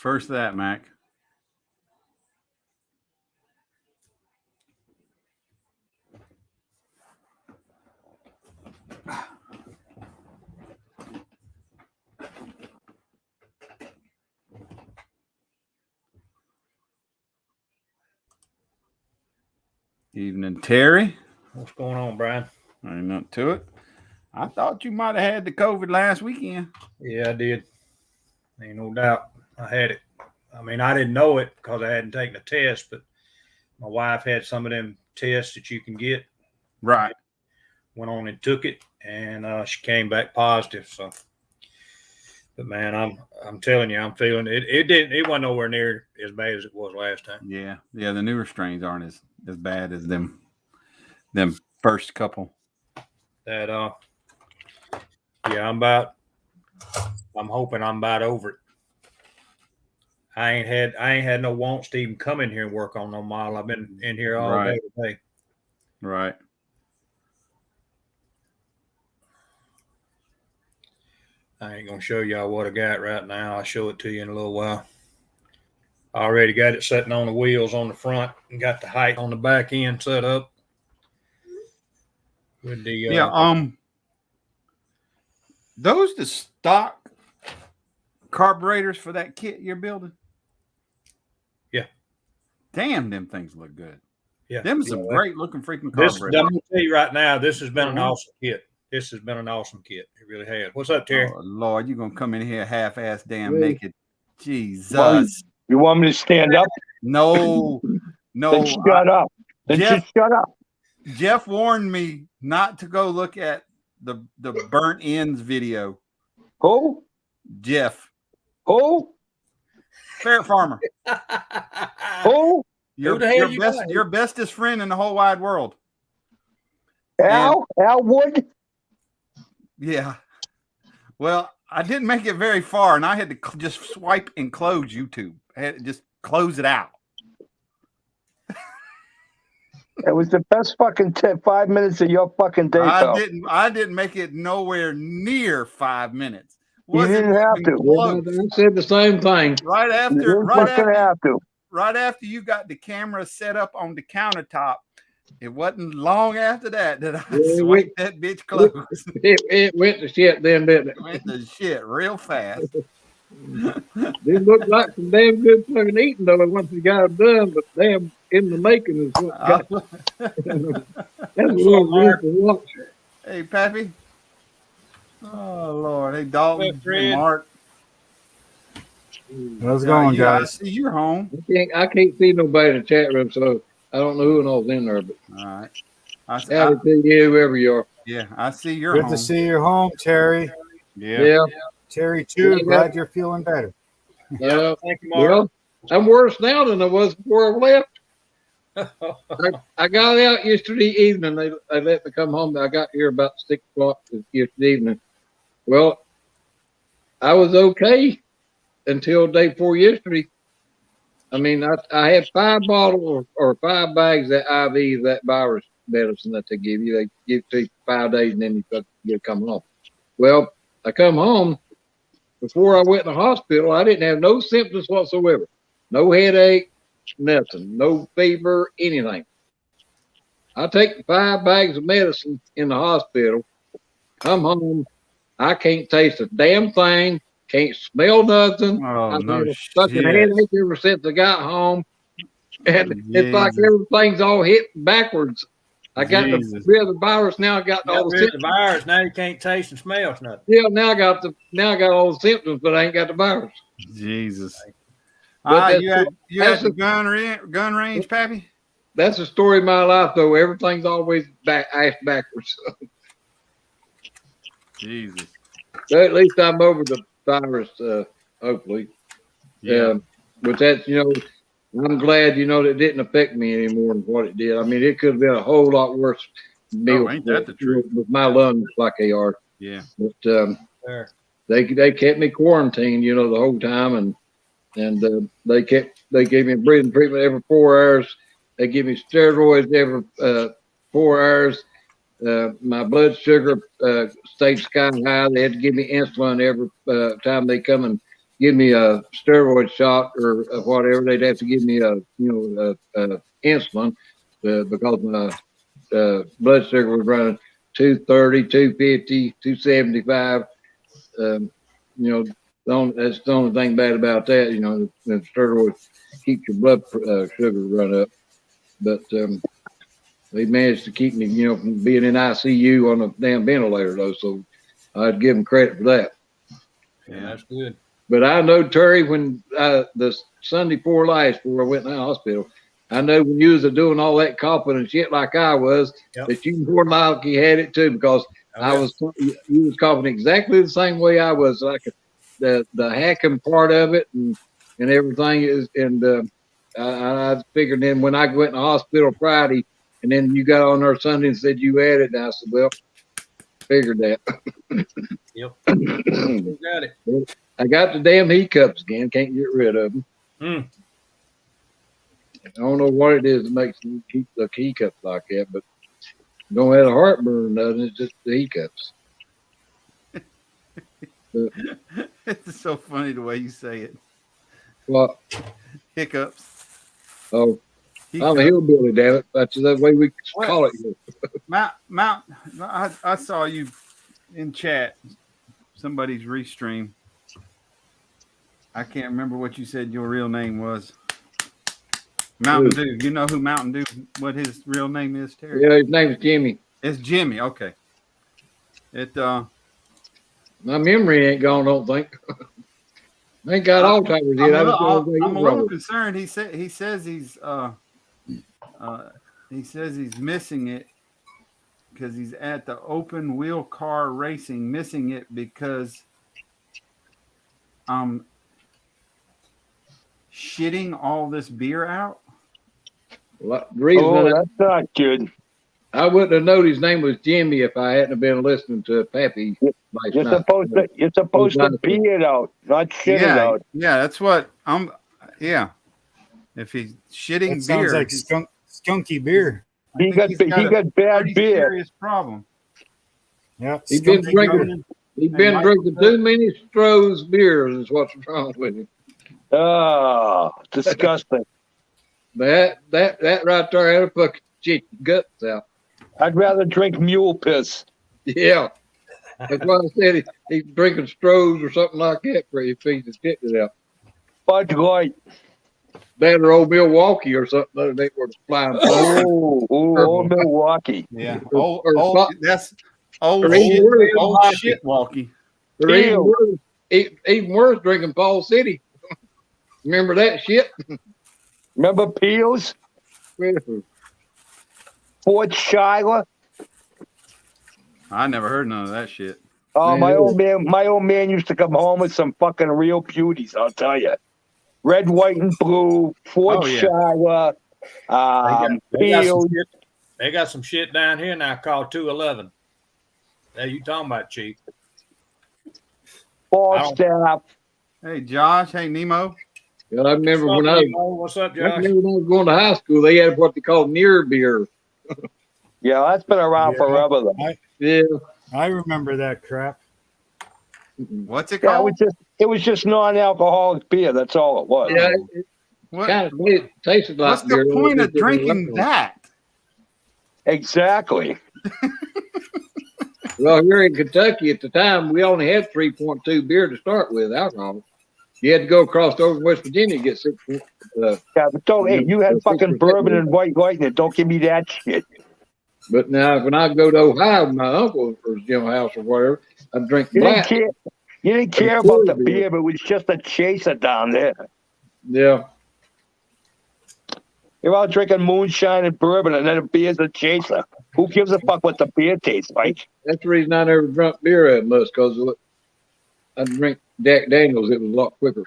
First that, Mac. Evening, Terry. What's going on, Brian? Ain't nothing to it. I thought you might have had the COVID last weekend. Yeah, I did. Ain't no doubt. I had it. I mean, I didn't know it because I hadn't taken a test, but my wife had some of them tests that you can get. Right. Went on and took it, and she came back positive. So, but man, I'm telling you, I'm feeling it. It wasn't nowhere near as bad as it was last time. Yeah. The newer strains aren't as bad as them first couple. That yeah, I'm hoping I'm about over it. I ain't had no wants to even come in here and work on no model. I've been in here all day today. Right. I ain't gonna show y'all what I got right now. I'll show it to you in a little while. I already got it sitting on the wheels on the front and got the height on the back end set up. With the those the stock carburetors for that kit you're building? Yeah. Damn, them things look good. Yeah. Them some great looking freaking carburetors. I'm gonna tell you right now, this has been an awesome kit. This has been an awesome kit. It really has. What's up, Terry? Oh, Lord, you're gonna come in here half-ass damn naked. Jesus. You want me to stand up? No. Then shut up. Just shut up. Jeff warned me not to go look at the burnt ends video. Who? Jeff. Who? Ferret Farmer. Who? Your bestest friend in the whole wide world. Al Wood? Yeah. Well, I didn't make it very far, and I had to just swipe and close YouTube. I had to just close it out. It was the best fucking 5 minutes of your fucking day. I didn't make it nowhere near 5 minutes. You didn't have to. I said the same thing. Right after you got the camera set up on the countertop, it wasn't long after that I swiped that bitch closed. It went to shit then, didn't it? It went to shit real fast. It looked like some damn good fucking eating though once you got it done, but damn in the making is what got that's a little weird to watch. Hey, Pappy. Oh Lord. Hey, Dalton. Hey, Mark. How's it going, guys? I see you're home. I can't see nobody in the chat room, so I don't know who all's in there. But all right. Howdy to you, whoever you are. Yeah, I see you're Good home. to see you home, Terry. Yeah. Terry, too. Glad you're feeling better. Yeah. Thank you, Mark. Well, I'm worse now than I was before I left. I got out yesterday evening. They let me come home. I got here about 6 o'clock yesterday evening. Well, I was okay until day before yesterday. I mean, I had 5 bottles or 5 bags of IV, that virus medicine that they give you. They give it to you for 5 days and then you come home. Well, I come home. Before I went to the hospital, I didn't have no symptoms whatsoever. No headache, nothing. No fever, anything. I take 5 bags of medicine in the hospital, come home, I can't taste a damn thing, can't smell nothing. I've had a fucking headache ever since I got home. And it's like everything's all hit backwards. I got the virus now. I got all the symptoms. Virus now. You can't taste and smell nothing. Yeah, now I got all the symptoms, but I ain't got the virus. Jesus. But you had the gun range, Pappy? That's the story of my life, though. Everything's always ass backwards. Jesus. But at least I'm over the virus, hopefully. Yeah. But that's, I'm glad, that it didn't affect me anymore than what it did. I mean, it could have been a whole lot worse. Ain't that the truth? With my lungs like they are. Yeah. But they kept me quarantined, the whole time, and they gave me breathing treatment every 4 hours. They give me steroids every 4 hours. My blood sugar stayed sky high. They had to give me insulin every time they come and give me a steroid shot or whatever. They'd have to give me insulin because my blood sugar was running 230, 250, 275. That's the only thing bad about that. The steroids keep your blood sugar run up. But they managed to keep me, from being in ICU on a damn ventilator, though. So I'd give them credit for that. Yeah, that's good. But I know, Terry, when the Sunday before last, before I went to the hospital, I know when you was doing all that coughing and shit like I was, that you more likely had it too, because you was coughing exactly the same way I was, like the hacking part of it and everything is. And I figured then when I went in the hospital Friday, and then you got on there Sunday and said you had it, and I said, well, figured that. Yep. You got it. I got the damn hiccups again. Can't get rid of them. Mm. I don't know what it is that makes me keep the hiccups like that, but don't have a heartburn or nothing. It's just the hiccups. It's so funny the way you say it. What? Hiccups. Oh, Hiccups. I'm a hillbilly, damn it. That's the way we call it here. Mount. I saw you in chat. Somebody's restream. I can't remember what you said your real name was. Mountain Dew. You know who Mountain Dew, what his real name is, Terry? Yeah, his name is Jimmy. It's Jimmy. Okay. My memory ain't gone, don't think. I ain't got Alzheimer's yet. I'm a little concerned. He says he's missing it because he's at the open wheel car racing, missing it because I'm shitting all this beer out. Well, the reason that's not good. I wouldn't have known his name was Jimmy if I hadn't been listening to Pappy last You're night. supposed to pee it out, not shit it out. Yeah, that's what I'm. Yeah, if he's shitting That sounds beer, like skunky beer. He got bad pretty beer. serious problem. Yeah, He's been skunky drinking. beer. He's been drinking too many Stroh's beers. Is what's wrong with him. Oh, disgusting. That right there had a fucking shit your guts out. I'd rather drink mule piss. Yeah. That's why I said he's drinking Stroh's or something like that for he feeds his shit out. Bud Light. That or old Milwaukee or something. They were flying. Old Milwaukee. Yeah, that's old shit, Walkie. Even worse, drinking Paul City. Remember that shit? Remember Peels? Fort Schuyler? I never heard none of that shit. Oh, my old man used to come home with some fucking real beauties, I'll tell you. Red, white, and blue, Fort Schuyler, Peels. They got some shit down here now called 211. Now you talking about, Chief? Falstaff. Hey, Josh. Hey, Nemo. Yeah, I remember What's up, Josh? I remember when I was going to high school, they had what they call near beer. Yeah, that's been around forever, though. Yeah. I remember that crap. What's it Yeah, called? it was just non-alcoholic beer. That's all it was. Yeah, it tasted like What's beer. the point of drinking that? Exactly. Well, here in Kentucky at the time, we only had 3.2 beer to start with, alcohol. You had to go across over West Virginia to get 6. Yeah, but hey, you had fucking bourbon and white lightning. Don't give me that shit. But now, when I go to Ohio with my uncle or house or whatever, I drink black. You didn't care about the beer, but it was just a chaser down there. Yeah. You're all drinking moonshine and bourbon, and then a beer's a chaser. Who gives a fuck what the beer tastes like? That's the reason I never drunk beer that much, because I drink Jack Daniels. It was a lot quicker.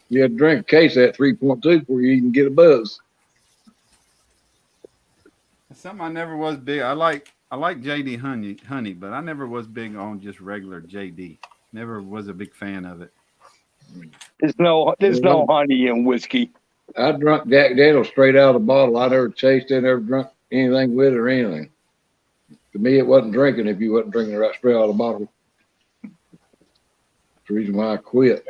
You had to drink a case at 3.2 before you even get a buzz. Something I never was big. I like JD honey, but I never was big on just regular JD. Never was a big fan of it. There's no honey in whiskey. I drunk Jack Daniels straight out of the bottle. I never chased it, never drunk anything with it or anything. To me, it wasn't drinking if you wasn't drinking it right straight out of the bottle. the reason why I quit.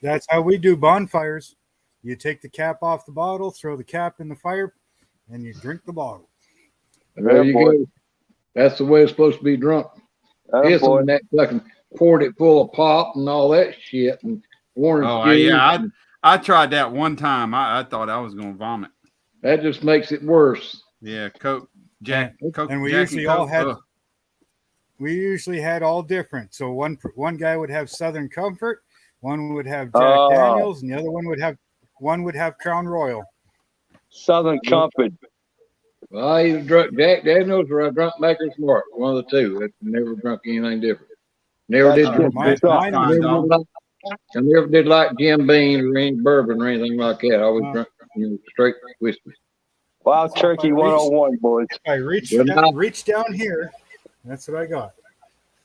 That's how we do bonfires. You take the cap off the bottle, throw the cap in the fire, and you drink the bottle. There you go. That's the way it's supposed to be drunk. This boy. and that fucking poured it full of pop and all that shit and orange juice. Yeah, I tried that one time. I thought I was going to vomit. That just makes it worse. Yeah, Coke, Jack, Coke, and we Jack usually and Coke. all had. We usually had all different. So one guy would have Southern Comfort, one would have Jack Daniels, and the other one would have Crown Royal. Southern Comfort. Well, I either drunk Jack Daniels or I drunk Maker's Mark. One of the two. I never drunk anything different. Never did. I never did like Jim Beam or any bourbon or anything like that. I always drank straight whiskey. Wild Turkey 101, boys. I reached down here. That's what I got.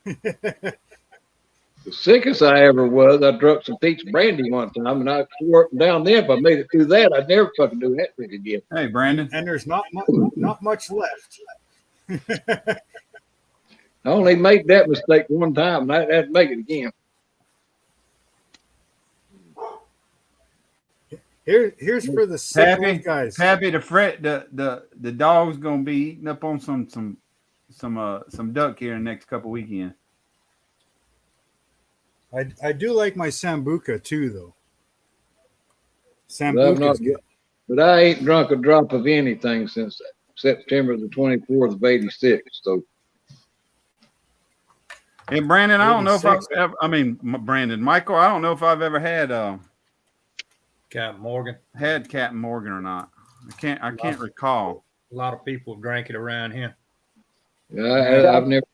The sickest I ever was, I drunk some peach brandy one time, and I swore up down there if I made it through that, I'd never fucking do that thing again. Hey, Brandon. And there's not much left. I only made that mistake one time, and I had to make it again. Here's for the sick old guys. Pappy, the dog's gonna be eating up on some duck here in the next couple weekends. I do like my Sambuca too, though. Sambuca's good. But I ain't drunk a drop of anything since September the 24th of '86. So, hey, Brandon, I don't know if Michael, I don't know if I've ever had Captain Morgan. Had Captain Morgan or not. I can't recall. A lot of people drank it around here. Yeah, I've never.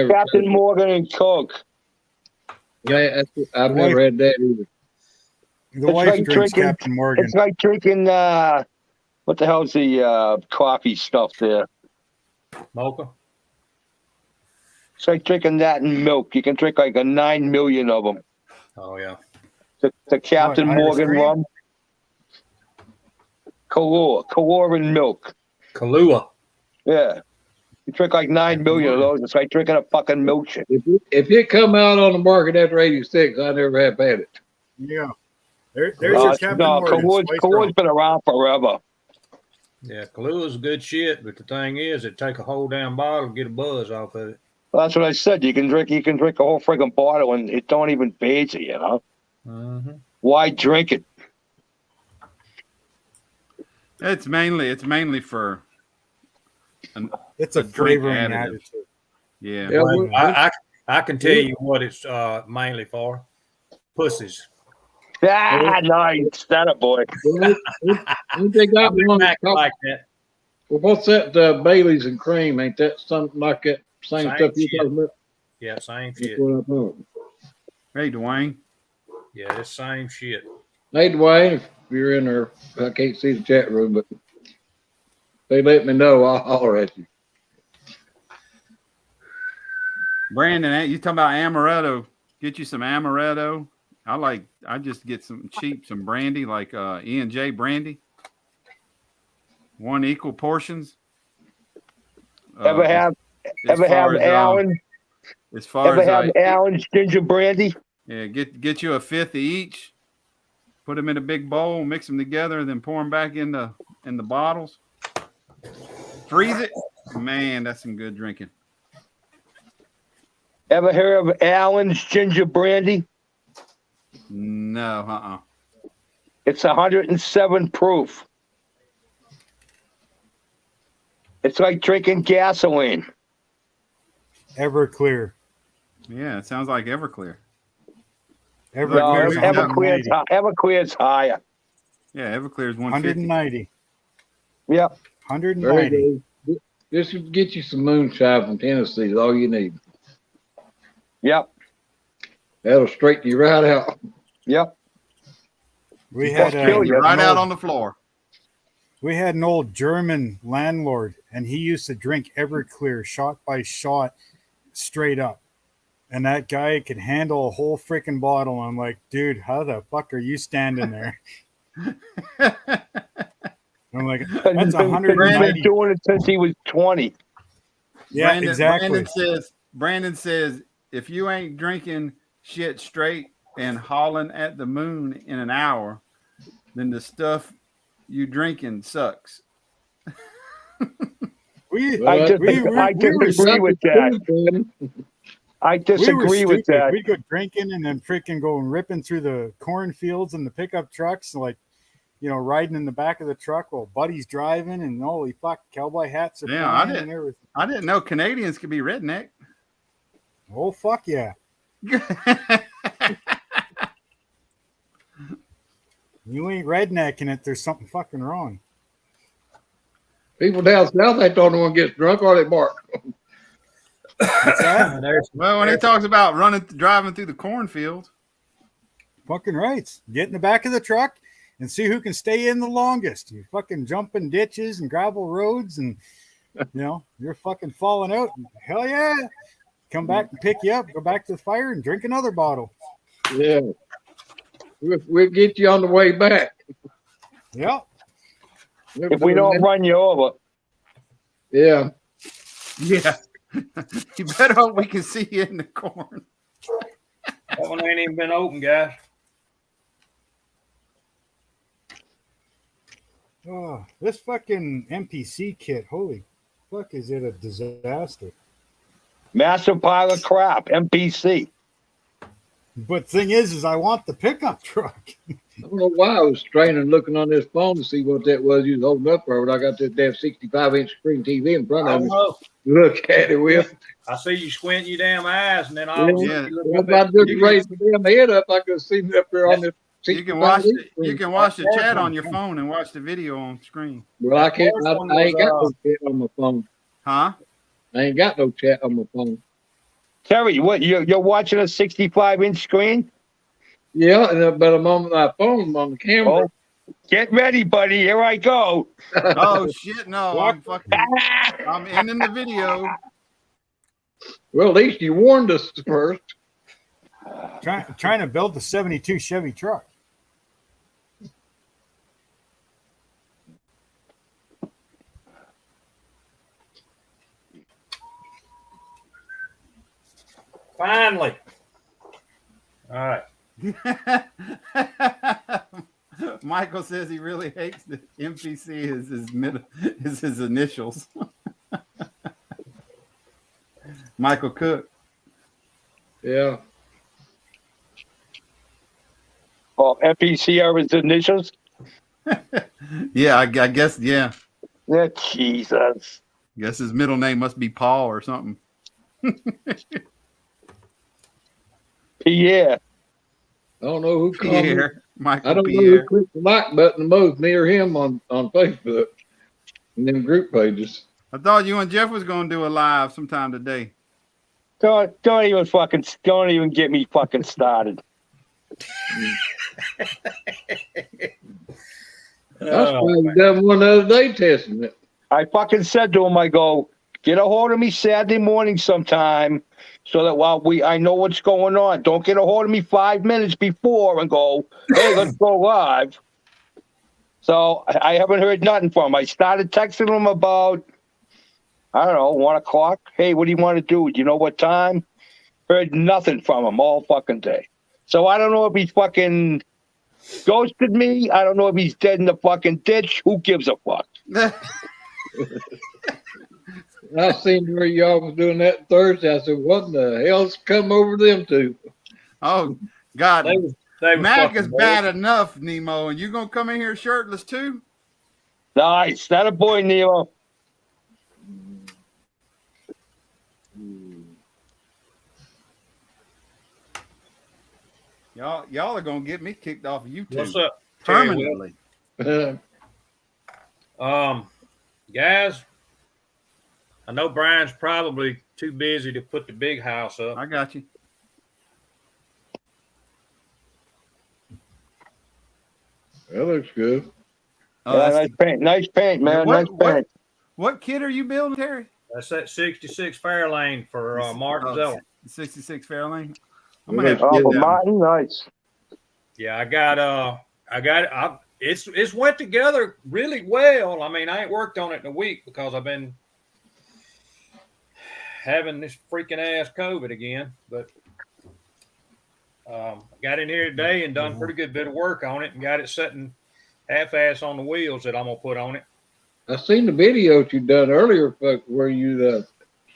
Captain Morgan and Coke. Yeah, I've never had that either. The wife drinks Captain Morgan. It's like drinking what the hell's the coffee stuff there? Mocha. It's like drinking that in milk. You can drink like 9 million of them. Oh yeah. The Captain Morgan rum. Kahlua and milk. Kahlua. Yeah. You drink like 9 million of those. It's like drinking a fucking milkshake. If it come out on the market after '86, I never have had it. Yeah. There's your Captain Morgan. Kalua's been around forever. Yeah, Kahlua is good shit, but the thing is, it take a whole damn bottle and get a buzz off of it. Well, that's what I said. You can drink a whole friggin' bottle and it don't even phase you, you know? Mm-hmm. Why drink it? It's mainly for it's a flavoring additive. additive. Yeah. I can tell you what it's mainly for. Pussies. Nice. That a boy. They got one like that. Well, what's that? Bailey's and cream? Ain't that something like that? Same stuff you talking about? Yeah, same shit. Hey, Dwayne. Yeah, it's same shit. Hey, Dwayne, if you're in there, I can't see the chat room, but they let me know. I'll holler at you. Brandon, you talking about amaretto? Get you some amaretto. I just get some brandy, like E&J brandy. 1 equal portions. Ever have Allen's ginger brandy? Yeah, get you a fifth of each. Put them in a big bowl, mix them together, then pour them back in the bottles. Freeze it. Man, that's some good drinking. Ever heard of Allen's ginger brandy? No, It's 107 proof. It's like drinking gasoline. Everclear. Yeah, it sounds like Everclear. Everclear's higher. Yeah, Everclear's 190. Yep. 190. Just get you some moonshine from Tennessee is all you need. Yep. That'll straighten you right out. Yep. We had out on the floor. We had an old German landlord, and he used to drink Everclear shot by shot straight up. And that guy could handle a whole freaking bottle. I'm like, dude, how the fuck are you standing there? I'm like, that's 190. He's been doing it since he was 20. Yeah, exactly. Brandon says, if you ain't drinking shit straight and hauling at the moon in an hour, then the stuff you drinking sucks. I disagree with that. I disagree with that. We'd go drinking and then freaking go ripping through the cornfields and the pickup trucks, like, you know, riding in the back of the truck while Buddy's driving, and holy fuck, cowboy hats are flying and everything. I didn't know Canadians could be redneck. Oh fuck yeah! You ain't rednecking it. There's something fucking wrong. People down south, they don't know one gets drunk or they bark. Well, when he talks about driving through the cornfield, fucking right. Get in the back of the truck and see who can stay in the longest. You fucking jump in ditches and gravel roads, and you know you're fucking falling out. Hell yeah! Come back and pick you up. Go back to the fire and drink another bottle. Yeah, we'll get you on the way back. Yep. If we don't run you over. Yeah. Yeah. You better hope we can see you in the corn. That one ain't even been open, guys. Oh, this fucking MPC kit, holy fuck, is it a disaster? Massive pile of crap, MPC. But thing is I want the pickup truck. I don't know why I was straining looking on this phone to see what that was you was holding up for, but I got this damn 65-inch screen TV in front of me. Look at it with. I see you squint your damn eyes, and then I'll if I just raised the damn head up, I could see me up there on this. You can watch the chat on your phone and watch the video on screen. Well, I can't. I ain't got no chat on my phone. Huh? I ain't got no chat on my phone. Terry, what you're watching a 65-inch screen? Yeah, but I'm on my phone on the camera. Oh, get ready, buddy. Here I go. Oh shit! No, I'm ending the video. Well, at least you warned us first. Trying to build the 72 Chevy truck. Finally. All right. Michael says he really hates the MPC is his initials. Michael Cook. Yeah. Oh, MPC are his initials? Yeah, I guess, yeah. Yeah, Jesus. Guess his middle name must be Paul or something. Pierre. I don't know who called me. Michael I don't Pierre. know who clicked the like button the most, me or him on Facebook and them group pages. I thought you and Jeff was going to do a live sometime today. Don't even get me fucking started. I was done one the other day testing it. I fucking said to him, I go, get a hold of me Saturday morning sometime so that I know what's going on. Don't get a hold of me 5 minutes before and go, hey, let's go live. So I haven't heard nothing from him. I started texting him about, I don't know, 1 o'clock. Hey, what do you want to do? Do you know what time? Heard nothing from him all fucking day. So I don't know if he's fucking ghosted me. I don't know if he's dead in the fucking ditch. Who gives a fuck? I seen where y'all was doing that Thursday. I said, what in the hell's come over them two? Oh, God. They Mac is bad enough, Nemo, and you going to come in here shirtless too? Nice. That a boy, Nemo. Y'all are going to get me kicked off of YouTube. What's up? Permanently. Guys, I know Brian's probably too busy to put the big house up. I got you. That looks good. Oh, Yeah, nice paint, man. Nice paint. What kid are you building, Terry? That's that 66 Fairlane for Martin Zell. 66 Fairlane. I'm gonna have to get Oh, that. Martin, nice. Yeah, it's went together really well. I mean, I ain't worked on it in a week because I've been having this freaking ass COVID again. But Got in here today and done a pretty good bit of work on it and got it sitting half-ass on the wheels that I'm gonna put on it. I seen the videos you done earlier, where you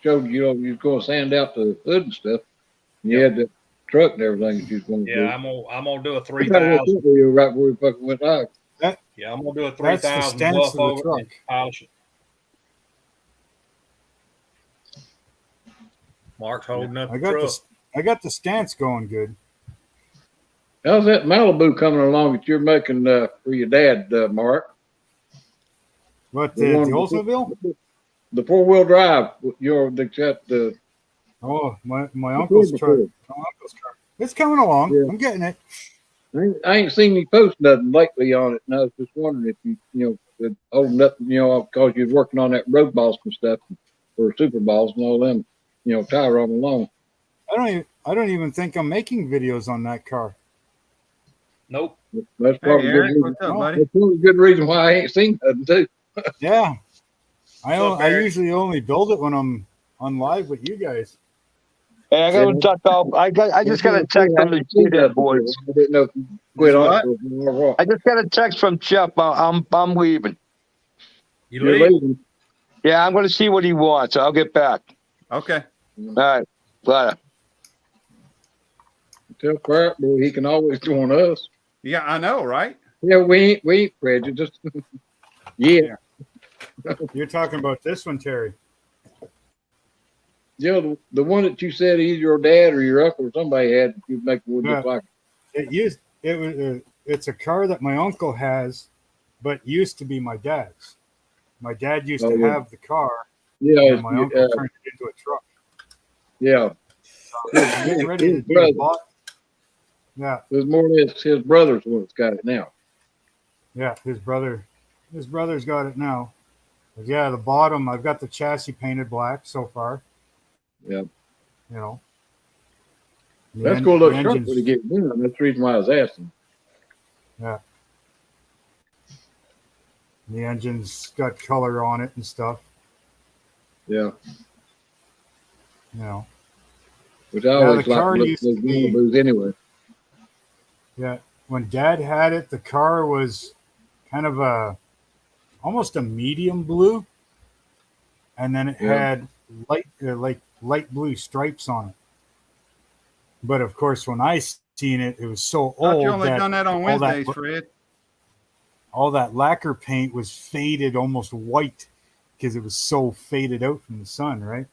showed you was going to sand out the hood and stuff. And you had the truck and everything that you was going to do. Yeah, I'm gonna do a I forgot what 3,000. video right where we fucking went live. Yeah, I'm gonna do a That's the 3,000 stance buff of the over it truck. and polish it. Mark's holding up I the truck. got the stance going good. How's that Malibu coming along that you're making for your dad, Mark? What The the one- Oldsmobile? The 4-wheel drive. They got the Oh, my uncle's truck. My uncle's car. It's coming along. Yeah. I'm getting it. I ain't seen you post nothing lately on it, and I was just wondering if you holding up, because you're working on that road boss and stuff for Super Balls and all them, tire on along. I don't even think I'm making videos on that car. Nope. That's Hey, probably Eric, good. what's up, buddy? That's probably a good reason why I ain't seen nothing too. Yeah. What's up, I Eric? usually only build it when I'm on live with you guys. Hey, I got to duck off. I just got a text from the shithead boys. I didn't know if you quit Just on what? it or what. I just got a text from Jeff. I'm leaving. You You're leave? leaving. Yeah, I'm going to see what he wants. I'll get back. Okay. All right. Later. Tell Crap boy he can always join us. Yeah, I know, right? Yeah, we ain't prejudiced. Yeah. You're talking about this one, Terry. Jill, the one that you said either your dad or your uncle or somebody had, you make would look Yeah. like. It's a car that my uncle has, but used to be my dad's. My dad used to yeah. have the car, Yeah, and my uncle turned it into a truck. yeah. I'm getting ready to His do brother. a bot. Yeah, There's more or less his brother's one that's got it now. yeah. His brother's got it now. But yeah, the bottom. I've got the chassis painted black so far. Yeah. You know. That's cool little the truck engine's- when you get done. That's the reason why I was asking. Yeah. The engine's got color on it and stuff. Yeah. You know. Which I always the like car to look at used those to be- Malibus anyway. Yeah. When Dad had it, the car was kind of almost a medium blue, and then it Yeah. had light blue stripes on it. But of course, when I seen it, it was so Thought old you only that done that on all that- Wednesdays, Fred. all that lacquer paint was faded almost white because it was so faded out from the sun, right?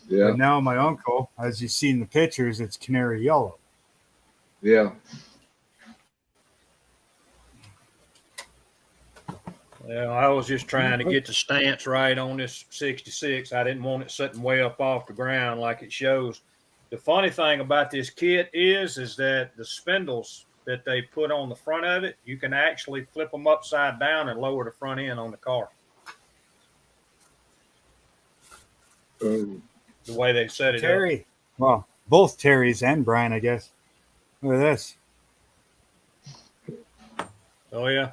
Yeah. But now my uncle, as you see in the pictures, it's canary yellow. Yeah. Well, I was just trying to get the stance right on this 66. I didn't want it sitting way up off the ground like it shows. The funny thing about this kit is that the spindles that they put on the front of it, you can actually flip them upside down and lower the front end on the car. The way they set it up. Terry, well, both Terry's and Brian, I guess. Look at this. Oh yeah.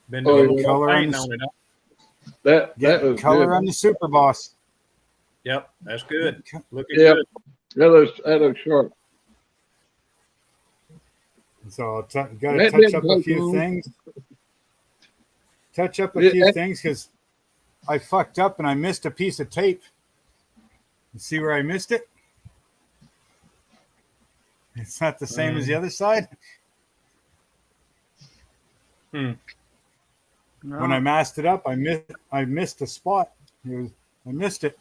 Been Oh, doing yeah. a little Color on painting the- on it. Huh? That Getting was color good. on the Super Boss. Yep, that's good. Looking Yeah. good. That looks sharp. So got to That touch didn't up a take few long. things. Touch up a Yeah, few that- things because I fucked up and I missed a piece of tape. You see where I missed it? It's not the same as the other side. Hmm. When I masked it up, I missed a spot. I missed it.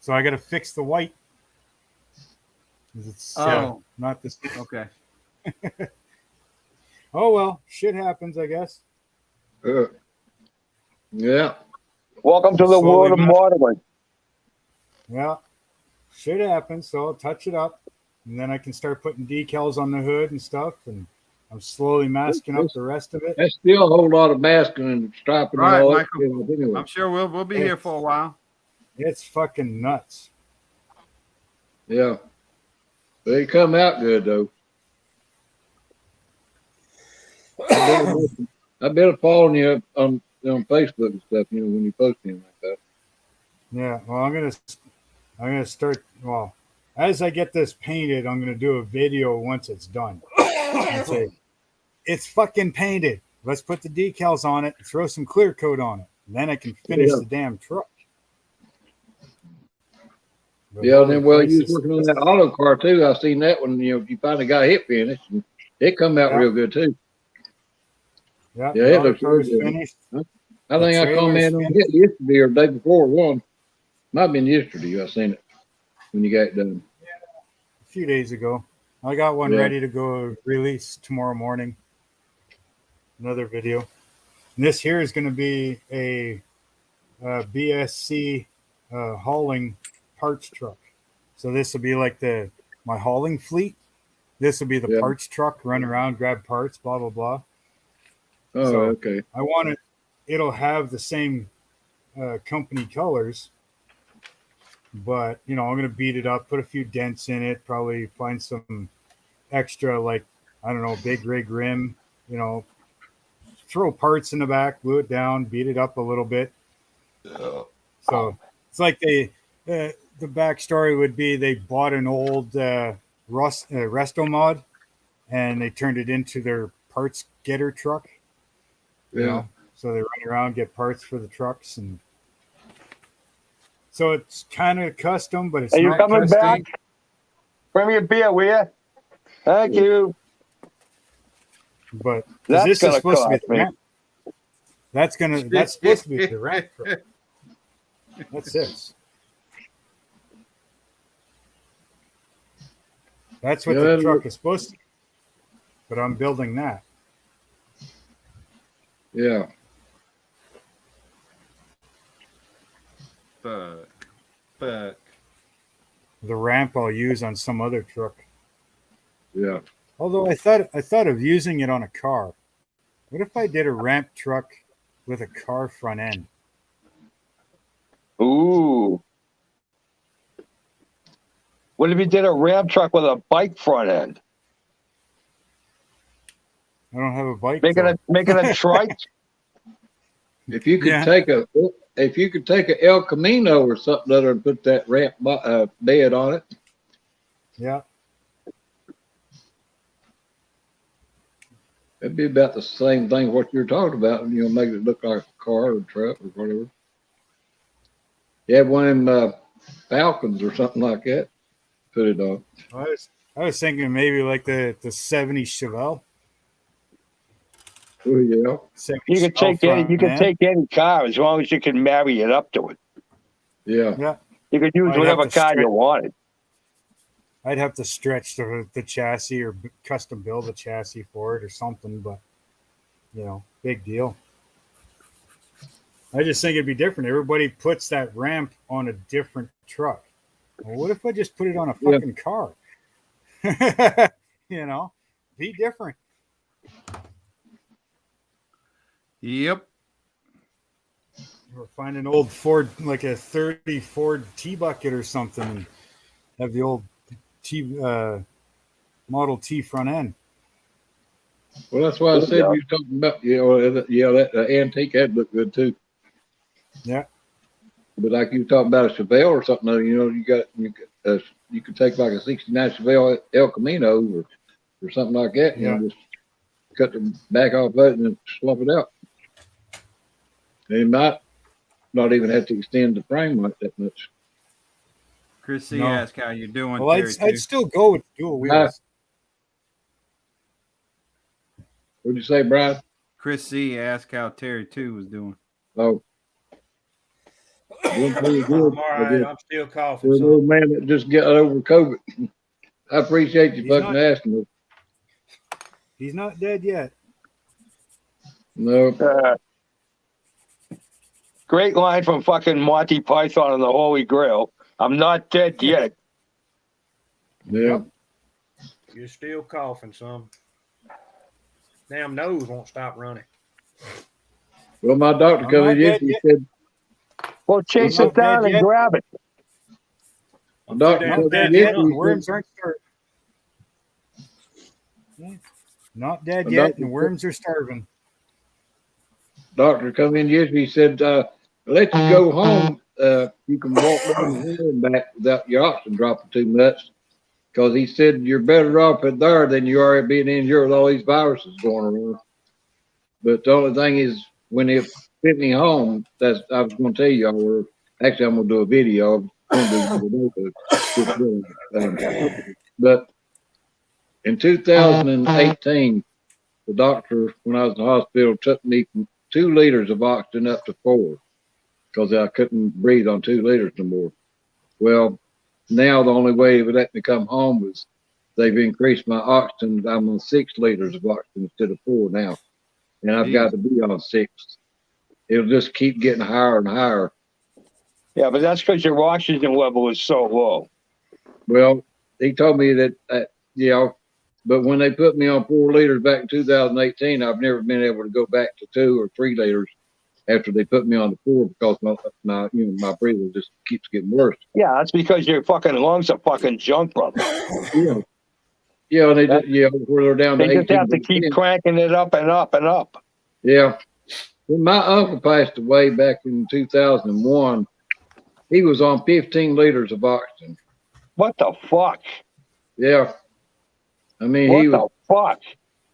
So I got to fix the white. 'Cause it's not the same. Okay. Oh well, shit happens, I guess. Yeah. Welcome to the Slowly world of moving. modeling. Yeah, shit happens. So I'll touch it up, and then I can start putting decals on the hood and stuff. And I'm slowly masking up the rest of it. That's still a whole lot of masking and striping Right, and all that. Michael. stuff anyway. I'm sure we'll be here for a while. It's fucking nuts. Yeah. They come out good though. I've been following you on Facebook and stuff, when you post anything like that. Yeah. Well, I'm gonna start. Well, as I get this painted, I'm going to do a video once it's done. And say, it's fucking painted. Let's put the decals on it and throw some clear coat on it. And then I can finish the damn truck. But Yeah, holy then well, you was Christ, working on that auto car too. I seen that one. You know, you finally got it finished. And it come out Yeah. real good too. Yeah, Yeah, the it auto looks car's really good. finished. I think I trailer's commented on finished. it yesterday or the day before one. Might have been yesterday. I seen it when you got it done. A few days ago. I got one Yeah. ready to go release tomorrow morning. Another video. And this here is going to be a BSC hauling parts truck. So this will be like my hauling fleet. This will be the Yeah. parts truck, run around, grab parts, blah, blah, blah. Oh, So- okay. I want it. It'll have the same company colors, but I'm going to beat it up, put a few dents in it, probably find some extra, like, I don't know, big rig rim, throw parts in the back, glue it down, beat it up a little bit. So it's like the backstory would be they bought an old Resto mod and they turned it into their parts getter truck. Yeah. So they run around, get parts for the trucks, and so it's kind of custom, but it's Are you not coming custom. back? Bring me a beer, will you? Thank you. But 'cause That's this is gonna supposed to be cost the me. ramp. That's supposed to be the ramp truck. That's this. That's what Yeah, the that'll truck look- is supposed to be. But I'm building that. Yeah. Fuck. The ramp I'll use on some other truck. Yeah. Although I thought of using it on a car. What if I did a ramp truck with a car front end? Ooh. What if you did a ramp truck with a bike front end? I don't have a bike. Making a trike? If you could Yeah. take a El Camino or something other and put that ramp bed on it. Yeah. It'd be about the same thing what you're talking about, make it look like a car or truck or whatever. You have one of them Falcons or something like that. Put it on. I was thinking maybe like the 70 Chevelle. Oh yeah. 70 You can Chevelle take any front end. take any car as long as you can marry it up to it. Yeah. Yeah. You could use I'd have whatever to car stretch- you wanted. I'd have to stretch the chassis or custom build a chassis for it or something, but big deal. I just think it'd be different. Everybody puts that ramp on a different truck. Well, what if I just put it on a Yeah. fucking car? Be different. Yep. Or find an old Ford, like a 30 Ford T-Bucket or something, and have the old Model T front end. Well, that's why I said you were talking about, that antique that looked good too. Yeah. But like you were talking about a Chevelle or something, you could take like a '69 Chevelle El Camino or something like that, just cut the back off of it and then swap it out. And it might not even have to extend the frame like that much. Chris C No. asked how you doing, Well, Terry. I'd still go with dual wheels. What'd you say, Brian? Chris C asked how Terry 2 was doing. Oh, doing pretty good. I'm all right. I'm still coughing. For an So old man that just got over COVID. I appreciate you He's fucking not- asking me. He's not dead yet. No. Great line from fucking Monty Python and the Holy Grail. I'm not dead yet. Yeah. you're still coughing some. Damn nose won't stop running. Well, my doctor I'm come not in dead yesterday. He said, Well, chase I'm it not down dead and yet. grab it. my doctor Not come Not in dead yet. yesterday. And He worms said, aren't starving. Not dead My yet, doctor and worms are starving. doctor come in yesterday. He said, let you go home you can walk down the hill and back without your oxygen dropping too much. Because he said you're better off at there than you are at being in here with all these viruses going around. But the only thing is, when it fit me home, I was going to tell you, actually, I'm going to do a video. But in 2018, the doctor, when I was in the hospital, took me from 2 liters of oxygen up to 4 because I couldn't breathe on 2 liters no more. Well, now the only way it would let me come home was they've increased my oxygen. I'm on 6 liters of oxygen instead of 4 now. And I've got to be on 6. It'll just keep getting higher and higher. Yeah, but that's because your oxygen level is so low. Well, he told me that, but when they put me on 4 liters back in 2018, I've never been able to go back to 2 or 3 liters after they put me on the 4 because my breathing just keeps getting worse. Yeah, that's because your fucking lungs are fucking junk, brother. Yeah, where they're down to 18%. They just have to keep cranking it up and up and up. Yeah. When my uncle passed away back in 2001, he was on 15 liters of oxygen. What the fuck? Yeah. I mean, what the fuck?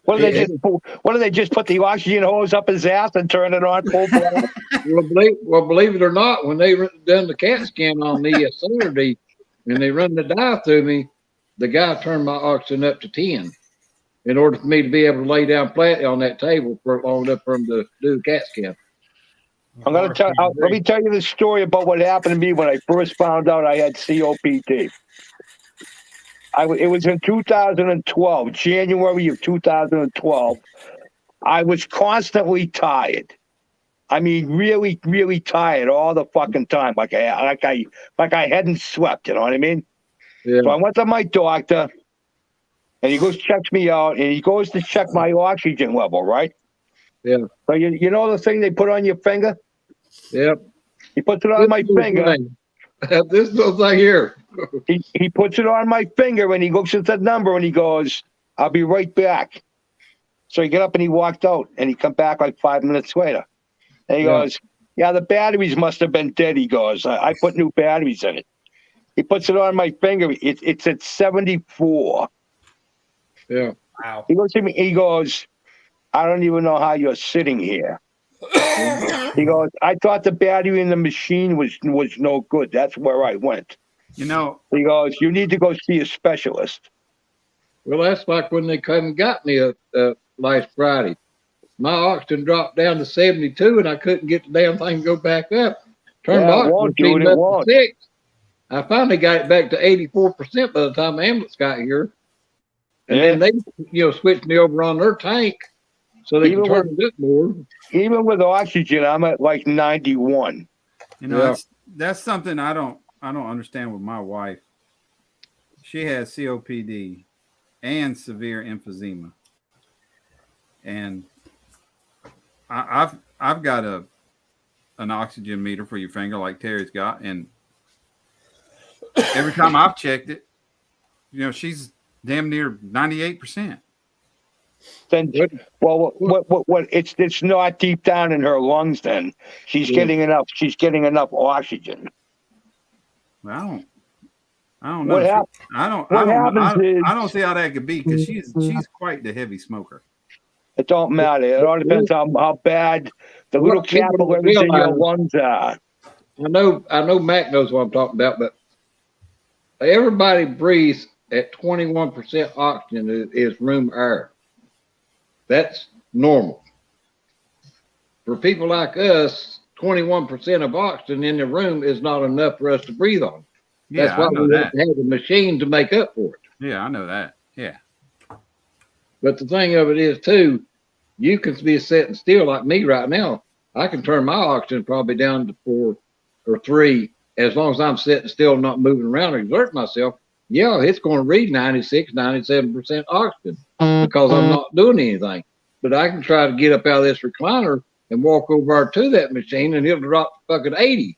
What do they just put the oxygen hose up his ass and turn it on full blast? Believe it or not, when they done the CAT scan on me Saturday and they run the dye through me, the guy turned my oxygen up to 10 in order for me to be able to lay down flat on that table for long enough for him to do the CAT scan. Let me tell you the story about what happened to me when I first found out I had COPD. It was in 2012, January of 2012. I was constantly tired. I mean, really, really tired all the fucking time, like I hadn't slept. You know what I mean? Yeah. So I went to my doctor, and he goes checks me out, and he goes to check my oxygen level, right? Yeah. So you know the thing they put on your finger? Yep. He puts it on my finger. This little thing here. He puts it on my finger, and he looks at the number, and he goes, "I'll be right back." So he got up and he walked out, and he come back like 5 minutes later. And he goes, "Yeah, the batteries must have been dead." He goes, "I put new batteries in it." He puts it on my finger. It's at 74. Yeah. Wow. He looks at me. He goes, "I don't even know how you're sitting here." He goes, "I thought the battery in the machine was no good. That's where I went." You know, He goes, "You need to go see a specialist." Well, that's like when they come and got me last Friday. My oxygen dropped down to 72, and I couldn't get the damn thing to go back up. Turned my oxygen up to 6. I finally got it back to 84% by the time the ambulance got here. And then they, switched me over on their tank so they can turn it up more. Even with oxygen, I'm at like 91. You know, that's something I don't understand with my wife. She has COPD and severe emphysema, and I've got an oxygen meter for your finger like Terry's got, and every time I've checked it, she's damn near 98%. Then, what? It's not deep down in her lungs. Then she's getting enough. She's getting enough oxygen. Well, I don't know. I don't see how that could be because she's quite the heavy smoker. It don't matter. It all depends on how bad the little capillaries in your lungs are. I know Mac knows what I'm talking about, but everybody breathes at 21% oxygen is room air. That's normal. For people like us, 21% of oxygen in the room is not enough for us to breathe on. That's why we have to have a machine to make up for it. Yeah, I know that. Yeah. But the thing of it is, too, you can be sitting still like me right now. I can turn my oxygen probably down to 4 or 3 as long as I'm sitting still, not moving around or exerting myself. Yeah, it's going to read 96, 97% oxygen because I'm not doing anything. But I can try to get up out of this recliner and walk over to that machine and it'll drop to fucking 80.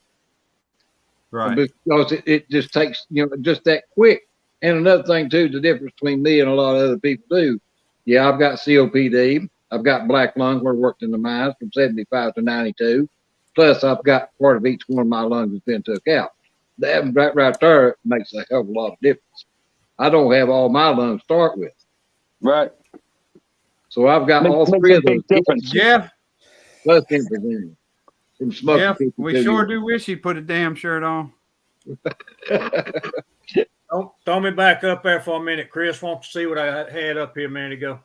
Right. Because it just takes, just that quick. And another thing, too, the difference between me and a lot of other people, too. Yeah, I've got COPD. I've got black lung where I worked in the mines from 75 to 92. Plus, I've got part of each one of my lungs has been took out. That right there makes a hell of a lot of difference. I don't have all my lungs to start with. Right. So I've got all Makes three a of those big difference. Yeah, plus emphysema from smoking. yeah. 52 We sure years. do wish he put a damn shirt on. Don't throw me back up there for a minute, Chris. Want to see what I had up here a minute ago?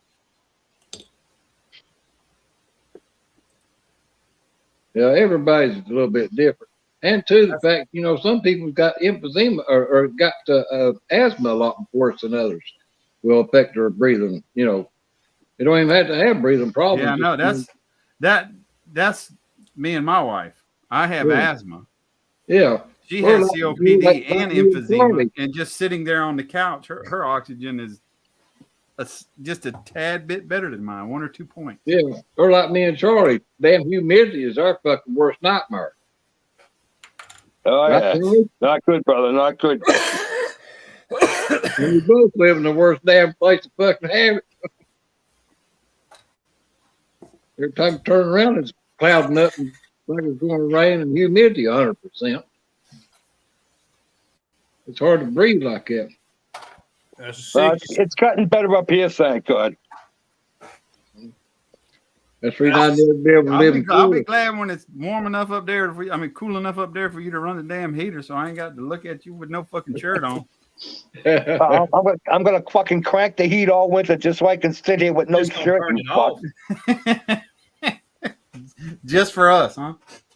Yeah, everybody's a little bit different. And to the fact, some people got emphysema or got asthma a lot worse than others. Will affect their breathing. They don't even have to have breathing problems. Yeah, no, that's me and my wife. I have asthma. Yeah. She Or has like COPD like and you and emphysema, Charlie. and just sitting there on the couch, her oxygen is just a tad bit better than mine, 1 or 2 points. Yeah. Or like me and Charlie. Damn humidity is our fucking worst nightmare. Oh, Right, yeah. Charlie? Not good, brother. Not good. We both live in the worst damn place to fucking have it. Every time you turn around, it's clouding up and like it's going to rain and humidity 100%. It's hard to breathe like that. That's a 60. It's gotten better up here, thank God. That's the reason I never be able to live in I'll be Florida. glad when it's warm enough up there. Cool enough up there for you to run the damn heater, so I ain't got to look at you with no fucking shirt on. I'm gonna fucking crank the heat all winter just so I can sit here with no Just gonna shirt. turn You it fuck. off. Just for us, huh?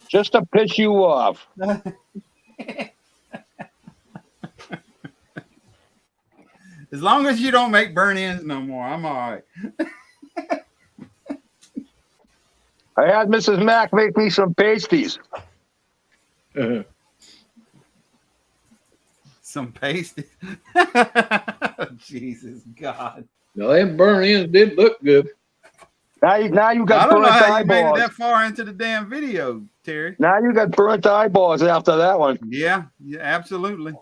Just to piss you off. As long as you don't make burn ends no more, I'm all right. I had Mrs. Mack make me some pasties. Some pasty. Jesus God. Now, them burn ends did look good. Now you I got don't know burnt how you made it eyeballs. that far into the damn video, Terry. Now you got burnt eyeballs after that one. Yeah, absolutely.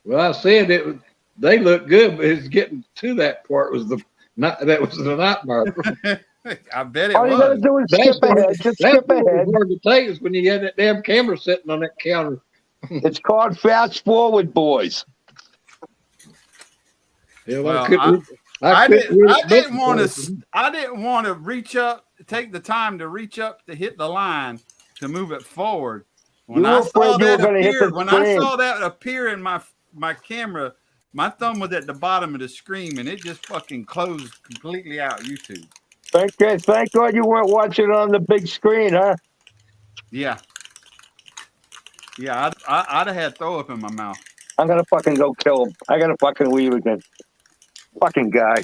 Well, I said they look good, but it's getting to that part was the nightmare. I bet it All you gotta was. do is skip ahead. Just skip That's ahead. hard to take is when you had that damn camera sitting on that counter. It's called fast forward, boys. Yeah, Well, I didn't want to reach up, take the time to reach up to hit the line to move it forward. When You I were saw afraid you were that gonna hit appear, the when I screen. saw that appear in my camera, my thumb was at the bottom of the screen and it just fucking closed completely out YouTube. Thank God you weren't watching on the big screen, huh? Yeah. Yeah, I'd have had throw up in my mouth. I'm gonna fucking go kill him. I gotta fucking leave again. Fucking guy.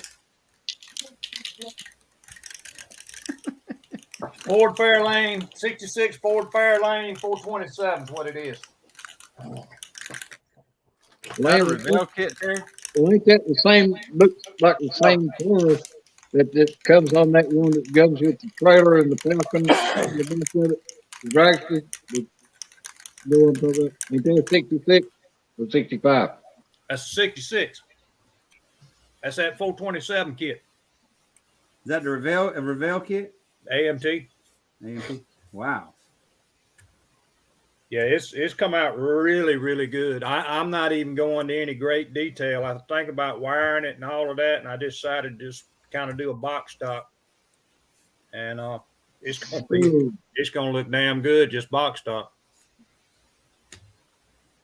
Ford Fairlane, 66 Ford Fairlane, 427 is what it is. That Revell kit, Terry? Ain't that the same? Looks like the same corner that comes on that one that comes with the trailer and the Falcon. The dragster. Ain't that 66 or 65? That's 66. That's that 427 kit. Is that the Revell kit? AMT. AMP? Wow. Yeah, it's come out really, really good. I'm not even going to any great detail. I think about wiring it and all of that, and I decided to just kind of do a box stock. And it's gonna look damn good, just box stock.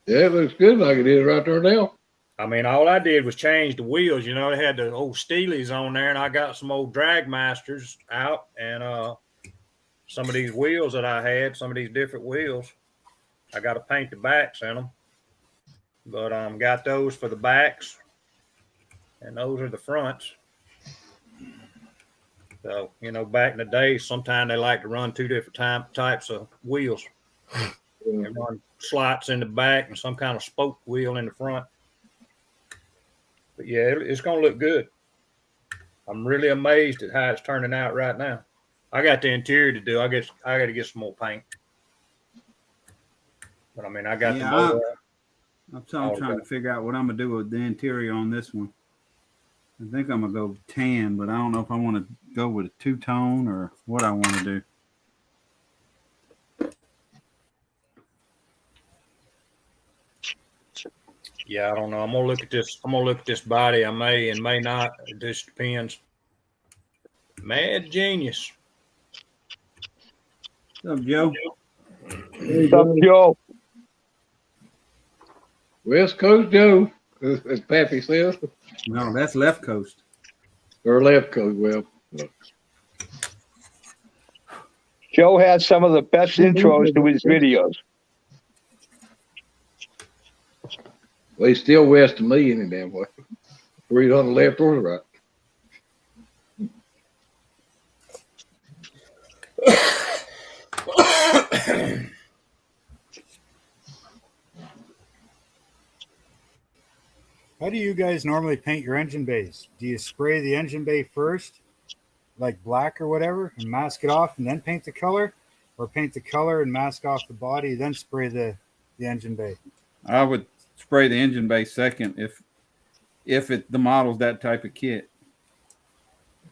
Yeah, it looks good like it is right there now. I mean, all I did was change the wheels. They had the old Steelies on there, and I got some old Drag Masters out, and some of these wheels that I had, some of these different wheels, I got to paint the backs in them. But got those for the backs, and those are the fronts. So, back in the day, sometimes they like to run two different types of wheels. They run slots in the back and some kind of spoke wheel in the front. But yeah, it's going to look good. I'm really amazed at how it's turning out right now. I got the interior to do. I got to get some more paint. But I mean, I got the motor. I'm trying to figure out what I'm gonna do with the interior on this one. I think I'm gonna go tan, but I don't know if I want to go with a two-tone or what I want to do. Yeah, I don't know. I'm gonna look at this. I'm gonna look at this body. I may and may not. It just depends. Mad genius. What's up, Joe? Hey, What's up, Joe? West Coast Joe, as Pappy says, No, that's left coast. or left coast. Well, Joe has some of the best intros to his videos. well, he's still west of me any damn way. Whether he's on the left or the right. How do you guys normally paint your engine bays? Do you spray the engine bay first, like black or whatever, and mask it off and then paint the color? Or paint the color and mask off the body, then spray the engine bay? I would spray the engine bay second if the model's that type of kit.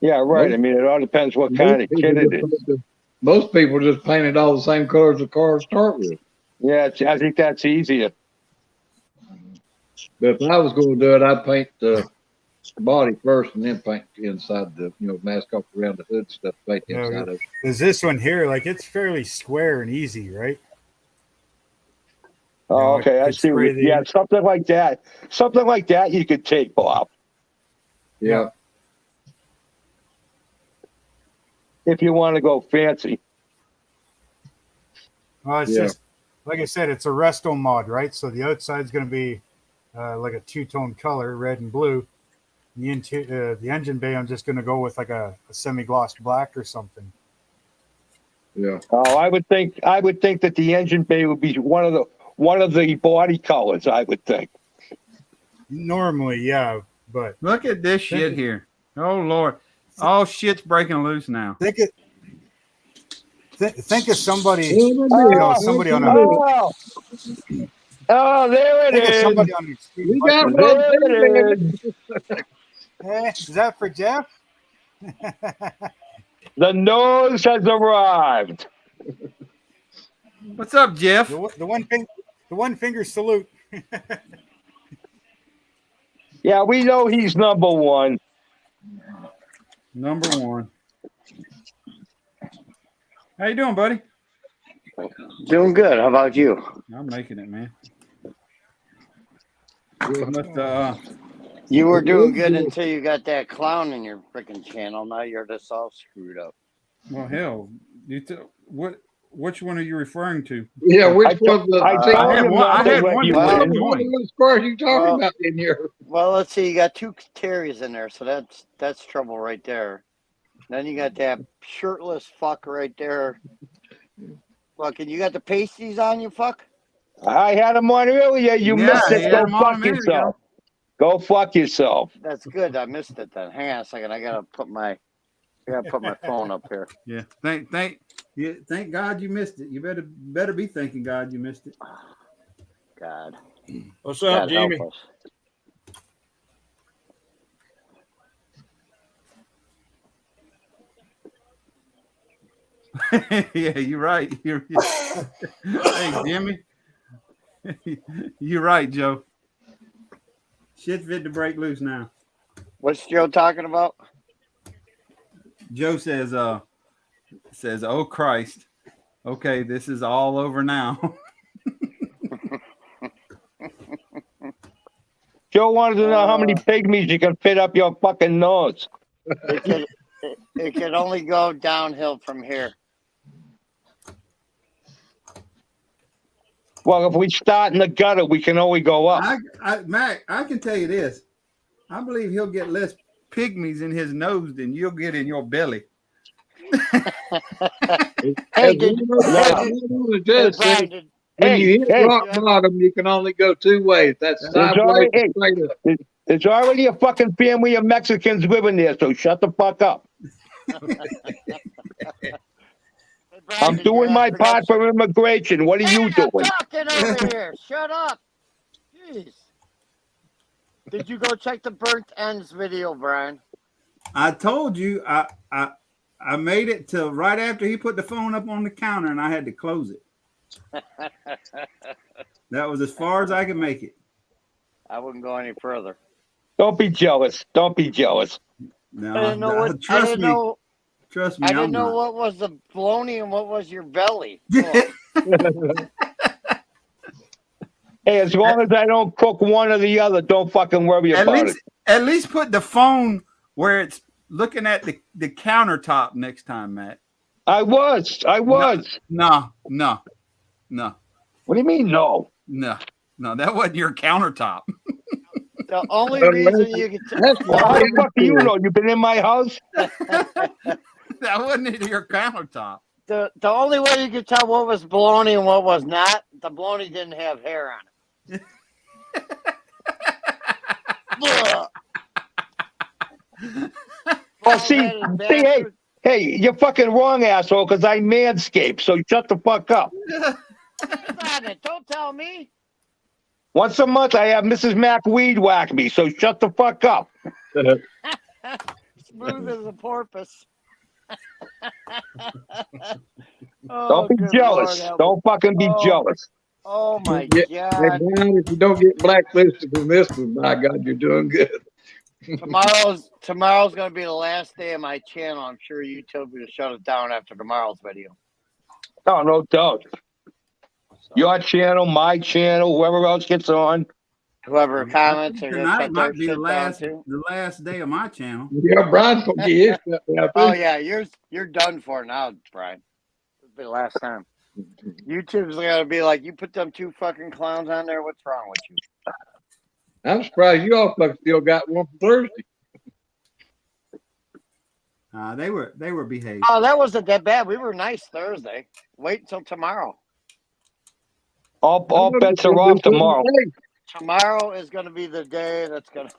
Yeah, right. I mean, it all depends what kind of kit it is. Most people just painted all the same colors the cars start with. Yeah, I think that's easier. But if I was going to do it, I'd paint the body first and then paint the inside, mask off around the hood stuff, paint the inside of it. There's this one here, like it's fairly square and easy, right? Oh, You okay. I could see. spray the- Yeah, something like that. Something like that you could tape off Yeah. if you want to go fancy. Well, it's Yeah. just like I said, it's a resto mod, right? So the outside's going to be like a two-tone color, red and blue. The engine bay, I'm just going to go with like a semi-gloss black or something. Yeah. Oh, I would think that the engine bay would be one of the body colors. I would think. Normally, yeah, but Look at this shit here. Oh Lord, all shit's breaking loose now. think of somebody. Oh, somebody on a- there it Think of is. somebody on the street. We got There one. it is. Hey, is that for Jeff? The nose has arrived. What's up, Jeff? The one finger salute. Yeah, we know he's number one. Number one. How you doing, buddy? Doing good. How about you? I'm making it, man. You were doing good until you got that clown in your freaking channel. Now you're just all screwed up. Well, hell, which one are you referring to? Yeah, which I was the? I I told had him one- not I to had let one you that in. was What cars you talking Well- about in here? Well, let's see. You got two Terrys in there, so that's trouble right there. Then you got that shirtless fuck right there. Fucking, you got the pasties on you, fuck. I had him on earlier. You Yeah, missed he it. had Go him on a fuck minute ago. yourself. Go fuck yourself. That's good. I missed it then. Hang on a second. I gotta put my phone up here. Yeah. Thank God you missed it. You better be thanking God you missed it. God, What's up, God help Jimmy? us. Yeah, you're right. Hey, Jimmy. You're right, Joe. Shit's fit to break loose now. What's Joe talking about? Joe says, oh Christ. Okay, this is all over now. Joe wanted to know how many pygmies you can fit up your fucking nose. It can only go downhill from here. Well, if we start in the gutter, we can only go up. Mac, I can tell you this. I believe he'll get less pygmies in his nose than you'll get in your belly. Hey, As did, one of the judges said, Brian, when you hit Hey, rock bottom, you can only go two ways. That's sideways and straight up. There's already a fucking family of Mexicans living there, so shut the fuck up. I'm doing my part for immigration. What are you doing? Get over here. Shut up. Jeez. Did you go check the burnt ends video, Brian? I told you I made it till right after he put the phone up on the counter and I had to close it. That was as far as I could make it. I wouldn't go any further. Don't be jealous. Don't be jealous. No, I didn't know what. I trust didn't me. know. Trust me. I didn't I'm know not. what was the bologna and what was your belly. Oh, Hey, as long as I don't cook one or the other, don't fucking worry about it. At least put the phone where it's looking at the countertop next time, Matt. I was. No. What do you mean, no? No, that wasn't your countertop. the only reason you could. That's Well, how why the fuck do you know? You been in my house? That wasn't your countertop. The only way you could tell what was bologna and what was not, the bologna didn't have hair on it. Well, see, hey, you're fucking wrong, asshole, because I manscape, so shut the fuck up. Don't tell me. Once a month, I have Mrs. Mac weed whack me, so shut the fuck up. Smooth as a porpoise. Don't be jealous. Don't fucking be jealous. Oh my Hey, God. Brian, if you don't get blacklisted from this one, by God, you're doing good. Tomorrow's gonna be the last day of my channel. I'm sure YouTube will shut it down after tomorrow's video. Oh, no doubt. So, Your channel, my channel, whoever else gets on. whoever comments are gonna Tonight shut their might be shit the last day of my channel. Yeah, Brian's gonna get his stuff out Oh too. yeah, you're done for now, Brian. It'll be the last time. YouTube's gonna be like, you put them two fucking clowns on there. What's wrong with you? I'm surprised you all fucking still got one for Thursday. They were behaved. Oh, that wasn't that bad. We were nice Thursday. Wait until tomorrow. All bets are off tomorrow. Tomorrow is gonna be the day that's gonna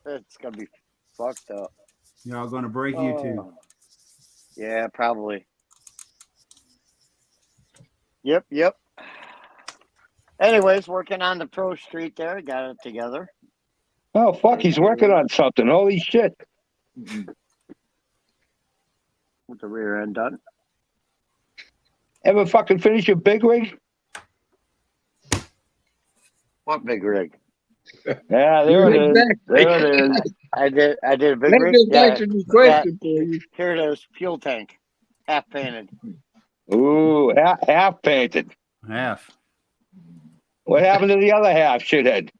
it's gonna be fucked up. Y'all gonna break YouTube. Yeah, probably. Yep. Anyways, working on the Pro Street there. Got it together. Oh, fuck, he's working on something. Holy shit. With the rear end done. Ever fucking finish your big rig? What big rig? Yeah, there it is. There it is. I did a big Let rig. me just answer this question for you. Here it is, fuel tank. Half painted. Ooh, half painted. Half. What happened to the other half, shithead?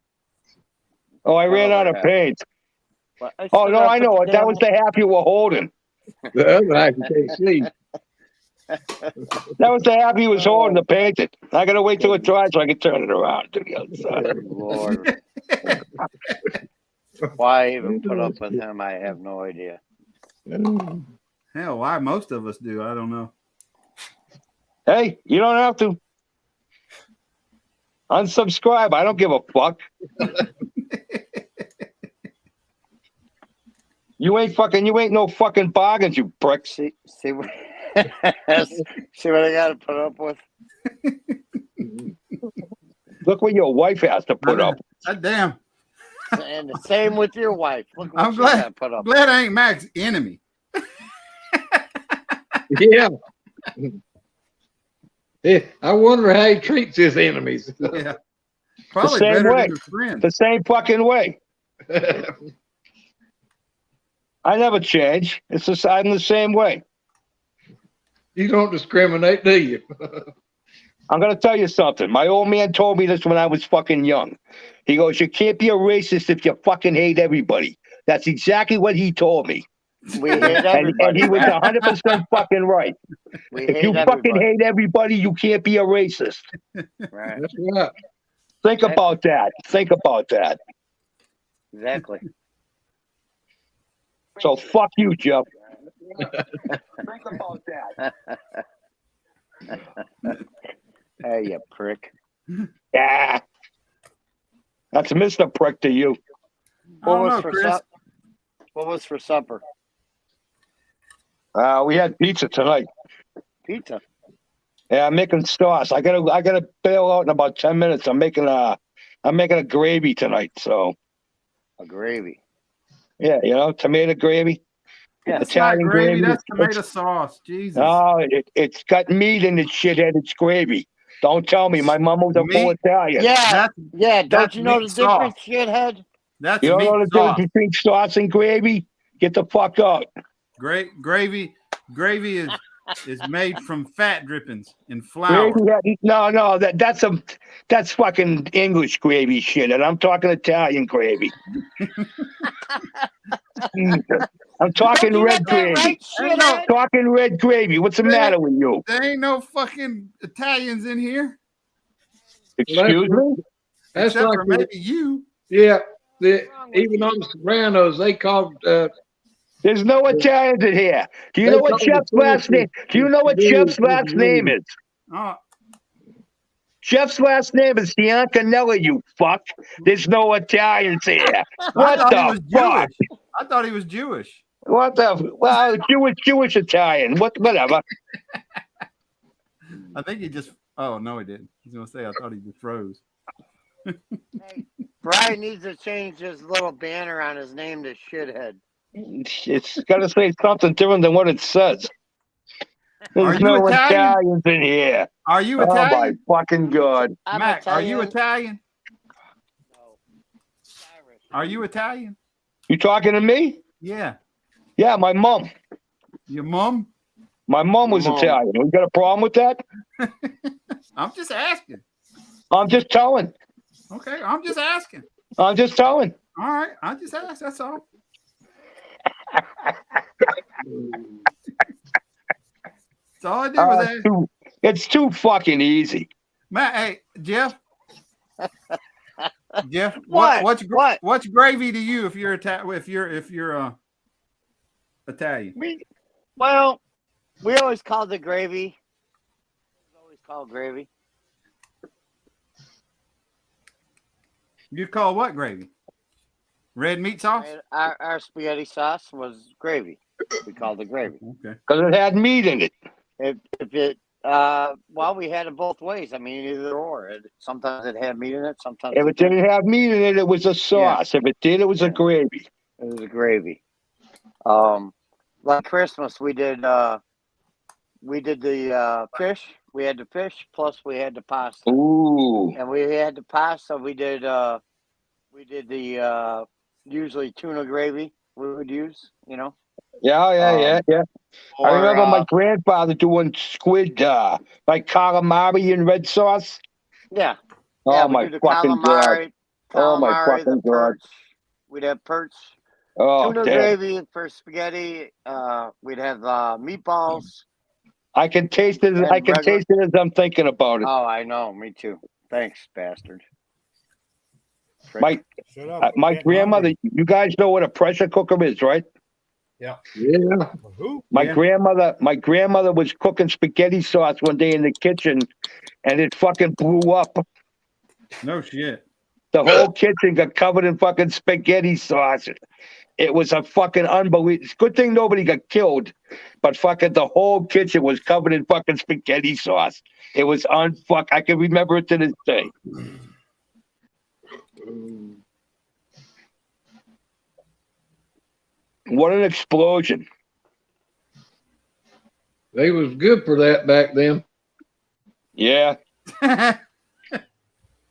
Oh, I ran out of paint. Oh, no, I know it. That was the half you were holding. The other half you can't see. That was the half he was holding to paint it. I gotta wait till it dries so I can turn it around to the other side. Lord. Why even put up with him? I have no idea. Hell, why most of us do, I don't know. Hey, you don't have to. Unsubscribe. I don't give a fuck. You ain't no fucking bargains, you pricks. See what see what I gotta put up with? Look what your wife has to put up. God damn. And the same with your wife. Look what I'm she glad. gotta put up. Glad I ain't Mac's enemy. Yeah. Yeah. I wonder how he treats his enemies. Yeah. Probably same better way. than his friends. The same fucking way. I never change. It's just I'm the same way. You don't discriminate, do you? I'm gonna tell you something. My old man told me this when I was fucking young. He goes, "You can't be a racist if you fucking hate everybody." That's exactly what he told me. We hate everybody. And he was 100% fucking right. We If hate you fucking everybody. hate everybody, you can't be a racist. Right. That's right. Think about that. Think about that. Exactly. So fuck you, Jeff. Think about that. Hey, you prick. Yeah. That's Mr. Prick to you. I don't know, for Chris. What was for supper? We had pizza tonight. Pizza. Yeah, I'm making sauce. I gotta bail out in about 10 minutes. I'm making a gravy tonight. So A gravy. yeah, tomato gravy. Yeah, That's not Italian gravy. gravy. That's tomato sauce. Jesus. No, it's got meat in it, shithead. It's gravy. Don't tell me. My mom was a full Meat? Italian. Yeah, That's yeah. Don't that's you know meat the difference, sauce. shithead? That's You don't meat know the sauce. difference between sauce and gravy? Get the fuck out. Gravy is made from fat drippings and flour. Gravy, no, that's fucking English gravy shit, and I'm talking Italian gravy. Jesus. I'm talking Don't you red get that gravy. right, shithead? Talking red gravy. What's the matter with you? There ain't no fucking Italians in here, Excuse me? That's except like for maybe you. yeah. What's wrong with Even you? on the Sopranos, they called There's no Italians in here. Do you They know what call the Chef's last name? Do you know what Chef's last name is? Oh, Chef's last name is Biancanella, you fuck. There's no Italians here. I What thought he the was fuck? Jewish. I thought he was Jewish. What the? Well, Jewish Italian. Whatever. I think he just. Oh no, he didn't. He's gonna say I thought he just froze. Hey, Brian needs to change his little banner on his name to shithead. It's got to say something different than what it says. Are There's you no Italian? Italians in here. Are you Oh my Italian? fucking god! I'm Mac, are you Italian. Italian? No. Irish. Are you Italian? You talking to me? Yeah. Yeah, my mom. Your mom? My mom was Mom. Italian. You got a problem with that? I'm just asking. I'm just telling. Okay, I'm just asking. I'm just telling. All right, I just asked. That's all. That's all I did was ask. It's too fucking easy. Matt, hey, Jeff. Jeff, What? what's gravy to you if you're Italian? Well, we always called it gravy. Always called gravy. You call what gravy? Red meat sauce? Our spaghetti sauce was gravy. We called it gravy. Okay. Because it had meat in it. If it well, we had it both ways. I mean, either or. Sometimes it had meat in it. Sometimes If it didn't have meat in it, it was a sauce. If it did, it was a Yeah. gravy. It was a gravy. Like Christmas, we did the fish. We had the fish plus we had the pasta. Ooh. And we had the pasta. We did the usually tuna gravy we would use. You know. Yeah. I Or, remember my grandfather doing squid, like calamari in red sauce. Yeah. Oh Yeah, we my do the fucking god! Oh my calamari, the fucking god! perch. We'd have perch. Oh Tuna damn! gravy for spaghetti. We'd have meatballs. I can taste it. And I can regular- taste it as I'm thinking about it. Oh, I know. Me too. Thanks, bastard. My Shut up. I'm my getting grandmother. hungry. You guys know what a pressure cooker is, right? yeah. Who? My Yeah. grandmother was cooking spaghetti sauce one day in the kitchen, and it fucking blew up. No shit. The whole kitchen got covered in fucking spaghetti sauce. It was a fucking unbelievable. It's a good thing nobody got killed, but fucking the whole kitchen was covered in fucking spaghetti sauce. It was unfuck. I can remember it to this day. What an explosion! They was good for that back then. Yeah, Right.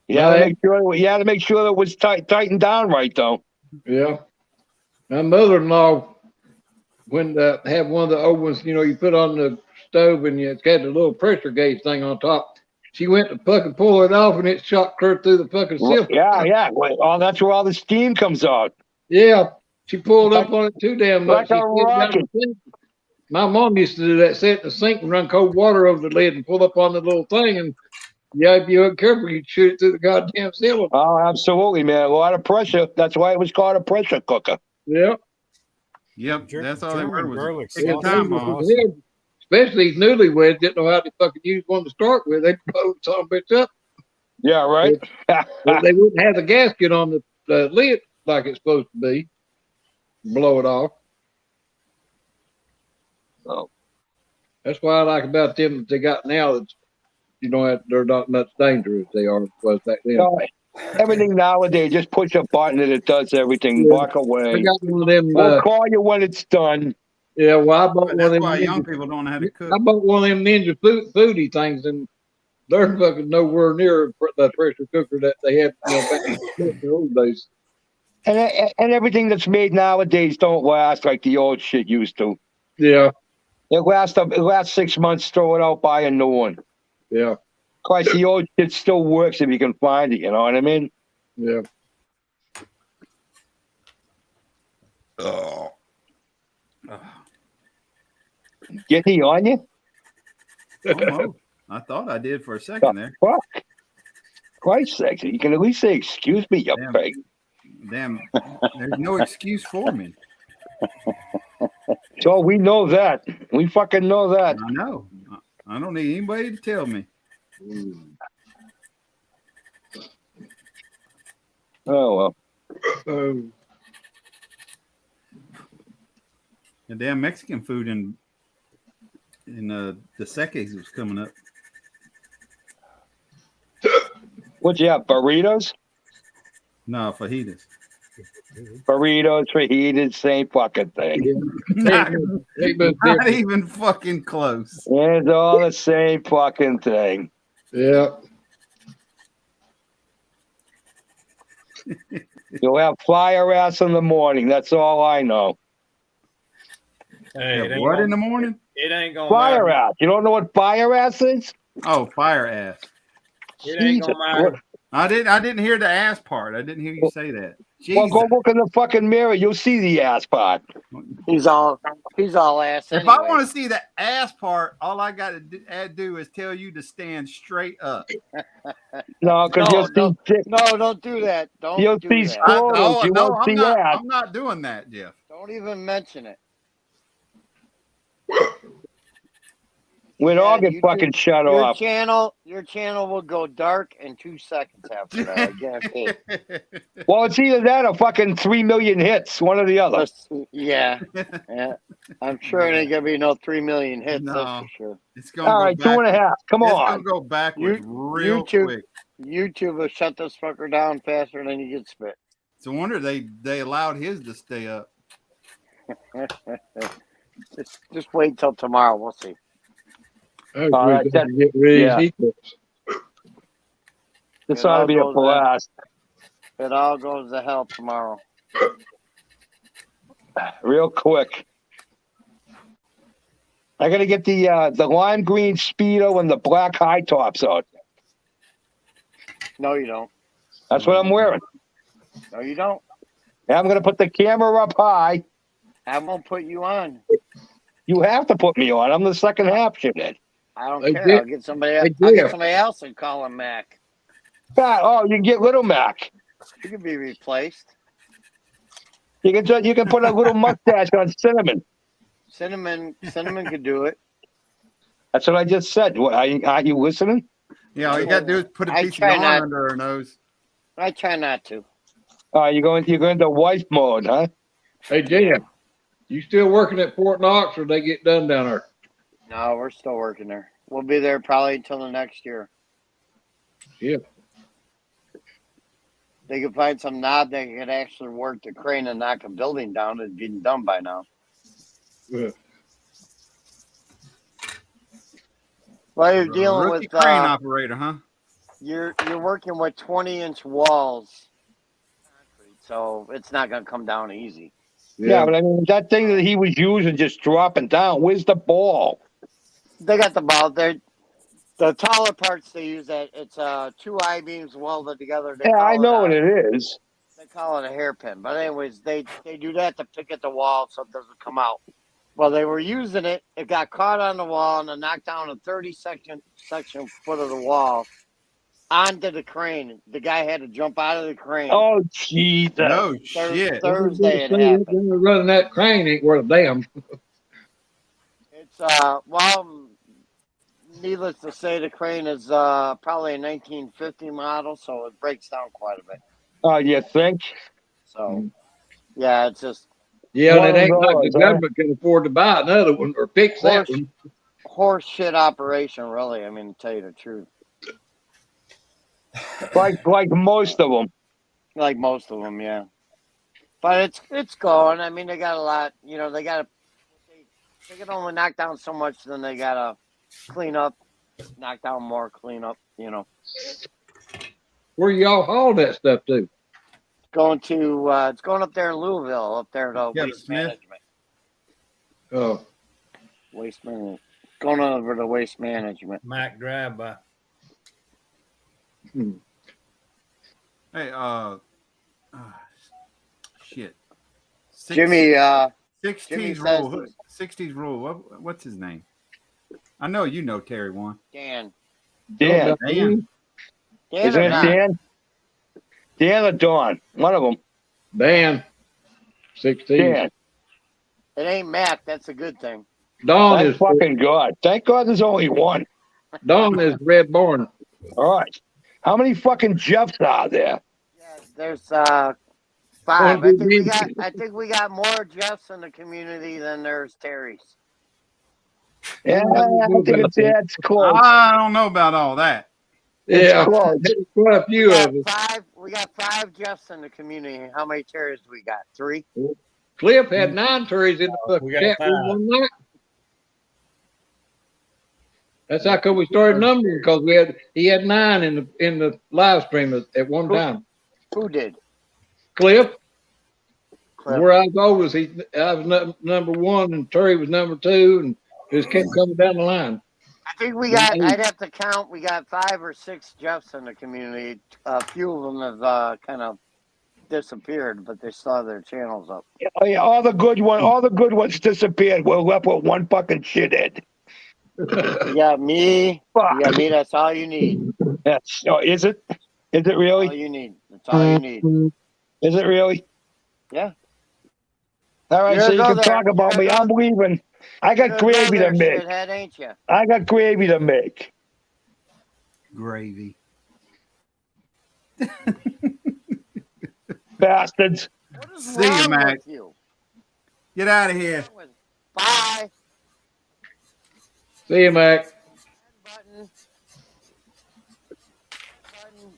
you had to make sure it was tightened down right though. Yeah. My mother-in-law, when had one of the old ones, you know, you put on the stove and it's got the little pressure gauge thing on top. She went to fucking pull it off and it shot clear through the fucking seal. Yeah. Well, oh, that's where all the steam comes out. Yeah. She pulled up on it too damn much. Like a She put it down rocket. the sink. My mom used to do that, sit in the sink and run cold water over the lid and pull up on the little thing. And yeah, if you weren't careful, you'd shoot it through the goddamn ceiling. Oh, absolutely, man. A lot of pressure. That's why it was called a pressure cooker. Yeah. Yep, that's all they German were garlic was kicking sauce. time Yeah. off. Especially these newlyweds didn't know how to fucking use one to start with. They blow some bitch up. Yeah, right. But they wouldn't have the gasket on the lid like it's supposed to be. Blow it off. Oh. That's what I like about them that they got now. That you don't have, they're not much dangerous they was back then. No, everything nowadays, just push a button and it does everything. Yeah. Walk I away. got one of them. We'll call you when it's done. Yeah, well, I bought But one of that's them. why young Ninja, people don't know how to cook. I bought one of them Ninja foodie things, and they're fucking nowhere near the pressure cooker that they had back in the old days. And everything that's made nowadays don't last like the old shit used to. Yeah, It lasts 6 months, throw it out, buy a new one. yeah, Of course, the old shit still works if you can find it, you know what I mean? yeah. Oh. Get he on you? Almost. I thought I did for a second there. Fuck. Christ's sake, you can at least say, excuse me, you Damn. pig. Damn, there's no excuse for me. So we know that. We fucking know that. I know. I don't need anybody to tell me. Oh, well. The damn Mexican food in the Seques was coming up. What you have, burritos? No, fajitas. Burritos, fajitas, same fucking thing. Not even fucking close. It's all the same fucking thing. Yeah. You'll have fire ass in the morning. That's all I know. Hey, Yeah, what in the morning? It ain't gonna Fire matter. ass. You don't know what fire ass is? Oh, fire ass. It ain't gonna matter. I didn't hear the ass part. I didn't hear you say that. Well, Jesus. go look in the fucking mirror. You'll see the ass part. He's all ass. If Anyway. I want to see the ass part, all I got to do is tell you to stand straight up. No, because No, you'll see. no, don't do that. Don't You'll do see that. scrotals. You won't see ass. I'm not doing that, Jeff. Don't even mention it. We'd all Yeah, get fucking shut Your off. channel will go dark in 2 seconds after that. I guarantee it. Well, it's either that or fucking 3 million hits, one or the other. Yeah. I'm sure it ain't gonna be no 3 million hits. No. That's for sure. It's going All right, 2.5. Come It's on. gonna go backwards real YouTube. quick. YouTube will shut this fucker down faster than you get spit. It's a wonder they allowed his to stay up. Just wait till tomorrow. We'll see. I was that- to get rid of yeah. these heat This ought to be a blast. It all goes to hell tomorrow. Real quick. I got to get the lime green Speedo and the black high tops out. No, you don't. That's what I'm wearing. No, you don't. And I'm going to put the camera up high. I won't put you on. You have to put me on. I'm the second half shit. I don't Hey, care. Jeff. I'll get somebody else. Hey, I'll get Jeff. somebody else and call him Mac. God, oh, you can get Little Mac. You can be replaced. You can put a little mustache on Cinnamon. Cinnamon could do it. That's what I just said. What, are you listening? Yeah, all you got to do is put a I piece of try yarn not- under her nose. I try not to. You're going to wife mode, huh? Hey, Jim, you still working at Fort Knox or they get done down there? No, we're still working there. We'll be there probably until the next year. Yeah. They could find some knob that could actually work the crane and knock a building down. It'd been done by now. Yeah. Well, you're dealing Rookie with crane operator, huh? you're working with 20-inch walls, so it's not gonna come down easy. Yeah, but I mean, that thing that he was using just dropping down. Where's the ball? They got the ball there. The taller parts they use that it's 2 I-beams welded together. They Yeah, call I know what it it is. They call it a hairpin. But anyways, they do that to pick at the wall so it doesn't come out. Well, they were using it. It got caught on the wall and it knocked down a 30-section foot of the wall onto the crane. The guy had to jump out of the crane. Oh, Jesus. No shit. Thursday it happened. Running that crane ain't worth a damn. It's well, needless to say, the crane is probably a 1950 model, so it breaks down quite a bit. Oh, you think? So, yeah, it's just Yeah, One and of it ain't like those, the huh? government can afford to buy another one or fix that one. horse shit operation, really. I mean, to tell you the truth, Like most of them. like most of them, yeah. But it's going. I mean, they got a lot. You know, they can only knock down so much. Then they gotta clean up knock down more cleanup. Where y'all haul that stuff to? Going to it's going up there in Louisville, up there to Yeah, waste Smith. management. Oh, Waste management. Going over to waste management. Mac Drive by. Hey, shit. Jimmy, 60s Jimmy rule. says 60s rule. What's his name? I know you know Terry one. Dan. Dan. Dan. Dan Isn't or it not? Dan? Dan or Dawn? One of them. Dan. 16. Dan. It ain't Mac. That's a good thing. Dawn Thank is fucking God. Thank God there's only one. Dawn is Red Barn. All right. How many fucking Jeffs are there? Yeah, there's 5. I think we got more Jeffs in the community than there's Terry's. Yeah, I think that's close. I don't know about all that. It's Yeah, close. there's quite a few of us. We got 5 Jeffs in the community. How many Terry's we got? 3. Cliff had 9 Terrys in the fucking We got chat room 5. one night. That's how come we started numbering, because he had 9 in the live stream at one time. Who did? Cliff, Cliff. where I was oldest, I was number 1 and Terry was number 2, and just kept coming down the line. I think we got. I'd have to count. We got 5 or 6 Jeffs in the community. A few of them have kind of disappeared, but they still have their channels up. Oh, yeah, all the good ones disappeared. We're left with one fucking shithead. You got me. Fuck. You got me. That's all you need. Yes. Oh, is it? Is it All really? you need. That's all you need. Is it really? Yeah. All right, You're so you go can there. talk about me. You're I'm leaving. I got You're gravy to there, make. shithead, ain't you? I got gravy to make. Gravy. Bastards. What is See you, wrong Mac. with you? Get out of here. Bye. See you, Mac. Button.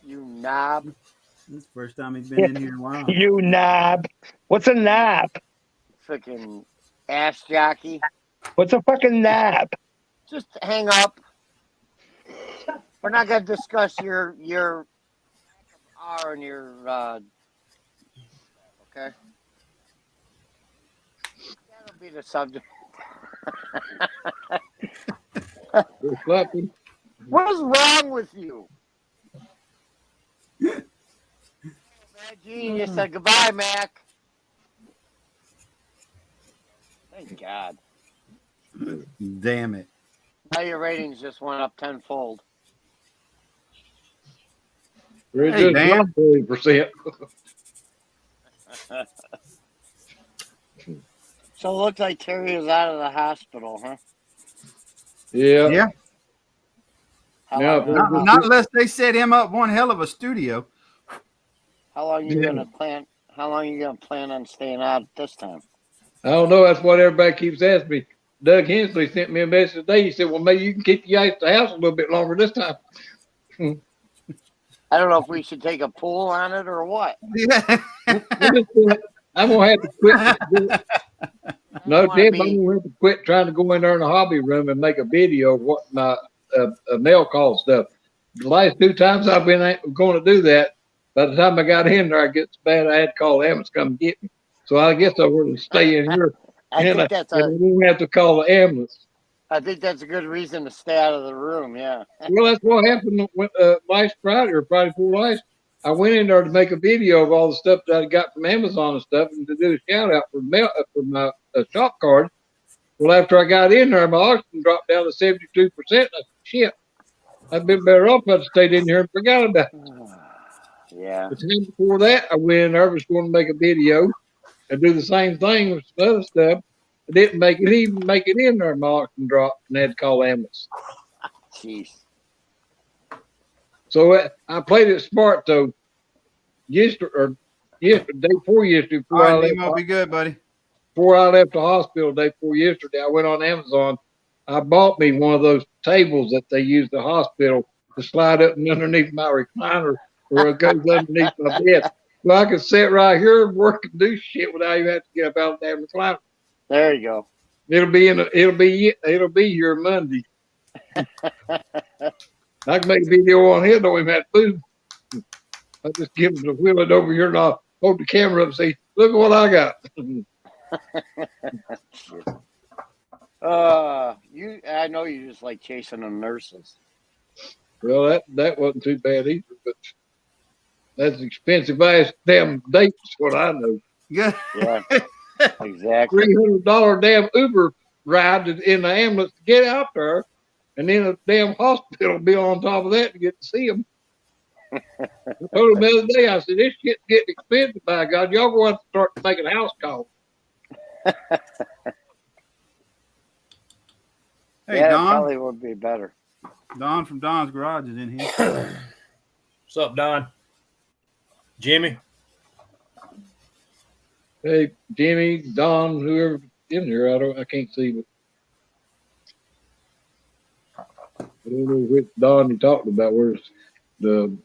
You knob. This is the first time he's been in here in a while. You knob. What's a knob? Freaking ass jockey. What's a fucking knob? Just hang up. We're not gonna discuss your R and your okay. That'll be the subject. We're clapping. What is wrong with you? Bad genius said goodbye, Mac. Thank God. Damn it. Now your ratings just went up tenfold. We're Hey, just Dan. 30%. So it looks like Terry is out of the hospital, huh? Yeah. Yeah. How Yeah, long, but- Not unless they set him up one hell of a studio. how long you Yeah. gonna plan? How long you gonna plan on staying out this time? I don't know. That's what everybody keeps asking me. Doug Hensley sent me a message today. He said, well, maybe you can keep your at the house a little bit longer this time. I don't know if we should take a pool on it or what. Yeah. I'm going to have to quit. No, wanna Tim, be- I'm going to have to quit trying to go in there in the hobby room and make a video of what my mail call stuff. The last 2 times I've been going to do that, by the time I got in there, I get so bad I had to call the ambulance to come get me. So I guess I will stay in here. I think that's and we won't have to call the ambulance. I think that's a good reason to stay out of the room. Yeah. Well, that's what happened last Friday or Friday before last. I went in there to make a video of all the stuff that I got from Amazon and stuff, and to do a shout out for my shop card. Well, after I got in there, my oxygen dropped down to 72%. I said, shit, I'd been better off if I'd stayed in here and forgot about it. Yeah. The time before that, I went in there, was going to make a video and do the same thing with some other stuff. I didn't even make it in there. My oxygen dropped and had to call ambulance. Jeez. So I played it smart though. Yesterday, before yesterday, All right, Nemo, be good, buddy. before I left the hospital, day before yesterday, I went on Amazon. I bought me one of those tables that they use at the hospital to slide up and underneath my recliner, where it goes underneath my bed. So I can sit right here and work and do shit without even having to get up out of that recliner. There you go. It'll be here Monday. I can make a video on here, don't even have food. I just give him the wheel it over here and I'll hold the camera up and say, look at what I got. I know you just like chasing the nurses. Well, that wasn't too bad either, but that's expensive ass damn dates, what I know. Yeah. Yeah, exactly. $300 damn Uber ride in the ambulance to get out there, and then a damn hospital bill on top of that to get to see them. I told him the other day, I said, this shit's getting expensive, by God. Y'all going to start making house calls. Hey, yeah, Don. probably would be better. Don from Don's Garage is in here. What's up, Don? Jimmy? Hey, Jimmy, Don, whoever in there, I can't see, but I don't know which Don you talking about. Where's the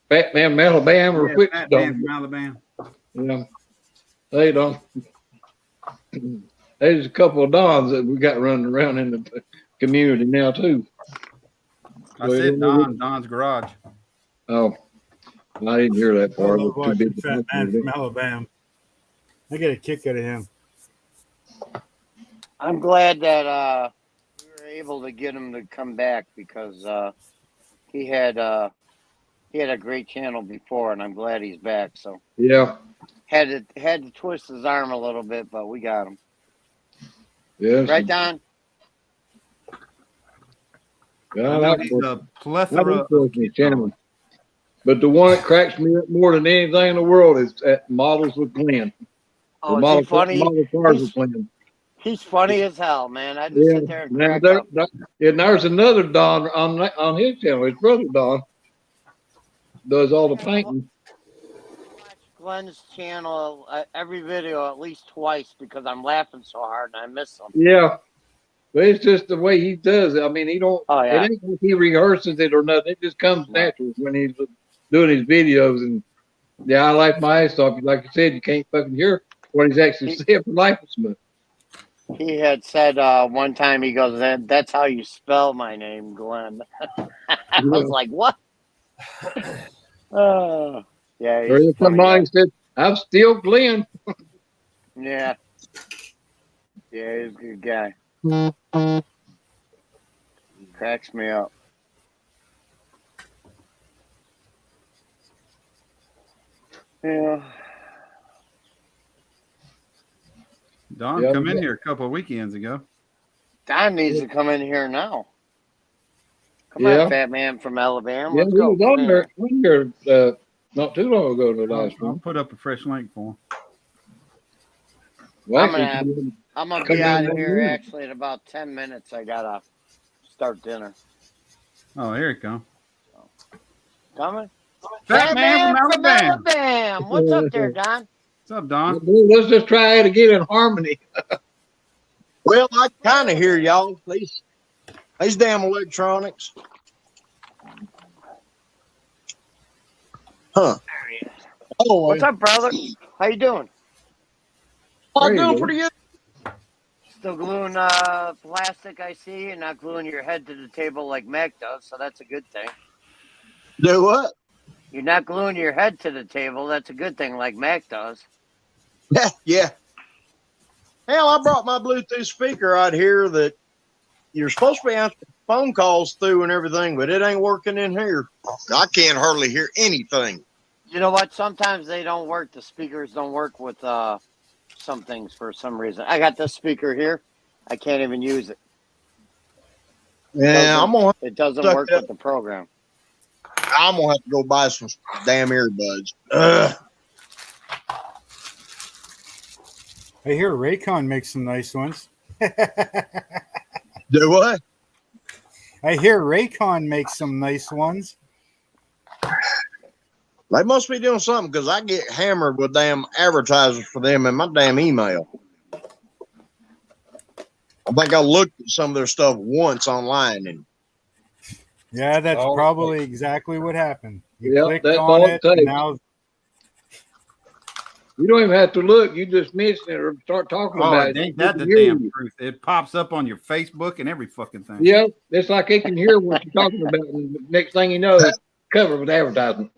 Fat Man from Alabama or Yeah, which Fat Don? Man from Alabama. Yeah. Hey, Don. There's a couple of Dons that we got running around in the community now, too. I said Don's Garage. Oh, I didn't hear that I part. love watching Fat Man from Alabama. I get a kick out of him. I'm glad that we were able to get him to come back because he had a great channel before, and I'm glad he's back. So Yeah. had to twist his arm a little bit, but we got him. Yeah. Right, Don? Yeah, He's a plethora of channel. But the one that cracks me up more than anything in the world is at Models with Glenn. Oh, model, is he funny? Model cars with Glenn. He's funny as hell, man. I just sit there and crack up. And there's another Don on his channel. His brother Don does all the painting. I watch Glenn's channel every video at least twice because I'm laughing so hard and I miss him. Yeah. But it's just the way he does it. I mean, he don't. Oh, yeah. It ain't like he rehearses it or nothing. It just comes natural when he's doing his videos. And yeah, I like my ass off. Like you said, you can't fucking hear what he's actually saying for life of He had said one time, he goes, "That's how you spell my name, Glenn." I was like, "What?" Yeah. Or he'll come on and said, "I'm still Glenn." Yeah. Yeah, he's a good guy. Cracks me up. Yeah. Don come in here a couple of weekends ago. Don needs to come in here now. Come on, Fat Man from Alabama. Yeah, Let's he go. was on there not too long ago. The last I'll one. put up a fresh link for him. Well, I'm gonna be out of here actually in about 10 minutes. I gotta start dinner. Oh, here it comes. Coming? Fat Man from Alabama. Alabama. What's up there, Don? What's up, Don? Let's just try it again in harmony. Well, I kind of hear y'all. These damn electronics. Huh. Oh, what's up, brother? How you doing? I'm doing pretty good. Still gluing plastic, I see, and not gluing your head to the table like Mac does, so that's a good thing. Do what? You're not gluing your head to the table. That's a good thing, like Mac does. Yeah. Hell, I brought my Bluetooth speaker out here that you're supposed to be answering phone calls through and everything, but it ain't working in here. I can't hardly hear anything. You know what? Sometimes they don't work. The speakers don't work with some things for some reason. I got this speaker here. I can't even use it. Yeah, it doesn't work with the program. I'm gonna have to go buy some damn earbuds. Ugh. I hear Raycon makes some nice ones. Do what? I hear Raycon makes some nice ones. They must be doing something because I get hammered with damn advertisers for them in my damn email. I think I looked at some of their stuff once online and yeah, that's probably exactly what happened. You Yep, clicked that's on all it. it takes. Now You don't even have to look. You just mention it or start talking Oh, about it it. ain't that the Hear damn you. truth. It pops up on your Facebook and every fucking thing. Yeah, it's like they can hear what you're talking about. And the next thing you know, it's covered with advertisement.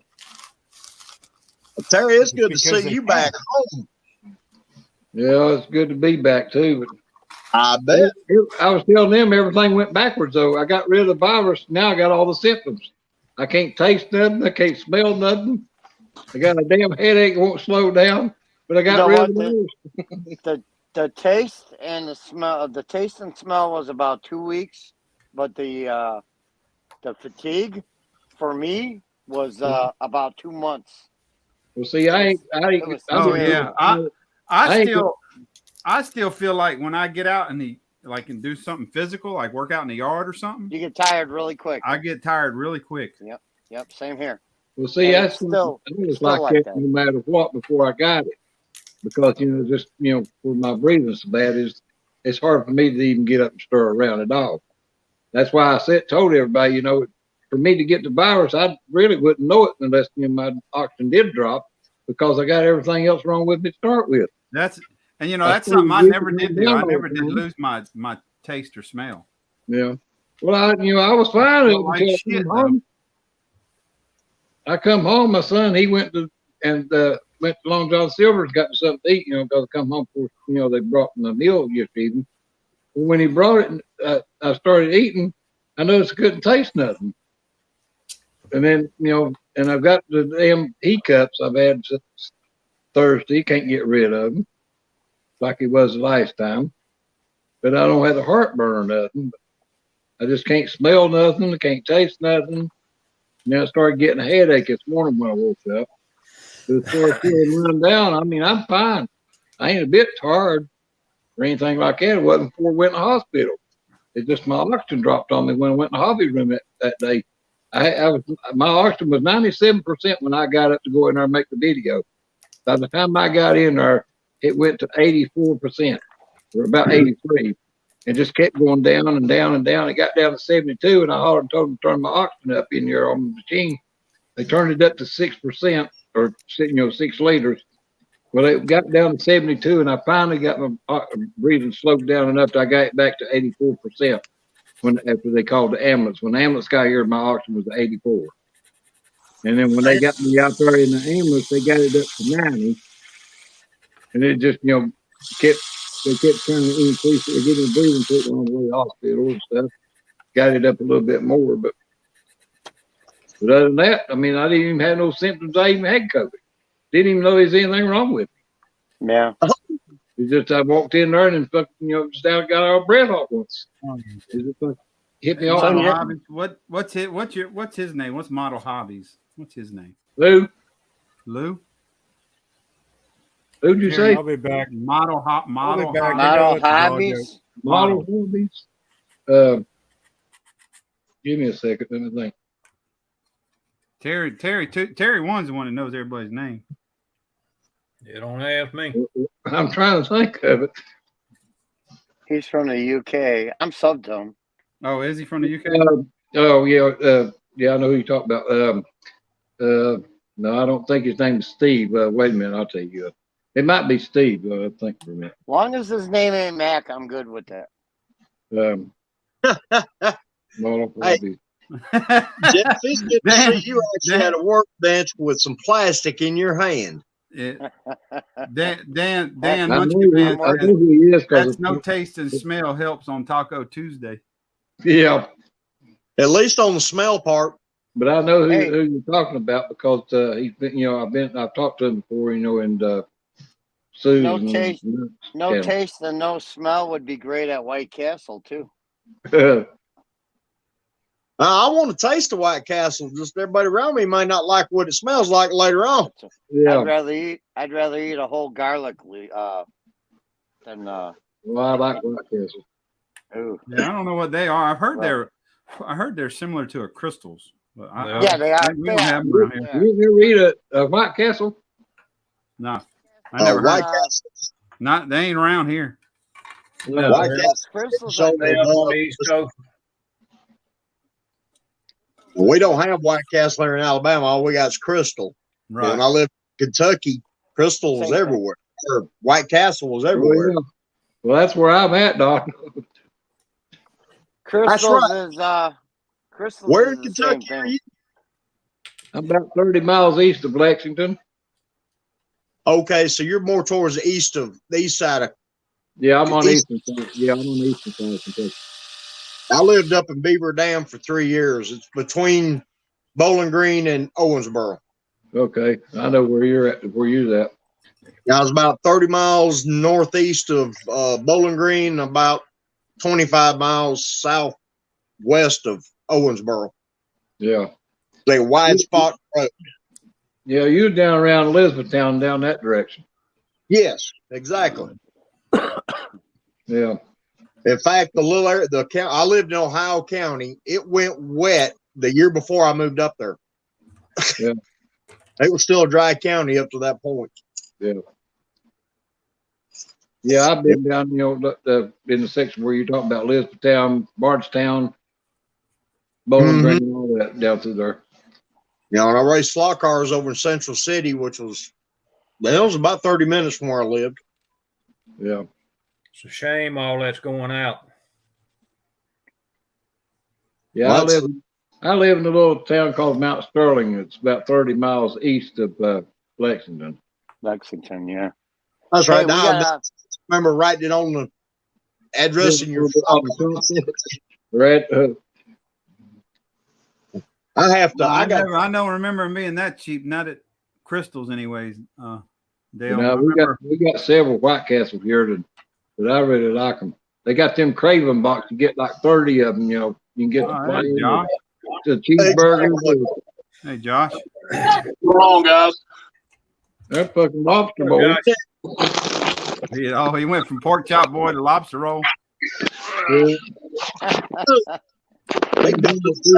Terry, it's good to Because see they you can. back home. Yeah, it's good to be back too. But I bet. I was telling them everything went backwards though. I got rid of the virus. Now I got all the symptoms. I can't taste nothing. I can't smell nothing. I got a damn headache. Won't slow down. But I got know rid what? of the The taste and the smell. The taste and smell was about 2 weeks, but the fatigue for me was about 2 months. Well, see, I It was Oh terrible. yeah, I ain't still feel like when I get out and do something physical, like work out in the yard or something, You get tired really quick. I get tired really quick. Yep, same here. Well, see, And that's it's still- I was still like like that that. no matter what before I got it, because just with my breathing so bad, it's hard for me to even get up and stir around at all. That's why I told everybody, for me to get the virus, I really wouldn't know it unless my oxygen did drop, because I got everything else wrong with me to start with. That's I that's started something I breathing never did do. down I all never the did time. lose my taste or smell. Yeah. Well, I was fine Felt like until I shit, come home. I come home, my son, he went to Long John Silver's, got something to eat, because I come home for, they brought him a meal yesterday evening. When he brought it, I started eating. I noticed I couldn't taste nothing. And then, and I've got the damn E-cups I've had since Thursday. Can't get rid of them like it was the last time. But I don't have the heartburn or nothing. I just can't smell nothing. I can't taste nothing. And I started getting a headache this morning when I woke up. But as far as feeling run down, I'm fine. I ain't a bit tired or anything like that. It wasn't before I went to the hospital. It's just my oxygen dropped on me when I went in the hobby room that day. My oxygen was 97% when I got up to go in there and make the video. By the time I got in there, it went to 84% or about 83, and just kept going down and down and down. It got down to 72, and I hollered and told them to turn my oxygen up in there on the machine. They turned it up to 6% or 6 liters. Well, it got down to 72, and I finally got my breathing slowed down enough that I got it back to 84% after they called the ambulance. When the ambulance got here, my oxygen was 84. And then when they got me out there in the ambulance, they got it up to 90. And it just, they kept trying to increase it. They're getting breathing treatment on the way to the hospital and stuff. Got it up a little bit more. But other than that, I didn't even have no symptoms. I even had COVID. Didn't even know there's anything wrong with me. Yeah. It's just I walked in there and fucking, just got our breath off once. It just hit me Model off. Hobbies. What's his name? What's Model Hobbies? What's his name? Lou, Lou? who'd you say? I'll be back. Model back. Hobbies. Model hobbies. Model hobbies. Give me a second. Let me think. Terry one's the one that knows everybody's name. You don't ask me. I'm trying to think of it. He's from the UK. I'm subbed to him. Oh, is he from the UK? Oh yeah, yeah. I know who you talk about. No, I don't think his name is Steve. Wait a minute, I'll tell you. It might be Steve. I think for a minute. Long as his name ain't Mac, I'm good with that. Model Hey. hobbies. Jeff, it's good to see you actually had a workbench with some plastic in your hand. Dan, I once know again, who he is because that's no taste and smell helps on Taco Tuesday. yeah. At least on the smell part. But I know who Hey. you're talking about because he's been, I've talked to him before, and Susan. No taste. and- No Yeah. taste and no smell would be great at White Castle too. I want to taste the White Castle. Just everybody around me might not like what it smells like later on. yeah. I'd rather eat a whole garlic than Well, I like White Castle. ooh. Yeah, I don't know what they are. Right. I heard they're similar to a Crystals. But Yeah, they are. We They don't are. have them around here. Yeah. You ever eat a White Castle? No, I never heard. White Castle. Not they ain't around here. No. White Crystals- Castle. Crystals So are They good. up on the East Coast. We don't have White Castle here in Alabama. All we got is Crystal. Right. When I lived in Kentucky, Crystal was Same thing. everywhere. Or White Castle was everywhere. Well, that's where I'm at, Doc. Crystals is Crystals Where is in the same Kentucky are thing. you? I'm about 30 miles east of Lexington. Okay, so you're more towards the east side of. Yeah, I'm on East- eastern side. Yeah, I'm on the eastern side of Kentucky. I lived up in Beaver Dam for 3 years. It's between Bowling Green and Owensboro. Okay, I know where you're at. Where you're at. I was about 30 miles northeast of Bowling Green, about 25 miles southwest of Owensboro. Yeah, It's a wide spot road. yeah, you're down around Elizabethtown, down that direction. Yes, exactly. Yeah, In fact, the little area, I lived in Ohio County. It went wet the year before I moved up there. Yeah. It was still a dry county up to that point. yeah, I've been down, in the section where you're talking about Elizabethtown, Bardstown, Bowling Green, and all that down through there. You know, and I raced slot cars over in Central City, which was about 30 minutes from where I lived. Yeah. It's a shame all that's going out. Yeah, Well, I live in a little town called Mount Sterling. It's about 30 miles east of Lexington. Lexington, yeah. That's Hey, right. we Now I got remember writing it on the address in your phone. Right. I have to. I don't remember them being that cheap. Not at Crystals, anyways. Dale, Now we got several White Castles here that I really like them. They got them Craven box. You get like 30 of them. You can get the hey, plain, Josh. the cheeseburgers. Hey, Josh. Come on, guys. They're fucking lobster boys. He went from pork chop boy to lobster roll. Two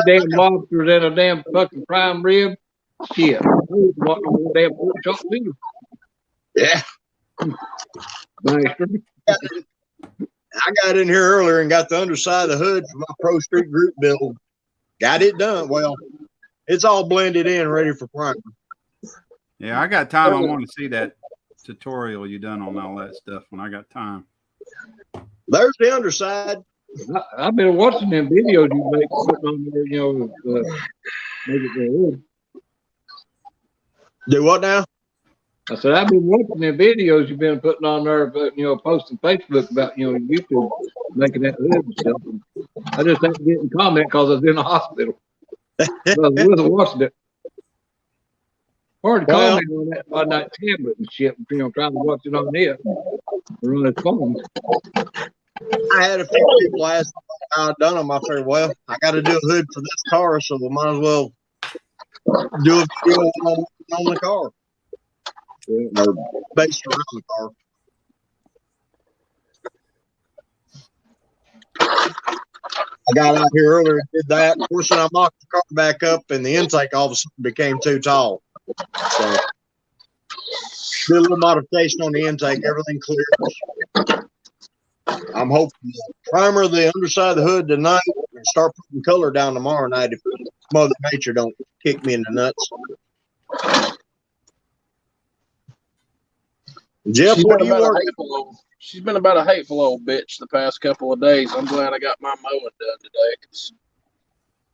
damn lobsters and a damn fucking prime rib. Shit. What no damn pork chop too. Yeah. Bastard. I got in here earlier and got the underside of the hood for my Pro Street group build. Got it done. Well, it's all blended in, ready for primer. Yeah, I got time. I want to see that tutorial you done on all that stuff when I got time. There's the underside. I've been watching them videos you make, putting on there, make it good. Do what now? I said, I've been watching the videos you've been putting on there, but posting Facebook about YouTube making that hood and stuff. And I just ain't getting comment because I was in the hospital. But I wasn't watching it. Hard to comment on that tablet and shit, trying to watch it on it. Run his phone. I had a few people ask how I done them. I figured, well, I got to do a hood for this car, so we might as well do a video on the car. Or based around the car. I got out here earlier and did that. Of course, I mocked the car back up, and the intake all of a sudden became too tall. So, did a little modification on the intake. Everything clears. I'm hoping to primer the underside of the hood tonight and start putting color down tomorrow night if Mother Nature don't kick me in the nuts. Jeff, what are you working? She's been about a hateful old bitch the past couple of days. I'm glad I got my mowing done today. Cause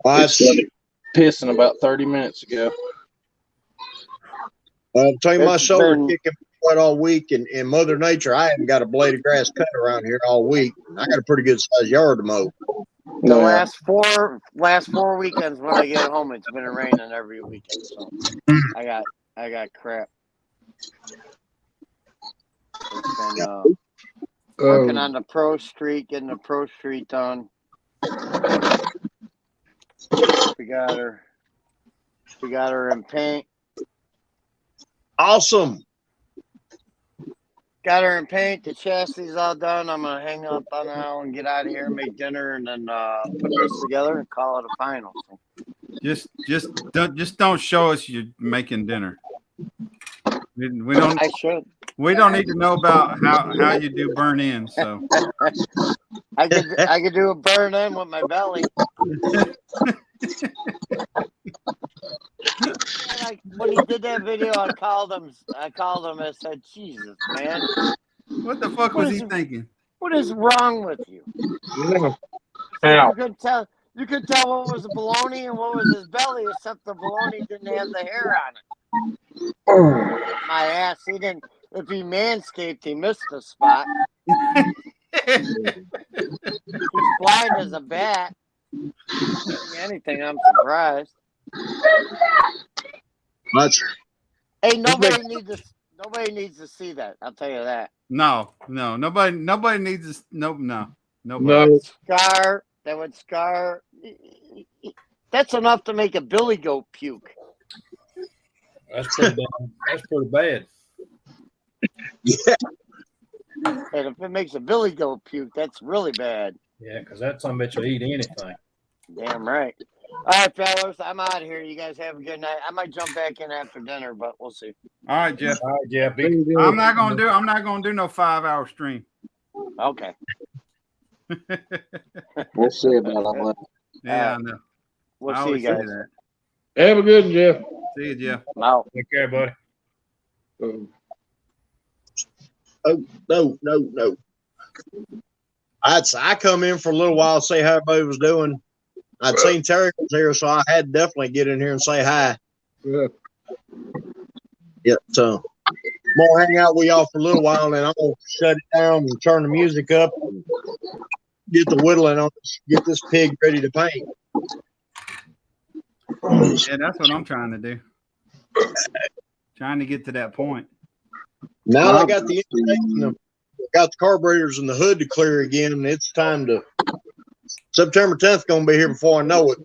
Well, it started pissing about 30 minutes ago. I'll tell you, my It's shoulder been- kicking quite all week, and in Mother Nature, I haven't got a blade of grass cut around here all week. I got a pretty good sized yard to mow. The last four weekends when I get home, it's been raining every weekend. So I got crap. It's been working on the Pro Street, getting the Pro Street done. We got her in paint. Awesome. Got her in paint. The chassis is all done. I'm gonna hang up on now and get out of here, make dinner, and then put this together and call it a final. Just don't show us you're making dinner. We don't. I should. We don't need to know about how you do burn in. So I could do a burn in with my belly. Like, what when he did that video, I called him and said, Jesus, man. What the fuck was he thinking? What is wrong with you? How? You could tell what was the baloney and what was his belly, except the baloney didn't have the hair on it. My ass, he didn't. If he manscaped, he missed a spot. He's blind as a bat. Anything, I'm surprised. Much. Hey, nobody needs to see that. I'll tell you that. No, nobody needs to. Nobody. No. That would scar. That's enough to make a billy goat puke. That's pretty dumb. That's pretty bad. Yeah. And if it makes a billy goat puke, that's really bad. Yeah, because that son bitch will eat anything. Damn right. All right, fellas, I'm out of here. You guys have a good night. I might jump back in after dinner, but we'll see. All right, Jeff. All right, Jeff. I'm not gonna do no 5-hour stream. Okay. We'll see about all that. Yeah, I know. We'll I see you always say guys. that. Have a good one, Jeff. See you, Jeff. Out. Take care, buddy. Oh, no. I come in for a little while, say how everybody was doing. I'd seen Terry was here, so I had to definitely get in here and say hi. Yeah. Yeah, so I'm gonna hang out with y'all for a little while, and then I'm gonna shut it down and turn the music up and get the whittling on this, get this pig ready to paint. Yeah, that's what I'm trying to do. Trying to get to that point. Now I got the carburetors and the hood to clear again, and it's time to. September 10th gonna be here before I know it.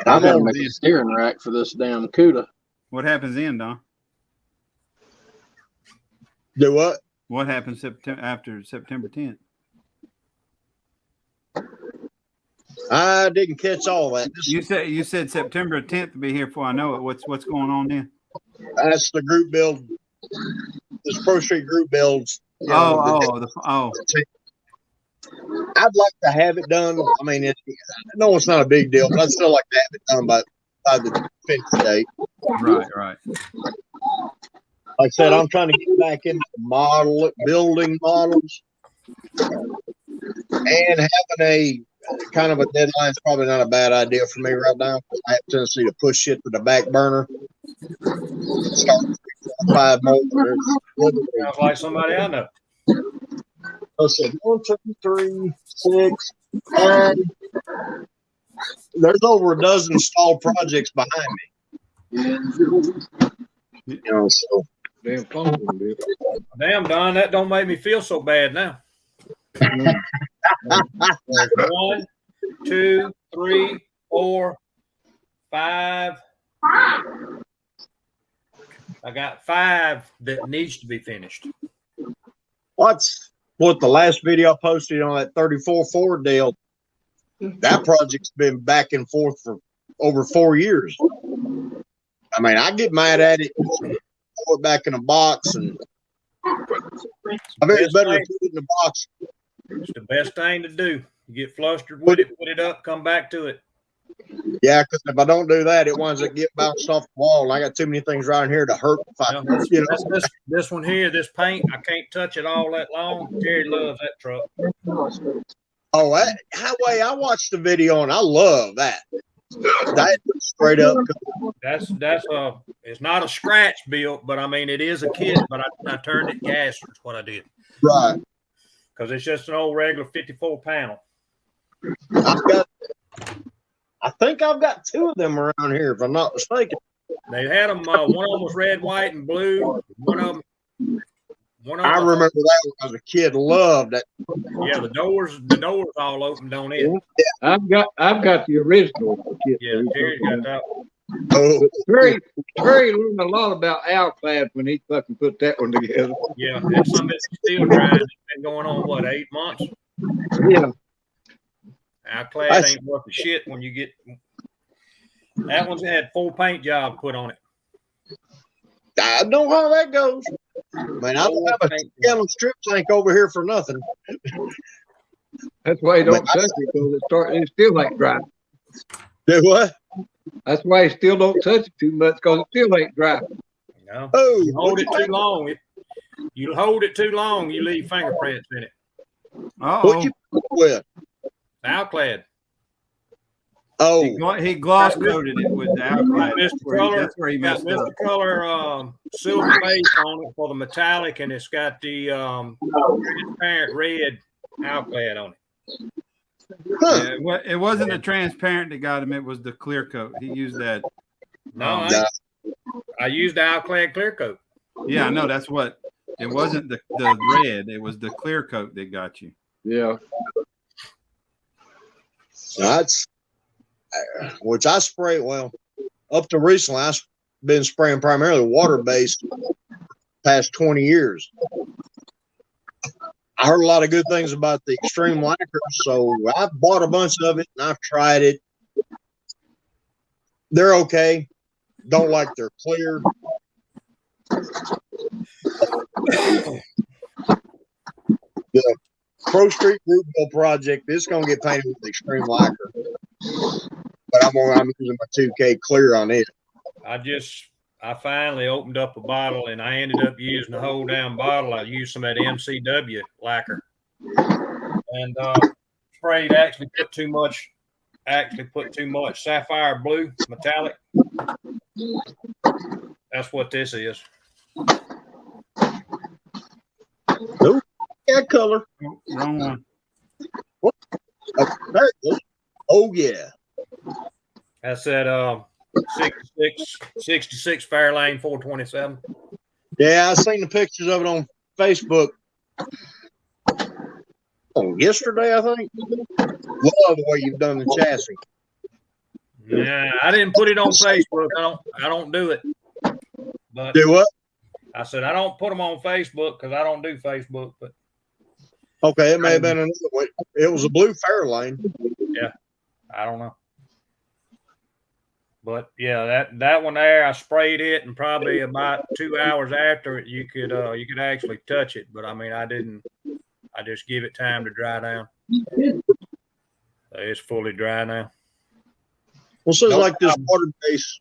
I gotta make a steering rack for this damn CUDA. What happens then, Don? Do what? What happens after September 10th? I didn't catch all that. You said September 10th to be here before I know it. What's going on then? That's the group build. This Pro Street group builds. I'd like to have it done. I mean, no, it's not a big deal, but I'd still like to have it done by the finish date. Right. Like I said, I'm trying to get back into building models, and having a kind of a deadline is probably not a bad idea for me right now. I have a tendency to push shit to the back burner. Start 5 more. Sounds like somebody I know. Let's see, 1, 2, 3, 6, 9. There's over a dozen stalled projects behind me. You know, so Damn phone, dude. Damn, Don, that don't make me feel so bad now. 1, 2, 3, 4, 5. I got 5 that needs to be finished. what's what the last video I posted on that 34 Ford deal? That project's been back and forth for over 4 years. I mean, I get mad at it, throw it back in a box, and I bet it's better to put it in the box. It's the best thing to do. You get flustered with it, put it up, come back to it. Yeah, because if I don't do that, it winds up getting bounced off the wall. And I got too many things around here to hurt. If I, This one here, this paint, I can't touch it all that long. Jerry loves that truck. Oh, highway! I watched the video and I love that. That straight up. That's it's not a scratch built, but I mean it is a kit. But I turned it gas. That's what I did. Right. Because it's just an old regular 54 panel. I think I've got 2 of them around here, if I'm not mistaken. They had them. One of them was red, white, and blue. One of them. I remember that when I was a kid. Loved it. Yeah, the doors all open, don't it? I've got the original. Yeah, Jerry got that. Oh, Terry learned a lot about Alclad when he fucking put that one together. Yeah, that's something that's still drying. It's been going on, what, 8 months? Yeah. Our clad ain't worth a shit when you get that one's had 4 paint jobs put on it. I know how that goes. Man, I don't have a gallon strip tank over here for nothing. That's why you don't touch it because it's still like dry. Do what? That's why he still don't touch it too much because it still ain't dry. No. Oh, You hold it too long. You hold it too long, you leave fingerprints in it. what you with? Alclad. Oh, He gloss coated it with the alkali. Got That's where he got messed up. Mr. Color silver base on it for the metallic, and it's got the transparent red alclad on it. Yeah, it wasn't the transparent that got him. It was the clear coat. He used that. No, I used the alclad clear coat. Yeah, I know. That's what. It wasn't the red. It was the clear coat that got you. Yeah. that's which I spray. Well, up to recently, I've been spraying primarily water based past 20 years. I heard a lot of good things about the extreme lacquer, so I bought a bunch of it and I've tried it. They're okay. Don't like they're clear. The Pro Street Group Bill project is going to get painted with extreme lacquer, but I'm using my 2K clear on it. I finally opened up a bottle and I ended up using the whole damn bottle. I used some of that MCW lacquer and actually put too much sapphire blue metallic. That's what this is. Nope. That color. Oh, wrong one. Oh, there it goes. Oh yeah. That's that 66 Fairlane 427. Yeah, I seen the pictures of it on Facebook. Oh, yesterday, I think. Love the way you've done the chassis. Yeah, I didn't put it on Facebook. I don't do it. But Do what? I said I don't put them on Facebook because I don't do Facebook. But Okay, it may have been another one. It was a blue Fairlane. yeah, I don't know. But yeah, that one there, I sprayed it, and probably about 2 hours after it, you could actually touch it. But I mean, I didn't. I just give it time to dry down. It's fully dry now. Well, so it's like this water base.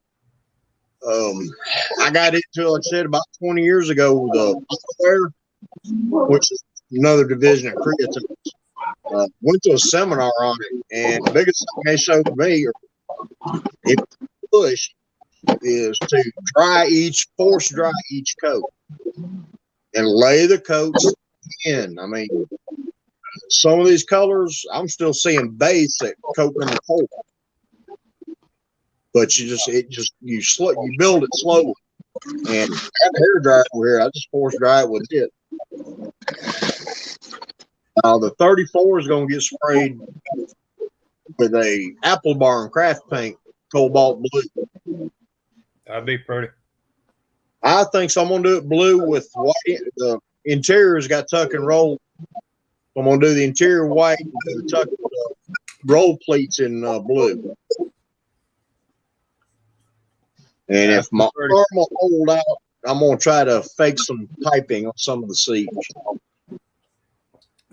I got into, like I said, about 20 years ago, the Aquaware, which is another division of creatine. Went to a seminar on it, and the biggest thing they showed me, if push, is to force dry each coat and lay the coats in. I mean, some of these colors, I'm still seeing base at coat number 4. But you build it slowly. And I have a hair dryer over here. I just force dry it with it. The 34 is going to get sprayed with a Apple Barn craft paint, cobalt blue. That'd be pretty. I think so. I'm going to do it blue with white. The interior's got tuck and roll. I'm going to do the interior white and the tuck roll pleats in blue. And if my arm will hold out, I'm going to try to fake some piping on some of the seats.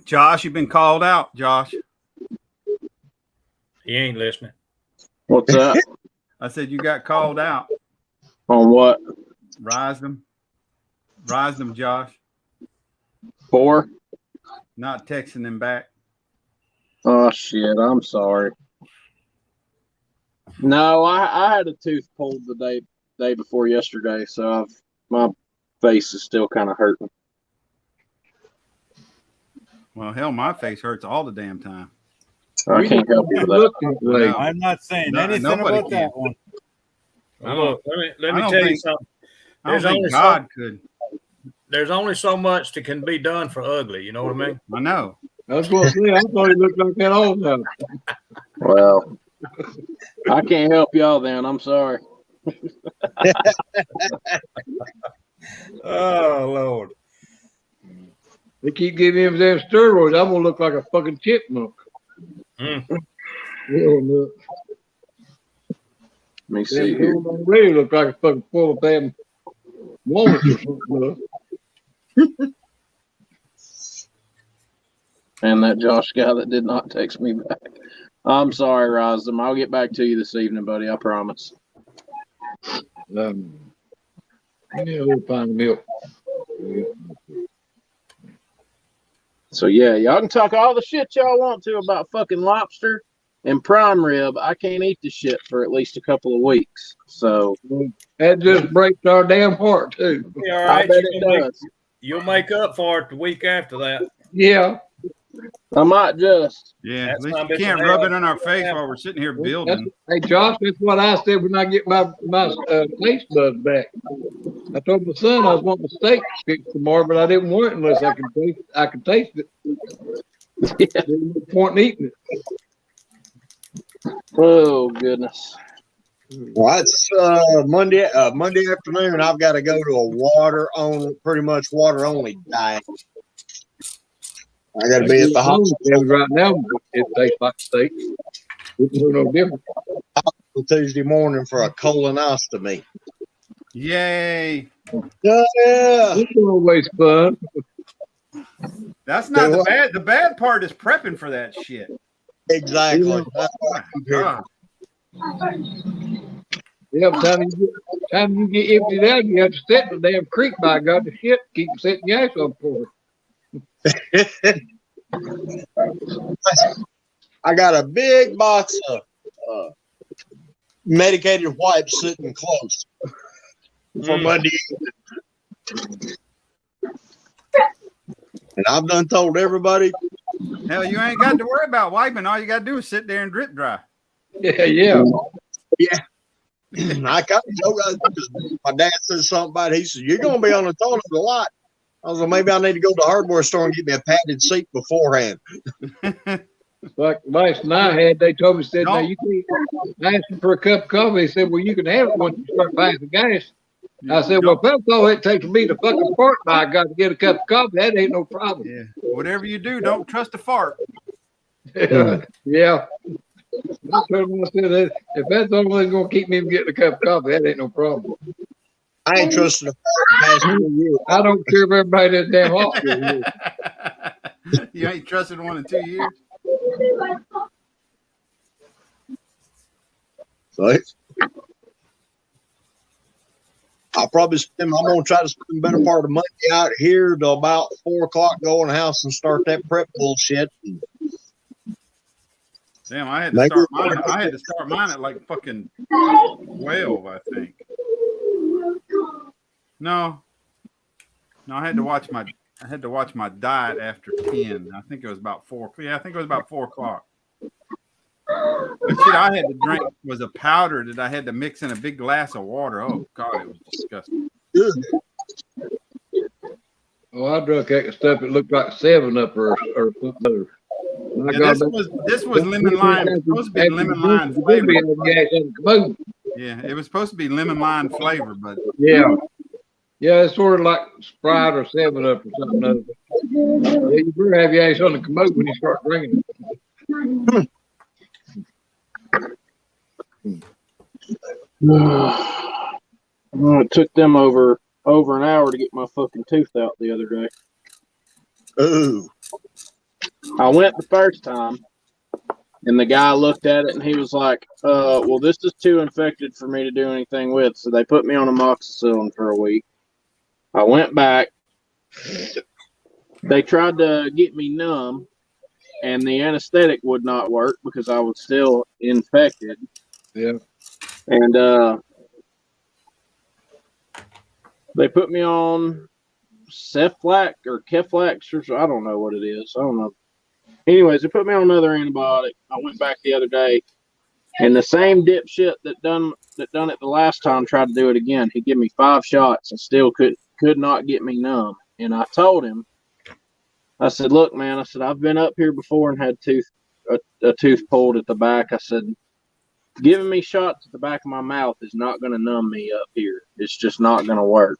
Josh, you've been called out, Josh. He ain't listening. What's that? I said you got called out. On what? Rise them, Josh. 4? Not texting them back. Oh shit! I'm sorry. No, I had a tooth pulled the day before yesterday, so my face is still kind of hurting. Well, hell, my face hurts all the damn time. I can't help you with that. No. I'm not saying anything nobody about can. that one. Look, let I me don't tell you think- something. I don't There's think only God could. There's only so much that can be done for ugly. You know what I mean? I know. That's what I said. I thought he looked like that all the time. Well, I can't help y'all then. I'm sorry. Oh Lord. They keep giving him them steroids. I'm gonna look like a fucking chipmunk. Mm. Hell no. Let me see here. They really look like a fucking full of damn walnuts or something. And that Josh guy that did not text me back. I'm sorry, Rosam. I'll get back to you this evening, buddy. I promise. Yeah, we'll find milk. So yeah, y'all can talk all the shit y'all want to about fucking lobster and prime rib. I can't eat the shit for at least a couple of weeks. So That just breaks our damn heart too. Yeah, all I right. bet it does. You'll make up for it the week after that. Yeah. I might just. Yeah, That's at least my you bitch can't and rub hell. it on our face while we're sitting here That's, building. hey, Josh, that's what I said when I get my taste buds back. I told my son I was wanting a steak fixed tomorrow, but I didn't want it unless I could taste it. Yeah. There's no point in eating Oh goodness. Well, it's Monday afternoon. I've got to go to a pretty much water only diet. I got to be at the hospital right now. It tastes like steak. It's no different. Tuesday morning for a colonoscopy. Yay! Yeah. It's always fun. That's not Yeah, the what? bad. The bad part is prepping for that shit. Exactly. That's what I'm here. God. Yeah, by the time you get emptied out, you have to sit in the damn creek by God the shit. Keep setting your ass up for it. I got a big box of medicated wipes sitting close for Monday evening. And I've done told everybody. Hell, you ain't got to worry about wiping. All you got to do is sit there and drip dry. Yeah. I kind of joke. My dad said something about it. He said, "You're going to be on the toilet a lot." I was like, maybe I need to go to the hardware store and get me a padded seat beforehand. Like last night I had, they told me, said, No. "No, you can't." I asked them for a cup of coffee. They said, "Well, you can have it once you start buying the gas." I said, "Well, if that's all it takes for me to fucking fart, I got to get a cup of coffee. That ain't no problem." Yeah. Whatever you do, don't trust a fart. Yeah. I told them, I said, if that's the only thing gonna keep me from getting a cup of coffee, that ain't no problem. I ain't trusted a past 2 years. I don't care if everybody in that damn hospital is. You ain't trusted one in 2 years. So I'm going to try to spend the better part of Monday out here till about 4 o'clock, go in the house and start that prep bullshit. Damn, I had to start mine. I had to start mine at like fucking 12, I think. No, I had to watch my diet after 10. I think it was about 4. Yeah, I think it was about 4 o'clock. The shit I had to drink was a powder that I had to mix in a big glass of water. Oh God, it was disgusting. Oh, I drank that stuff. It looked like 7-Up or something other. Yeah, this was lemon lime. It was supposed to be lemon lime flavor. Yeah, it was supposed to be lemon lime flavor, but yeah, it's sort of like Sprite or 7-Up or something other. Yeah, you better have your ass on the commode when you start drinking it. Well, it took them over an hour to get my fucking tooth out the other day. Ooh. I went the first time, and the guy looked at it, and he was like, well, this is too infected for me to do anything with. So they put me on amoxicillin for a week. I went back. They tried to get me numb, and the anesthetic would not work because I was still infected. Yeah. And they put me on Ceflax or Keflax, or I don't know what it is. I don't know. Anyways, they put me on another antibiotic. I went back the other day, and the same dipshit that done it the last time tried to do it again. He gave me 5 shots and still could not get me numb. And I told him, I said, "Look, man," I said, "I've been up here before and had a tooth pulled at the back." I said, "Giving me shots at the back of my mouth is not going to numb me up here. It's just not going to work."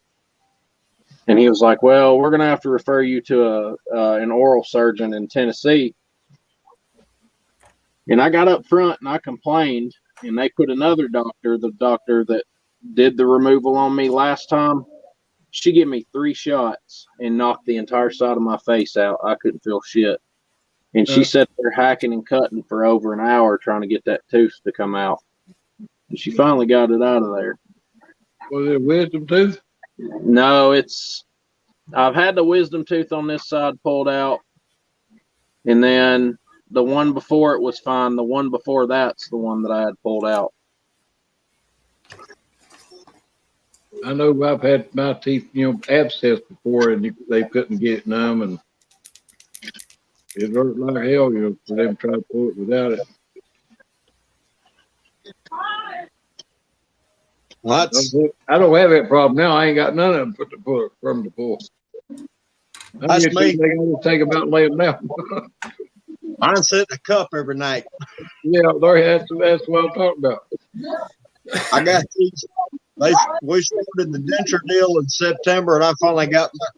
And he was like, "Well, we're going to have to refer you to an oral surgeon in Tennessee." And I got up front and I complained, and they put another doctor, the doctor that did the removal on me last time. She gave me 3 shots and knocked the entire side of my face out. I couldn't feel shit. And she sat there hacking and cutting for over an hour trying to get that tooth to come out. And she finally got it out of there. Was it a wisdom tooth? No, I've had the wisdom tooth on this side pulled out. And then the one before it was fine. The one before that's the one that I had pulled out. I know I've had my teeth, abscessed before, and they couldn't get it numb, and it hurt like hell, for them to try to pull it without it. Well, I don't have that problem now. I ain't got none of them for them to pull. That's me. They can just take them out and lay them down. I sit in a cup every night. Yeah, that's what I'm talking about. I got these. We started the denture deal in September, and I finally got my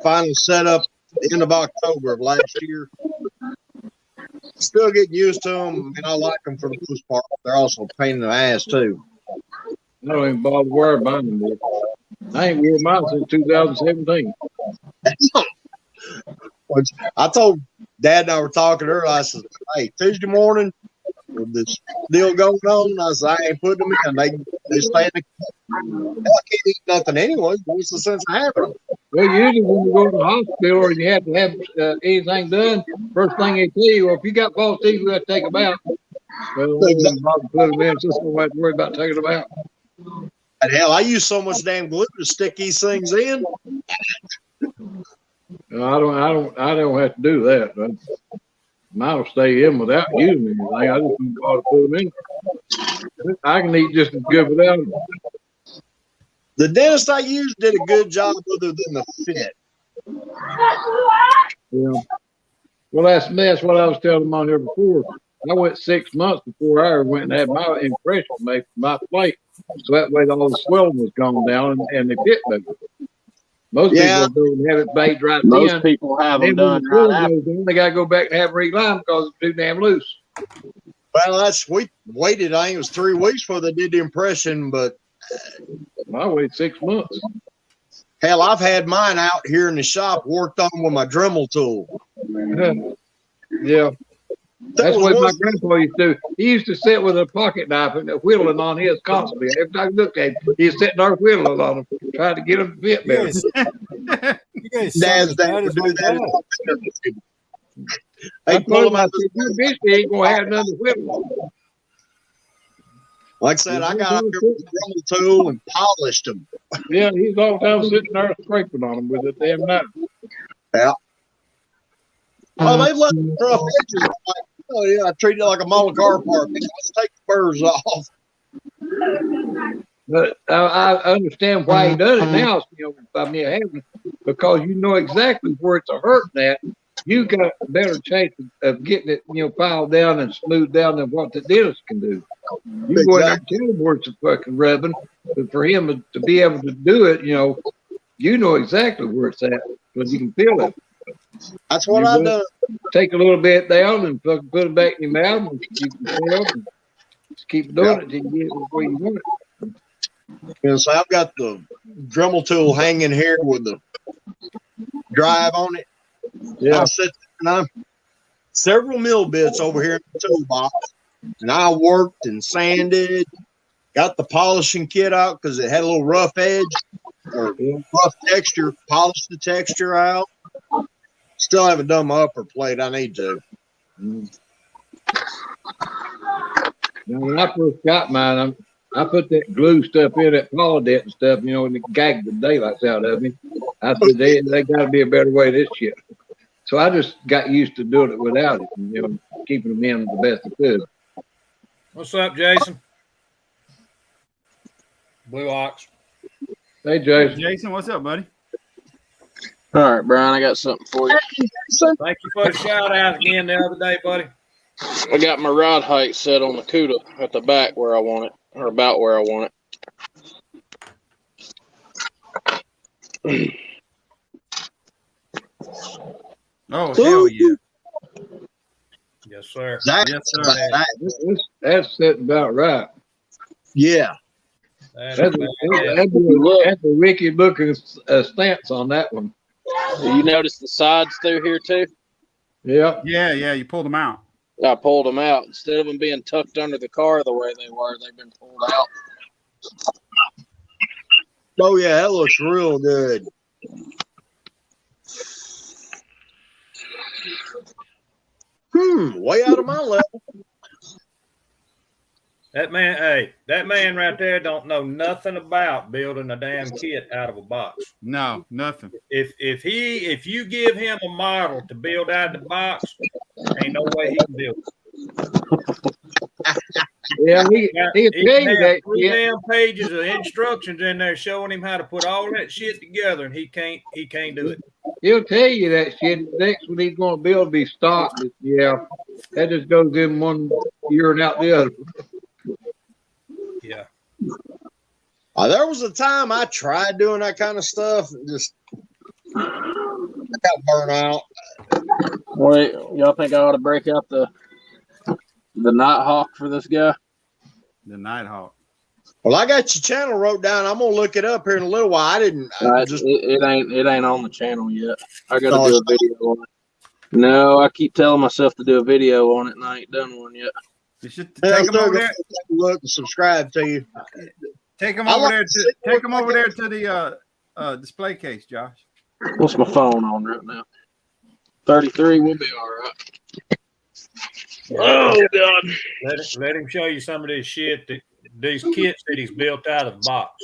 final set up the end of October of last year. Still getting used to them, and I like them for the most part. They're also a pain in the ass, too. I don't even bother wearing mine anymore. I ain't worn mine since 2017. Which I told Dad and I were talking earlier. I said, hey, Tuesday morning, with this deal going on, I said, I ain't putting them in. They stay in the I can't eat nothing anyway. What's the sense of having them? Well, usually when you go to the hospital or you have to have anything done, first thing they tell you, well, if you got false teeth, we have to take them out. Well, Exactly. put them in, just don't have to worry about taking them out. And hell, I use so much damn glue to stick these things in. I don't have to do that. Mine will stay in without using anything. I just don't bother to put them in. I can eat just as good without them. The dentist I used did a good job other than the fit. Yeah. Well, that's what I was telling them on here before. I went 6 months before I ever went and had my impression made for my plate. So that way all the swelling was gone down and the fit better. Most people don't have it made right then. Most people have them done right after. They got to go back and have them relined because it's too damn loose. Well, we waited, I think it was 3 weeks before they did the impression, but I waited 6 months. hell, I've had mine out here in the shop worked on with my Dremel tool. Yeah. That's what my grandpa used to do. He used to sit with a pocket knife and whittling on his constantly. Every time I looked at him, he was sitting there whittling on them, trying to get them to fit better. You guys Dad's sound as bad dad as would my do that. dad. They I pull told them him, I out. said, you bitch, he ain't going to have nothing to whittle. Like I said, I got up here with the Dremel tool and polished them. Yeah, he's all the time sitting there scraping on them with a damn knife. Yeah. Oh, they left rough edges. Like, oh yeah, I treat it like a model car part. Let's take the burrs off. But I understand why he does it now. Because you know exactly where it's a hurting at. You got a better chance of getting it, filed down and smoothed down than what the dentist can do. You go in there and tell him where it's a fucking rubbing, but for him to be able to do it, you know exactly where it's at because you can feel it. That's what I do. Take a little bit down and fucking put it back in your mouth and you can feel it. Just keep doing it until you get it where you want it. So I've got the Dremel tool hanging here with the drive on it. Yeah. I sit and I'm several mill bits over here in the toolbox, and I worked and sanded, got the polishing kit out because it had a little rough edge or rough texture. Polished the texture out. Still haven't done my upper plate. I need to. Now, when I first got mine, I put that glue stuff in, that Polydent and stuff, and it gagged the daylights out of me. I said, they got to be a better way this shit. So I just got used to doing it without it, and, keeping them in the best I could. What's up, Jason? Blue Ox. Hey, Jason. Jason, what's up, buddy? All right, Brian, I got something for you. Thank you for the shout out again the other day, buddy. I got my rod height set on the CUDA at the back where I want it, or about where I want it. Oh, hell yeah. Yes, sir. That's, Yes, sir. That's sitting about right. yeah. That's That's a wicked looking stance on that one. You notice the sides through here too? Yeah. Yeah. You pulled them out. I pulled them out. Instead of them being tucked under the car the way they were, they've been pulled out. Oh yeah, that looks real good. Way out of my level. That man right there don't know nothing about building a damn kit out of a box. No, nothing. If you give him a model to build out of the box, ain't no way he can build it. Yeah, he'll tell you that Three shit. damn pages of instructions in there showing him how to put all that shit together, and he can't do it. He'll tell you that shit. Next one he's going to build be stock. Yeah, that just goes in one year and out the other. Yeah. There was a time I tried doing that kind of stuff. And just I got burnt out. Wait, y'all think I ought to break out the Nighthawk for this guy? The Nighthawk. Well, I got your channel wrote down. I'm gonna look it up here in a little while. It ain't on the channel yet. I got to do a video on it. No, I keep telling myself to do a video on it, and I ain't done one yet. You should take them over there. Take a look and subscribe to you. Take them over there. Take them over there to the display case, Josh. What's my phone on right now? 33. We'll be all right. Oh God! Let him show you some of this shit these kits that he's built out of the box.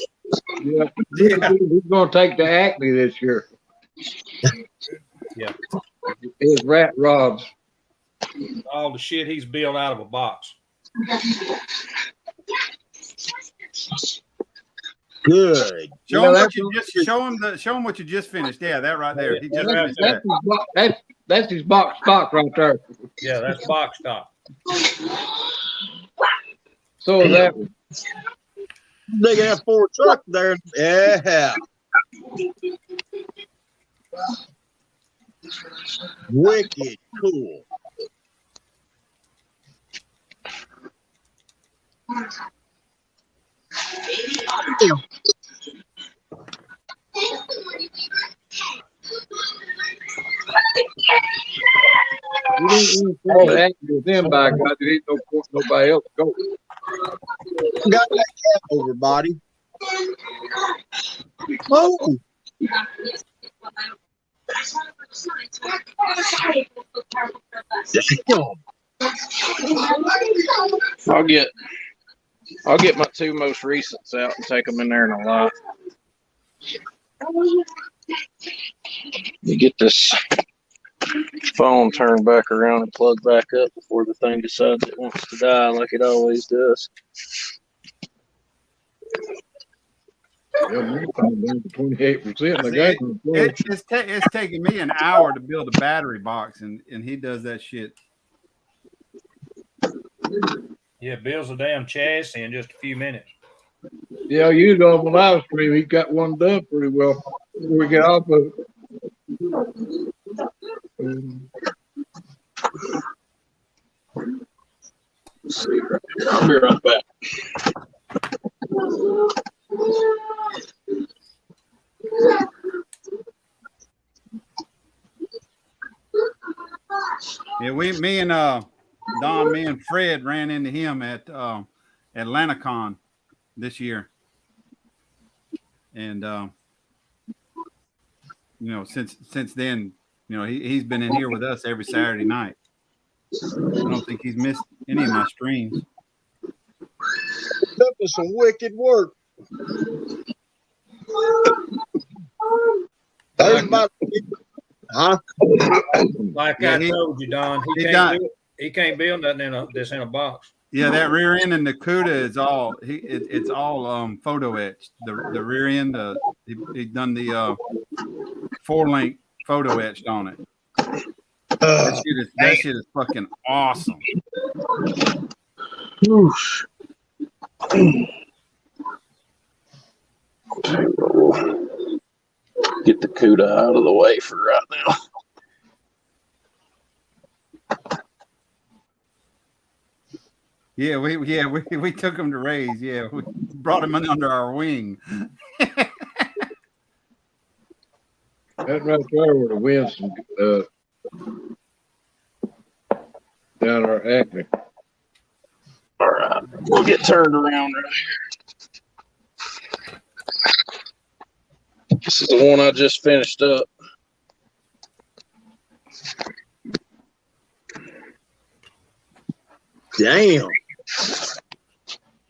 Yeah, he's going to take the Acme this year. Yeah, His rat rods. all the shit he's built out of a box. Good. Show him what you just finished. Yeah, that right there. He just finished that. That's his box stock right there. Yeah, that's box stock. So is that one. Big ass Ford truck there. Yeah. Wicked cool. You didn't want to act with them by God. There ain't no point nobody else go. Got that cat over, body. Oh. I'll get my two most recents out and take them in there in a lot. You get this phone turned back around and plugged back up before the thing decides it wants to die like it always does. 28%. It's taking me an hour to build a battery box, and he does that shit. Yeah, builds a damn chassis in just a few minutes. Yeah, you know on the live stream, he got one done pretty well before we get off of it. Let's see. I'll be right back. Yeah, me and Don, me and Fred ran into him at AtlantaCon this year, and since then, he's been in here with us every Saturday night. I don't think he's missed any of my streams. That was some wicked work. Like I told you, Don, he can't build nothing that's in a box. Yeah, that rear end and the CUDA is all it's all photo etched. The rear end, he done the 4-link photo etched on it. That shit is fucking awesome. Get the CUDA out of the way for right now. Yeah, we took him to raise. Yeah, we brought him in under our wing. That right there would have win some Down our acme. All right, we'll get turned around right here. This is the one I just finished up. Damn.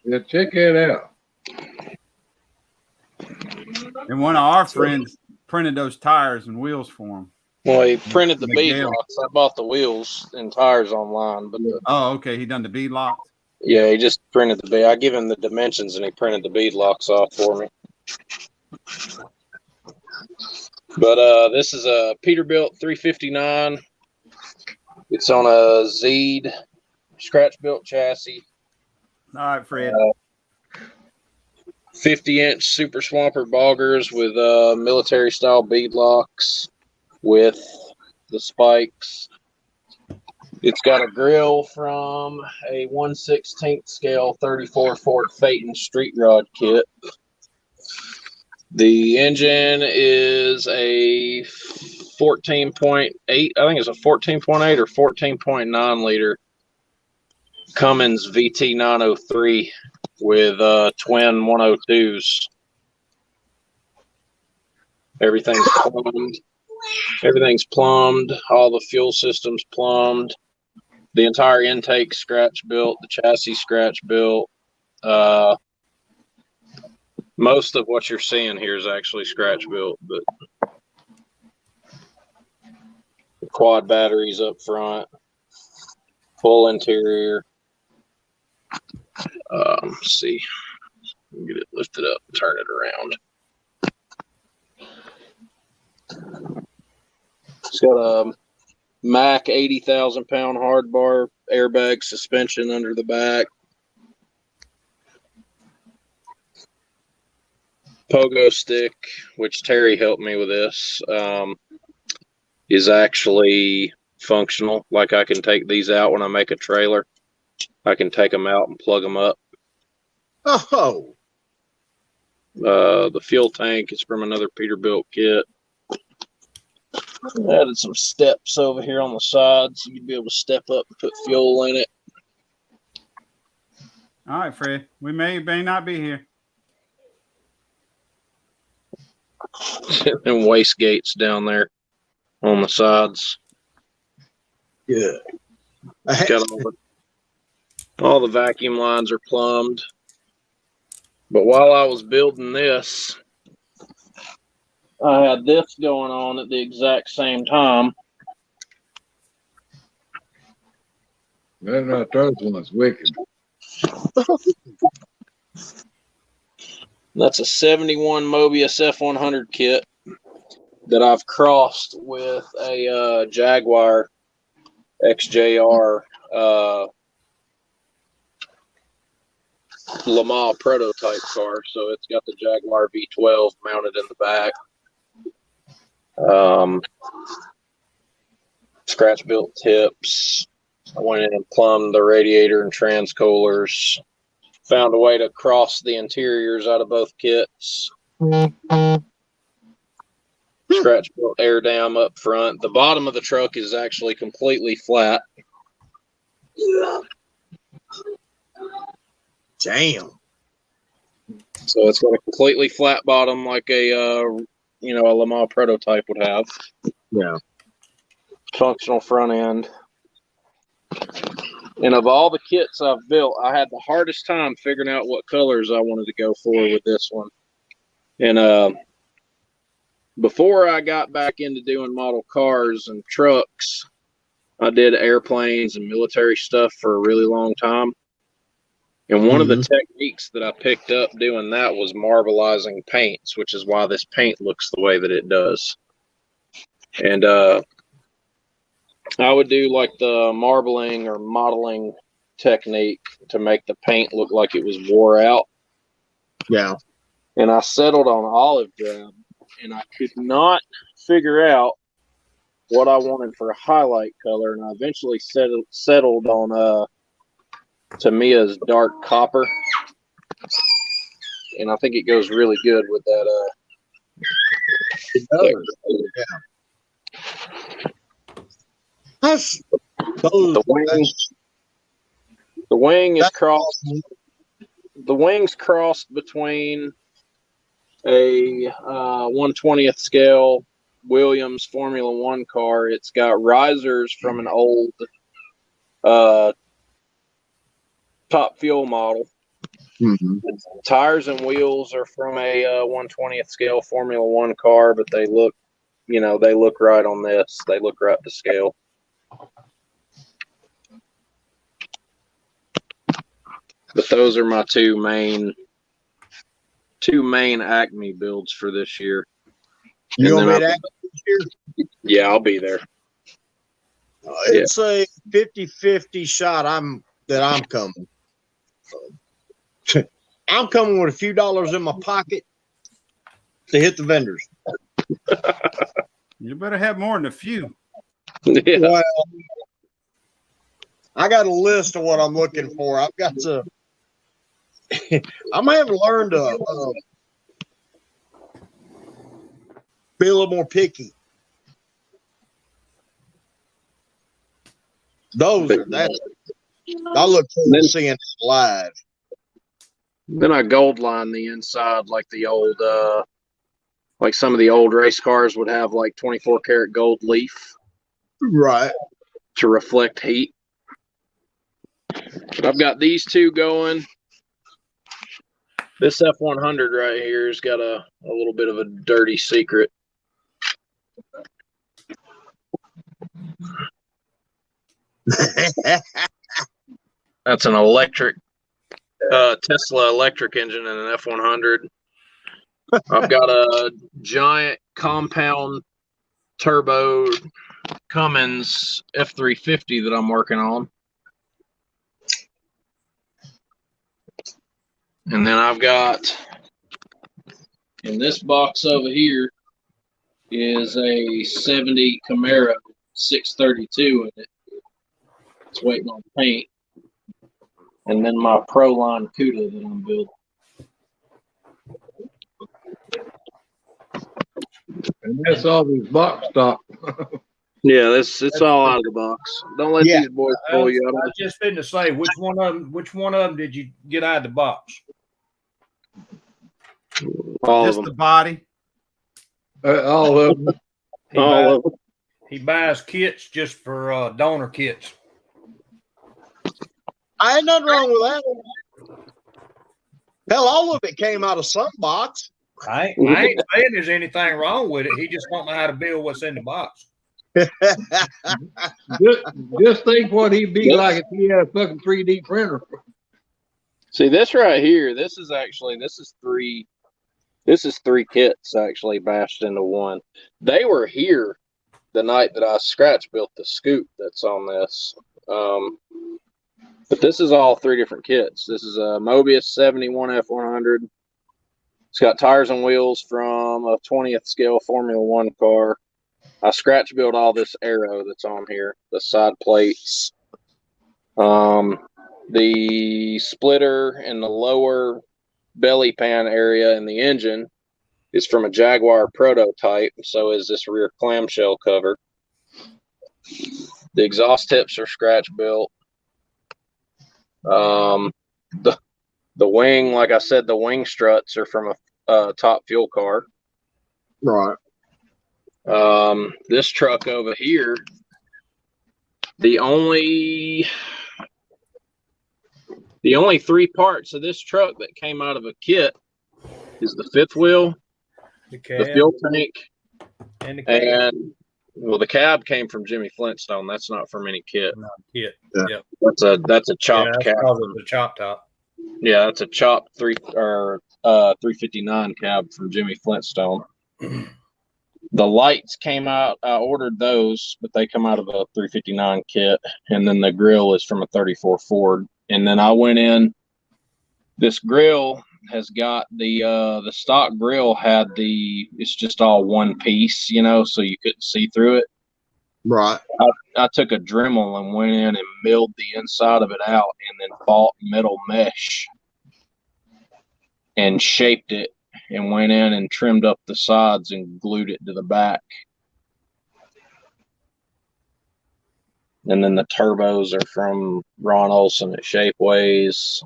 Yeah, check it out. And one of our friends printed those tires and wheels for him. Well, he printed the bead Miguel. locks. I bought the wheels and tires online, but Oh, okay. He done the bead locks. yeah, he just printed the bead. I give him the dimensions and he printed the bead locks off for me. But this is a Peterbilt 359. It's on a Zeed scratch built chassis. All right, Fred. 50-inch Super Swamper boggers with military style bead locks with the spikes. It's got a grill from a 1/16 scale 34 Ford Phaeton street rod kit. The engine is a 14.8, I think it's a 14.8 or 14.9 liter Cummins VT 903 with twin 102s. Everything's plumbed. Everything's plumbed. All the fuel systems plumbed. The entire intake scratch built. The chassis scratch built. Most of what you're seeing here is actually scratch built, but the quad batteries up front, full interior. Let's see. Get it lifted up and turn it around. It's got a Mack 80,000 pound hard bar airbag suspension under the back. Pogo stick, which Terry helped me with this, is actually functional. Like I can take these out when I make a trailer. I can take them out and plug them up. Oh. The fuel tank is from another Peterbilt kit. Added some steps over here on the side so you'd be able to step up and put fuel in it. All right, Fred. We may not be here. And waste gates down there on the sides. Good. Got all the vacuum lines are plumbed. But while I was building this, I had this going on at the exact same time. That's not those ones wicked. That's a 71 Mobius F100 kit that I've crossed with a Jaguar XJR Le Mans prototype car. So it's got the Jaguar V12 mounted in the back. Scratch built tips. I went in and plumbed the radiator and transcoolers. Found a way to cross the interiors out of both kits. Scratch built air dam up front. The bottom of the truck is actually completely flat. Damn. So it's got a completely flat bottom like a Le Mans prototype would have. Yeah. Functional front end. And of all the kits I've built, I had the hardest time figuring out what colors I wanted to go for with this one. And before I got back into doing model cars and trucks, I did airplanes and military stuff for a really long time. And one of the techniques that I picked up doing that was marbleizing paints, which is why this paint looks the way that it does. And I would do like the marbling or modeling technique to make the paint look like it was wore out. Yeah. And I settled on olive drab, and I could not figure out what I wanted for a highlight color. And I eventually settled on Tamiya's dark copper. And I think it goes really good with that. It does. Yeah. Those, The wing, the wing is crossed. The wing's crossed between a 1/20th scale Williams Formula One car. It's got risers from an old Top Fuel model. Tires and wheels are from a 1/20th scale Formula One car, but they look, they look right on this. They look right to scale. But those are my two main Acme builds for this year. you And gonna then be at this year? Yeah, I'll be there. It's a 50-50 shot. I'm coming. I'm coming with a few dollars in my pocket to hit the vendors. You better have more than a few. Yeah. Well, I got a list of what I'm looking for. I've got to. I'm having learned to be a little more picky. That's. I look forward to seeing it live. Then I gold line the inside like the old, like some of the old race cars would have, like 24 karat gold leaf, Right. to reflect heat. I've got these two going. This F100 right here has got a little bit of a dirty secret. That's an electric Tesla electric engine in an F100. I've got a giant compound turbo Cummins F350 that I'm working on. And then I've got, in this box over here, is a 70 Camaro 632 in it. It's waiting on paint. And then my Proline Cuda that I'm building. And that's all these box stock. Yeah, it's all out of the box. Don't let these boys I pull was, you I out of was just fitting to say which one of them did you get out of the box? all Just of the them. body. All of them. All of them. He buys kits just for donor kits. I ain't nothing wrong with that. Hell, all of it came out of some box. I ain't saying there's anything wrong with it. He just don't know how to build what's in the box. Just think what he'd be like if he had a fucking 3D printer. See, this right here, this is three kits actually bashed into one. They were here the night that I scratch built the scoop that's on this. But this is all three different kits. This is a Mobius 71 F100. It's got tires and wheels from a 20th scale Formula One car. I scratch built all this aero that's on here, the side plates. The splitter and the lower belly pan area in the engine is from a Jaguar prototype. So is this rear clamshell cover. The exhaust tips are scratch built. The wing, like I said, the wing struts are from a Top Fuel car. Right. This truck over here, the only three parts of this truck that came out of a kit is the fifth wheel, The fuel tank, and the cab. and the cab came from Jimmy Flintstone. That's not from any kit. Kit. Yeah. Yep. That's a chopped that's cab. probably the chop top. Yeah, that's a chopped 359 cab from Jimmy Flintstone. The lights came out. I ordered those, but they come out of a 359 kit, and then the grill is from a 34 Ford. And then I went in. This grill has got the stock grill had it's just all one piece, so you couldn't see through it. Right. I took a Dremel and went in and milled the inside of it out, and then bought metal mesh and shaped it, and went in and trimmed up the sides and glued it to the back. And then the turbos are from Ron Olson at Shapeways.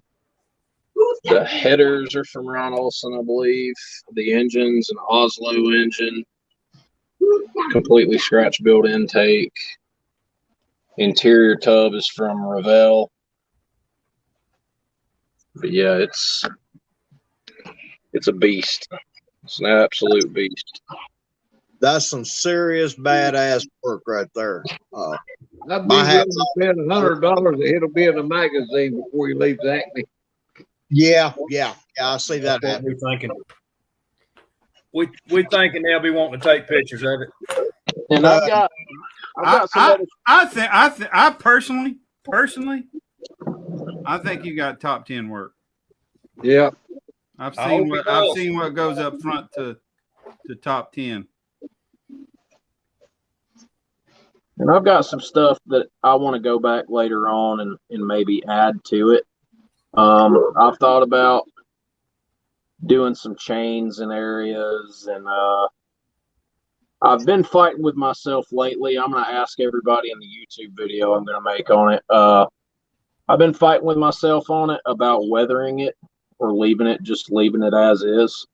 The headers are from Ron Olson, I believe. The engine's an Oslo engine. Completely scratch built intake. Interior tub is from Revell. But yeah, it's a beast. It's an absolute beast. That's some serious badass work right there. I'd be My willing hat's to spend $100 that it'll be in a magazine before he leaves Acme. Yeah, I see that That's what happening. we're thinking. We thinking they'll be wanting to take pictures of it. And I've got some other. I personally, I think you got top 10 work. Yeah. I've I seen hope what he does. goes up front to top 10. And I've got some stuff that I want to go back later on and maybe add to it. I've thought about doing some chains in areas, and I've been fighting with myself lately. I'm going to ask everybody in the YouTube video I'm going to make on it. I've been fighting with myself on it about weathering it or leaving it as is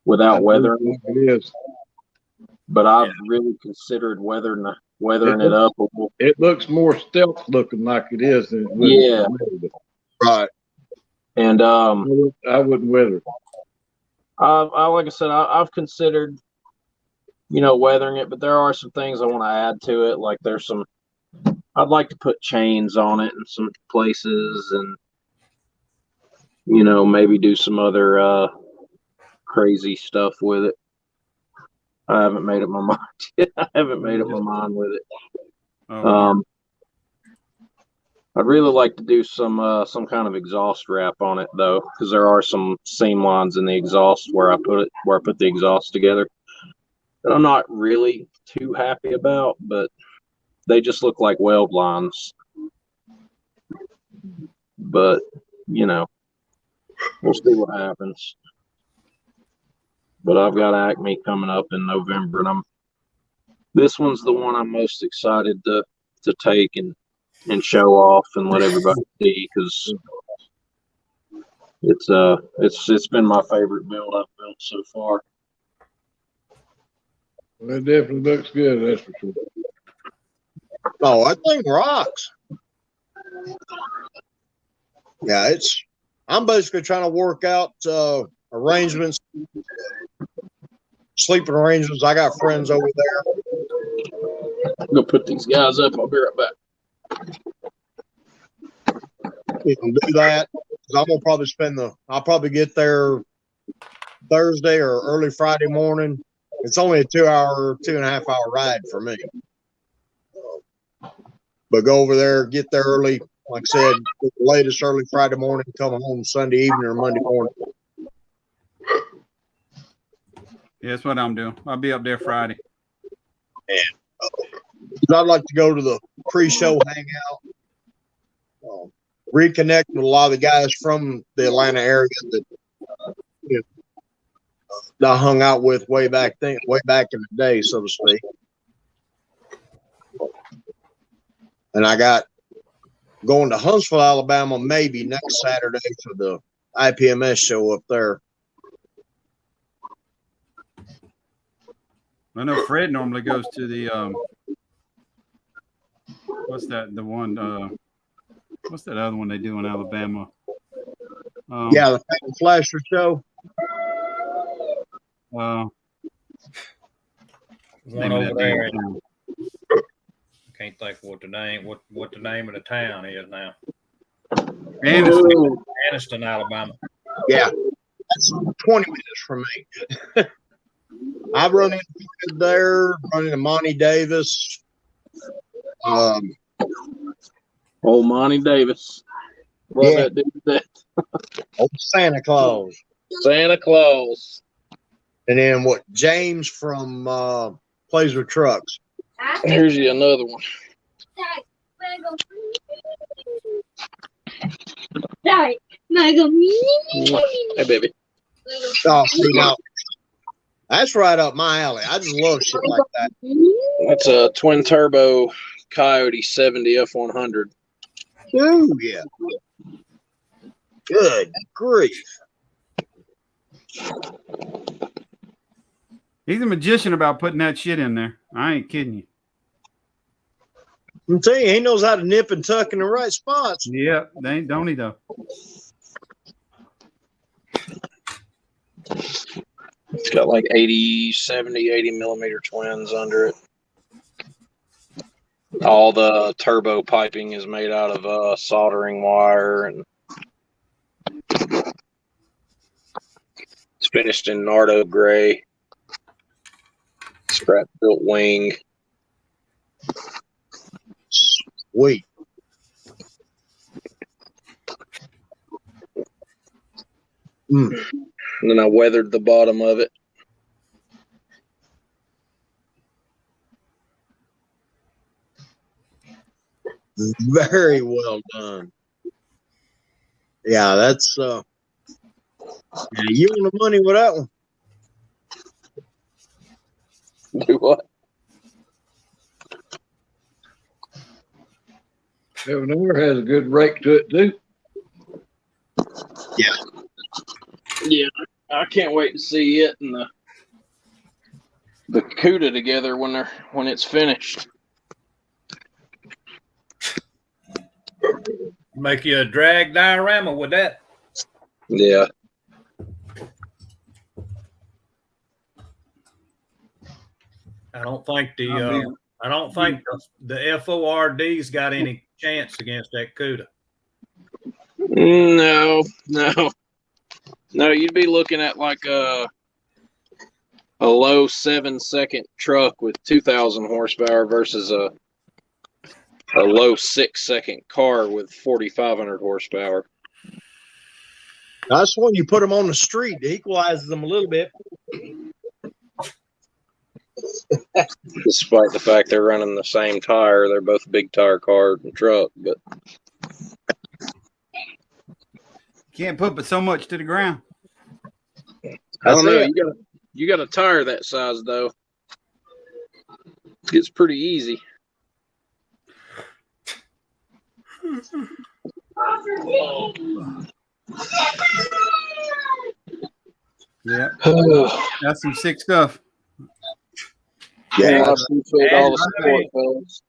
without weathering it. It is. But I've really considered weathering it up. It looks more stealth looking like it is than it would. Yeah. Right. And I wouldn't weather it. like I said, I've considered, weathering it, but there are some things I want to add to it. Like I'd like to put chains on it in some places, and maybe do some other crazy stuff with it. I haven't made up my mind yet. I haven't made up my mind with it. I'd really like to do some kind of exhaust wrap on it though, because there are some seam lines in the exhaust where I put the exhaust together that I'm not really too happy about, but they just look like weld lines. But we'll see what happens. But I've got Acme coming up in November, and this one's the one I'm most excited to take and show off and let everybody see, because it's been my favorite build I've built so far. Well, it definitely looks good, that's for sure. Oh, that thing rocks. Yeah, I'm basically trying to work out arrangements, sleeping arrangements. I got friends over there. I'm gonna put these guys up. I'll be right back. We can do that. I'm gonna probably I'll probably get there Thursday or early Friday morning. It's only a 2.5 hour ride for me. But go over there, get there early. Like I said, the latest early Friday morning, come home Sunday evening or Monday morning. Yeah, that's what I'm doing. I'll be up there Friday. And I'd like to go to the pre-show hangout, reconnect with a lot of the guys from the Atlanta area that I hung out with way back in the day, so to speak. And I got going to Huntsville, Alabama, maybe next Saturday for the IPMS show up there. I know Fred normally goes to the what's that? The one what's that other one they do in Alabama? Yeah, the Paint and Flasher show. One over there. I can't think what the name of the town is now. Anniston, Alabama. Yeah, that's 20 minutes from me. I've run into Fred there, run into Monty Davis. Old Monty Davis. Yeah. That Old Santa Claus. Santa Claus. And then James from Plays with Trucks. Here's you another one. Hey, baby. Oh, see, now, that's right up my alley. I just love shit like that. That's a twin turbo Coyote 70 F100. Ooh, yeah. Good grief. He's a magician about putting that shit in there. I ain't kidding you. I'm telling you, he knows how to nip and tuck in the right spots. Yeah, they ain't, don't he though? It's got like 80 millimeter twins under it. All the turbo piping is made out of soldering wire, and it's finished in Nardo gray. Scrap built wing. Sweet. And then I weathered the bottom of it. Very well done. Yeah, that's yeah, you on the money with that one. Do what? Seven Hour has a good rake to it too. Yeah, I can't wait to see it and the CUDA together when it's finished. Make you a drag diorama with that. Yeah. I don't think the FORD's got any chance against that CUDA. No. You'd be looking at like a low 7-second truck with 2,000 horsepower versus a low 6-second car with 4,500 horsepower. That's when you put them on the street, it equalizes them a little bit. Despite the fact they're running the same tire, they're both big tire car and truck, but Can't put but so much to the ground. I don't know. You got a tire that size though. It's pretty easy. Yeah, that's some sick stuff. Yeah, I appreciate all the support, fellas.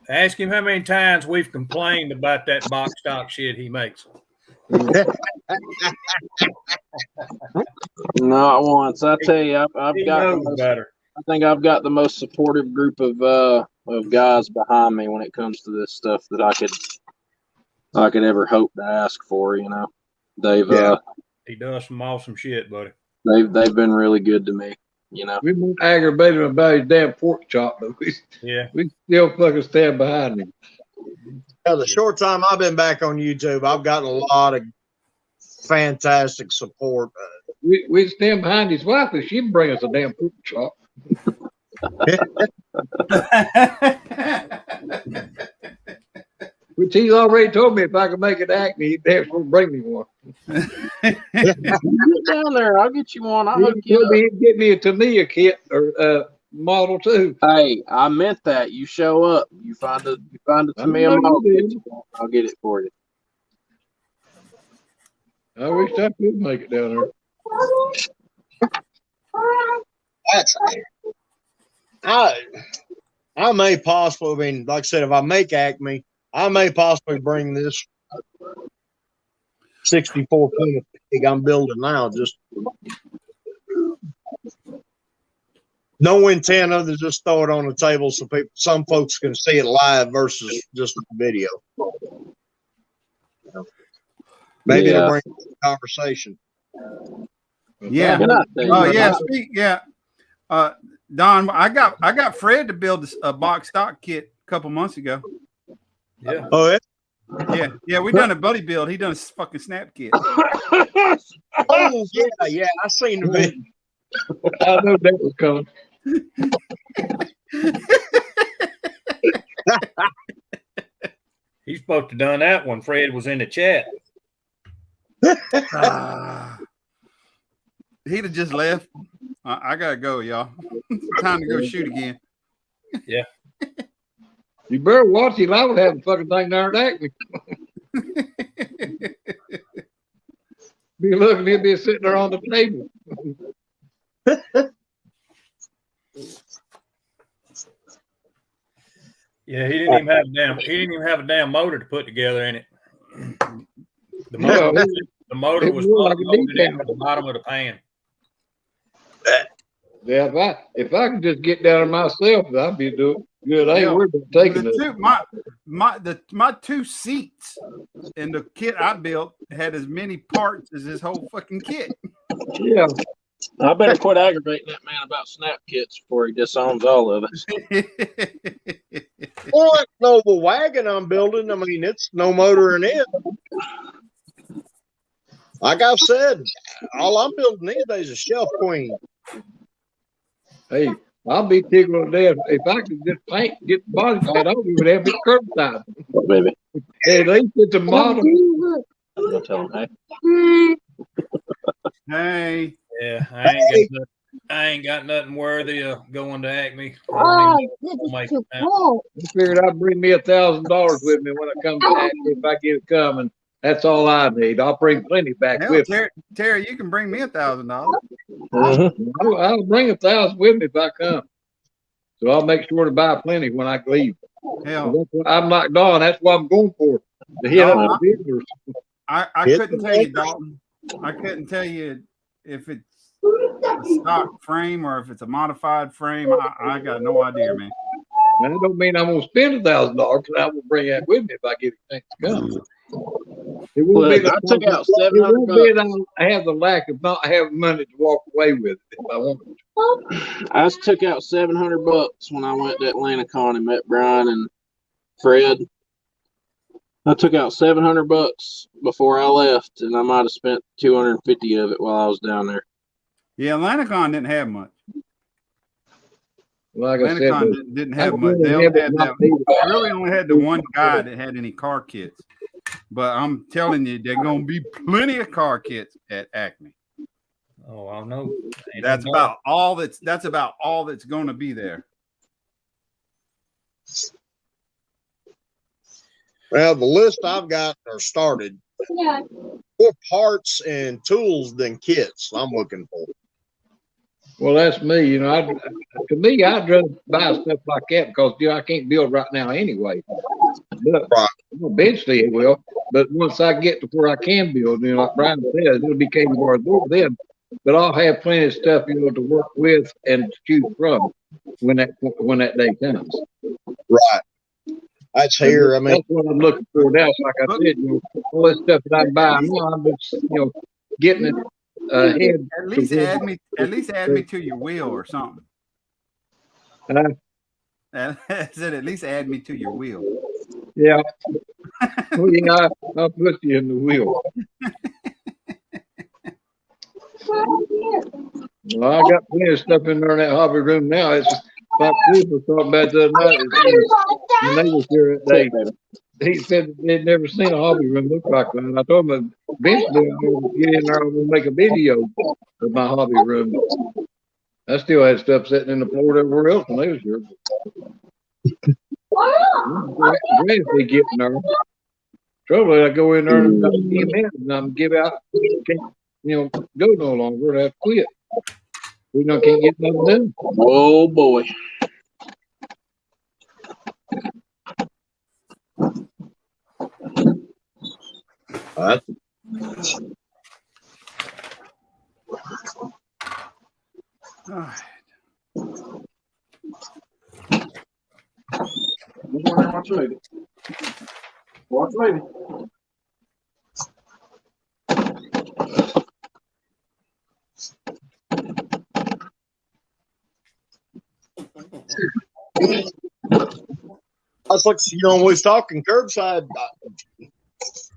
Ask him how many times we've complained about that box stock shit he makes. Not once. I tell you, I've He got knows better. I think I've got the most supportive group of guys behind me when it comes to this stuff that I could ever hope to ask for. You know, He does some awesome shit, buddy. they've been really good to me. You know, We've been aggravated him about his damn pork chop, but we still fucking stand behind him. Yeah, the short time I've been back on YouTube, I've gotten a lot of fantastic support. We stand behind his wife, and she'd bring us a damn pork chop. Which he's already told me if I could make it acne, he'd have to bring me one. get down there. I'll get you one. I'll hook you up. He'd get me a Tamiya kit or model too. Hey, I meant that. You show up. You find it to me. I'll get it for you. I wish I could make it down there. That's I may possibly, I mean, like I said, if I make Acme, I may possibly bring this 64 Plymouth pig I'm building now. Just no intent other than just throw it on the table so some folks can see it live versus just the video. Maybe it'll bring conversation. Yeah. Oh yeah. Don, I got Fred to build a box stock kit a couple months ago. Yeah. Oh Yeah. We done a buddy build. He done a fucking snap kit. oh yeah. I seen the video. I knew that was coming. He's supposed to have done that when Fred was in the chat. He'd have just left. I gotta go, y'all. Time to go shoot again. Yeah. You better watch him. I would have the fucking thing there at Acme. Be looking, he'll be sitting there on the table. Yeah, he didn't even have a damn motor to put together in it. The motor was more like a loaded decal. into the bottom of the pan. Yeah, if I could just get down there myself, I'd be doing good. I ain't Yeah. worried about taking The it. two, my two seats in the kit I built had as many parts as this whole fucking kit. Yeah. I better quit aggravating that man about snap kits before he disowns all of us. Well, no, the wagon I'm building, I mean, it's no motor in it. Like I've said, all I'm building these days is Shelf Queen. Hey, I'll be tickled to death if I could just get the body paint. I don't even have it curbside. Baby. Hey, at least it's a model. I'm gonna tell him, hey. Hey, Yeah, I ain't got nothing worthy of going to Acme. Oh, this is Make too it cold. I figured I'd bring me $1,000 with me when I come back. If I get it coming, that's all I need. I'll bring plenty back hell, with me. Terry, you can bring me $1,000. I'll bring 1,000 with me if I come. So I'll make sure to buy plenty when I leave. Hell, I'm like Don. That's what I'm going for. To hit up the business. I couldn't tell you, Dalton. I couldn't tell you if it's a stock frame or if it's a modified frame. I got no idea, man. Now, that don't mean I'm gonna spend $1,000, because I will bring that with me if I get a chance to come. It won't be Look, I took out it won't be $700. that I have the lack of not having money to walk away with it if I want to. I just took out $700 when I went to AtlantaCon and met Brian and Fred. I took out $700 before I left, and I might have spent 250 of it while I was down there. Yeah, AtlantaCon didn't have much. Like I said, AtlantaCon didn't have much. They really only had the one guy that had any car kits. But I'm telling you, there's gonna be plenty of car kits at Acme. Oh, I know. That's about all that's going to be there. Well, the list I've got are started. Yeah. More parts and tools than kits I'm looking for. well, that's me. You know, to me, I'd rather buy stuff like that because I can't build right now anyway. But Right. eventually it will. But once I get to where I can build, like Brian said, it'll be cable bars over then. But I'll have plenty of stuff, to work with and to choose from when that day comes. Right. That's here. I mean, That's what I'm looking for now. Like I said, all this stuff that I'm buying now, I'm just, getting it ahead. At least add me to your wheel or something. I said at least add me to your wheel. Yeah. Well, yeah, I'll put you in the wheel. Well, I got plenty of stuff in there in that hobby room now. It's like Chris was talking about the other night. When they was here that day, he said they'd never seen a hobby room look like that. And I told him eventually I'm going to get in there and make a video of my hobby room. I still had stuff sitting in the floor everywhere else when they was here. Grand they get in there. Trouble is I go in there and about 10 minutes and I'm give out. Can't, go no longer. I have to quit. We can't get nothing done. Oh boy. All right. Watch lady. Watch lady. that's like, we was talking curbside.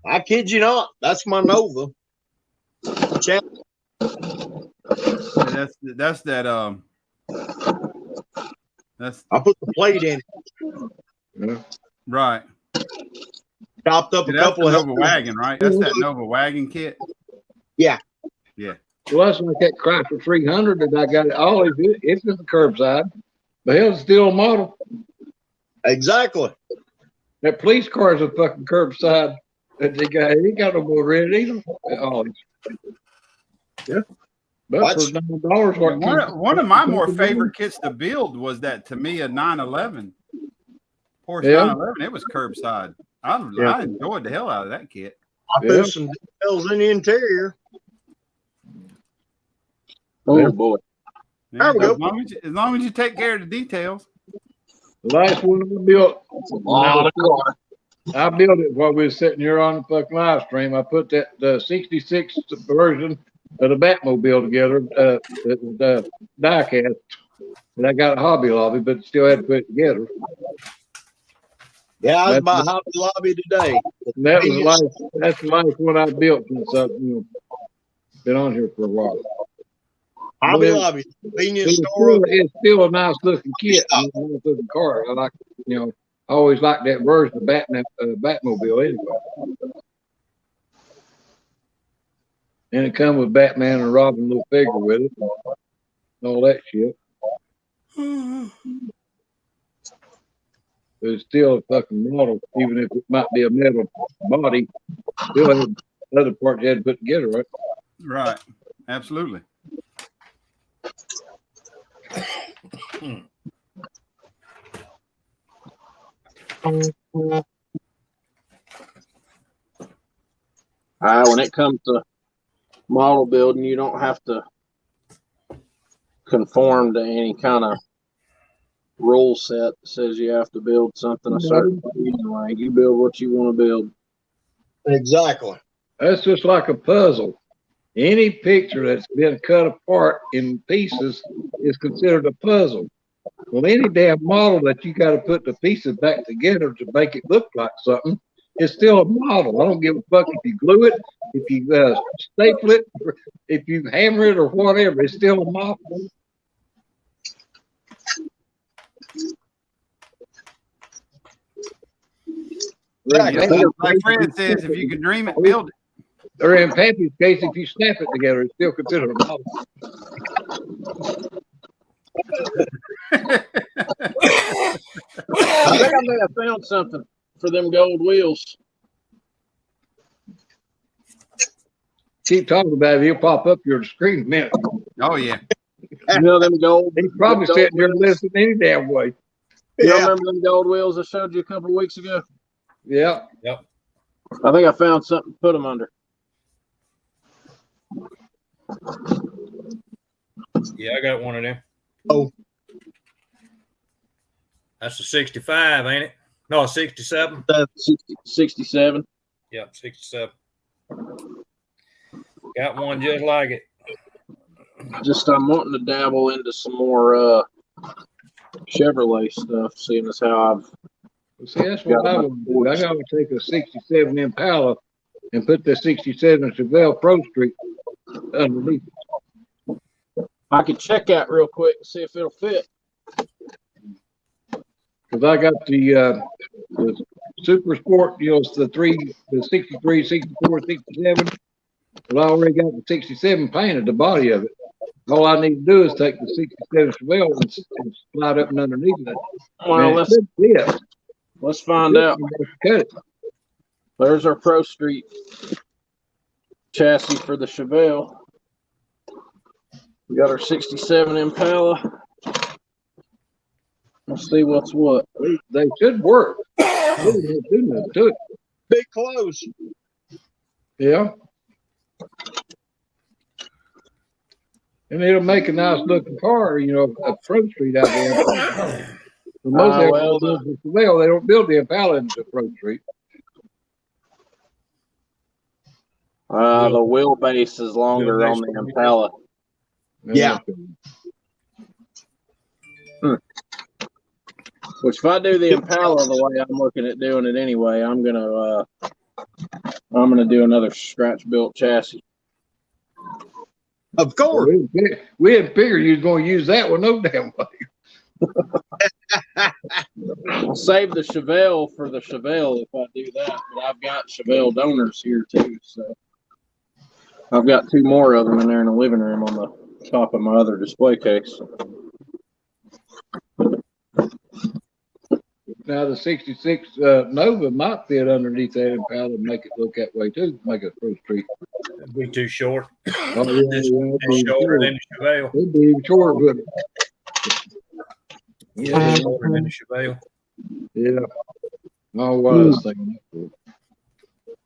I kid you not. That's my Nova. Champ. That's that that's I put the plate in it. Yeah. right. Chopped up a That's couple the of Nova wagon, right? That's that Nova wagon kit. Yeah. Yeah. Well, that's like that Chrysler 300 that I got. It's just a curbside. But hell, it's still a model. Exactly. That police car is a fucking curbside. That they got, he ain't got no more red either. Oh, yeah. But What's- for $9, what One of my more favorite kits to build was that Tamiya 911. Porsche Yeah. 911. It was curbside. I enjoyed the hell out of that kit. I put some details in the interior. Oh boy. Yeah, There we as, go. long as you take care of the details. The last one I built, Lot of car. I built it while we were sitting here on the fucking live stream. I put the 66 version of the Batmobile together, the die cast. And I got a Hobby Lobby, but still had to put it together. Yeah, I was That's by Hobby Lobby today. And that was that's the last one I built since I've been on here for a while. Hobby But Lobby, convenience store. it's still a nice looking kit, and a nice looking car. I like, I always liked that version of Batmobile anyway. And it come with Batman and Robin little figure with it, and all that shit. But it's still a fucking model, even if it might be a metal body. Still had other parts you had to put together, right? Right. Absolutely. When it comes to model building, you don't have to conform to any kind of rule set that says you have to build something a certain way. Anyway, you build what you want to build. Exactly. That's just like a puzzle. Any picture that's been cut apart in pieces is considered a puzzle. Well, any damn model that you got to put the pieces back together to make it look like something is still a model. I don't give a fuck if you glue it, if you staple it, if you hammer it or whatever. It's still a model. Like Fred says, if you can dream it, build it. Or in Pappy's case, if you snap it together, it's still considered a model. I think I may have found something for them gold wheels. Keep talking about it, he'll pop up your screen in a minute. Oh yeah. You know them gold. He's probably gold sitting there wheels? listening any damn way. You Yeah. remember them gold wheels I showed you a couple of weeks ago? Yeah. I think I found something to put them under. Yeah, I got one of them. Oh. That's a 65, ain't it? No, a 67. 67. Yep, 67. Got one just like it. Just I'm wanting to dabble into some more Chevrolet stuff, seeing as how See, that's what I would do. I gotta take a 67 Impala and put the 67 Chevelle Pro Street underneath. I could check out real quick and see if it'll fit. Because I got the Super Sport, it's the 63, 64, 67. But I already got the 67 painted, the body of it. All I need to do is take the 67 Chevelle and slide up and underneath it. Well, Man, let's find out. Cut it. There's our Pro Street chassis for the Chevelle. We got our 67 Impala. Let's see what's what. They should work. They do to it. Big close. Yeah. And it'll make a nice looking car, a Pro Street out there. But most of them, they don't build the Impala into Pro Street. The wheelbase is longer on the Impala. Yeah. Which, if I do the Impala the way I'm looking at doing it anyway, I'm gonna do another scratch built chassis. Of course. We didn't figure you was going to use that one no damn way. I'll save the Chevelle for the Chevelle if I do that, but I've got Chevelle donors here too, so I've got two more of them in there in the living room on the top of my other display case. Now the 66 Nova might fit underneath that impound and make it look that way too. Make it Pro Street. It'd be too short. Oh yeah, yeah. It's shorter than the Chevelle. It'd be even shorter, but Yeah, it's shorter than the Chevelle. yeah. Oh, what I was thinking.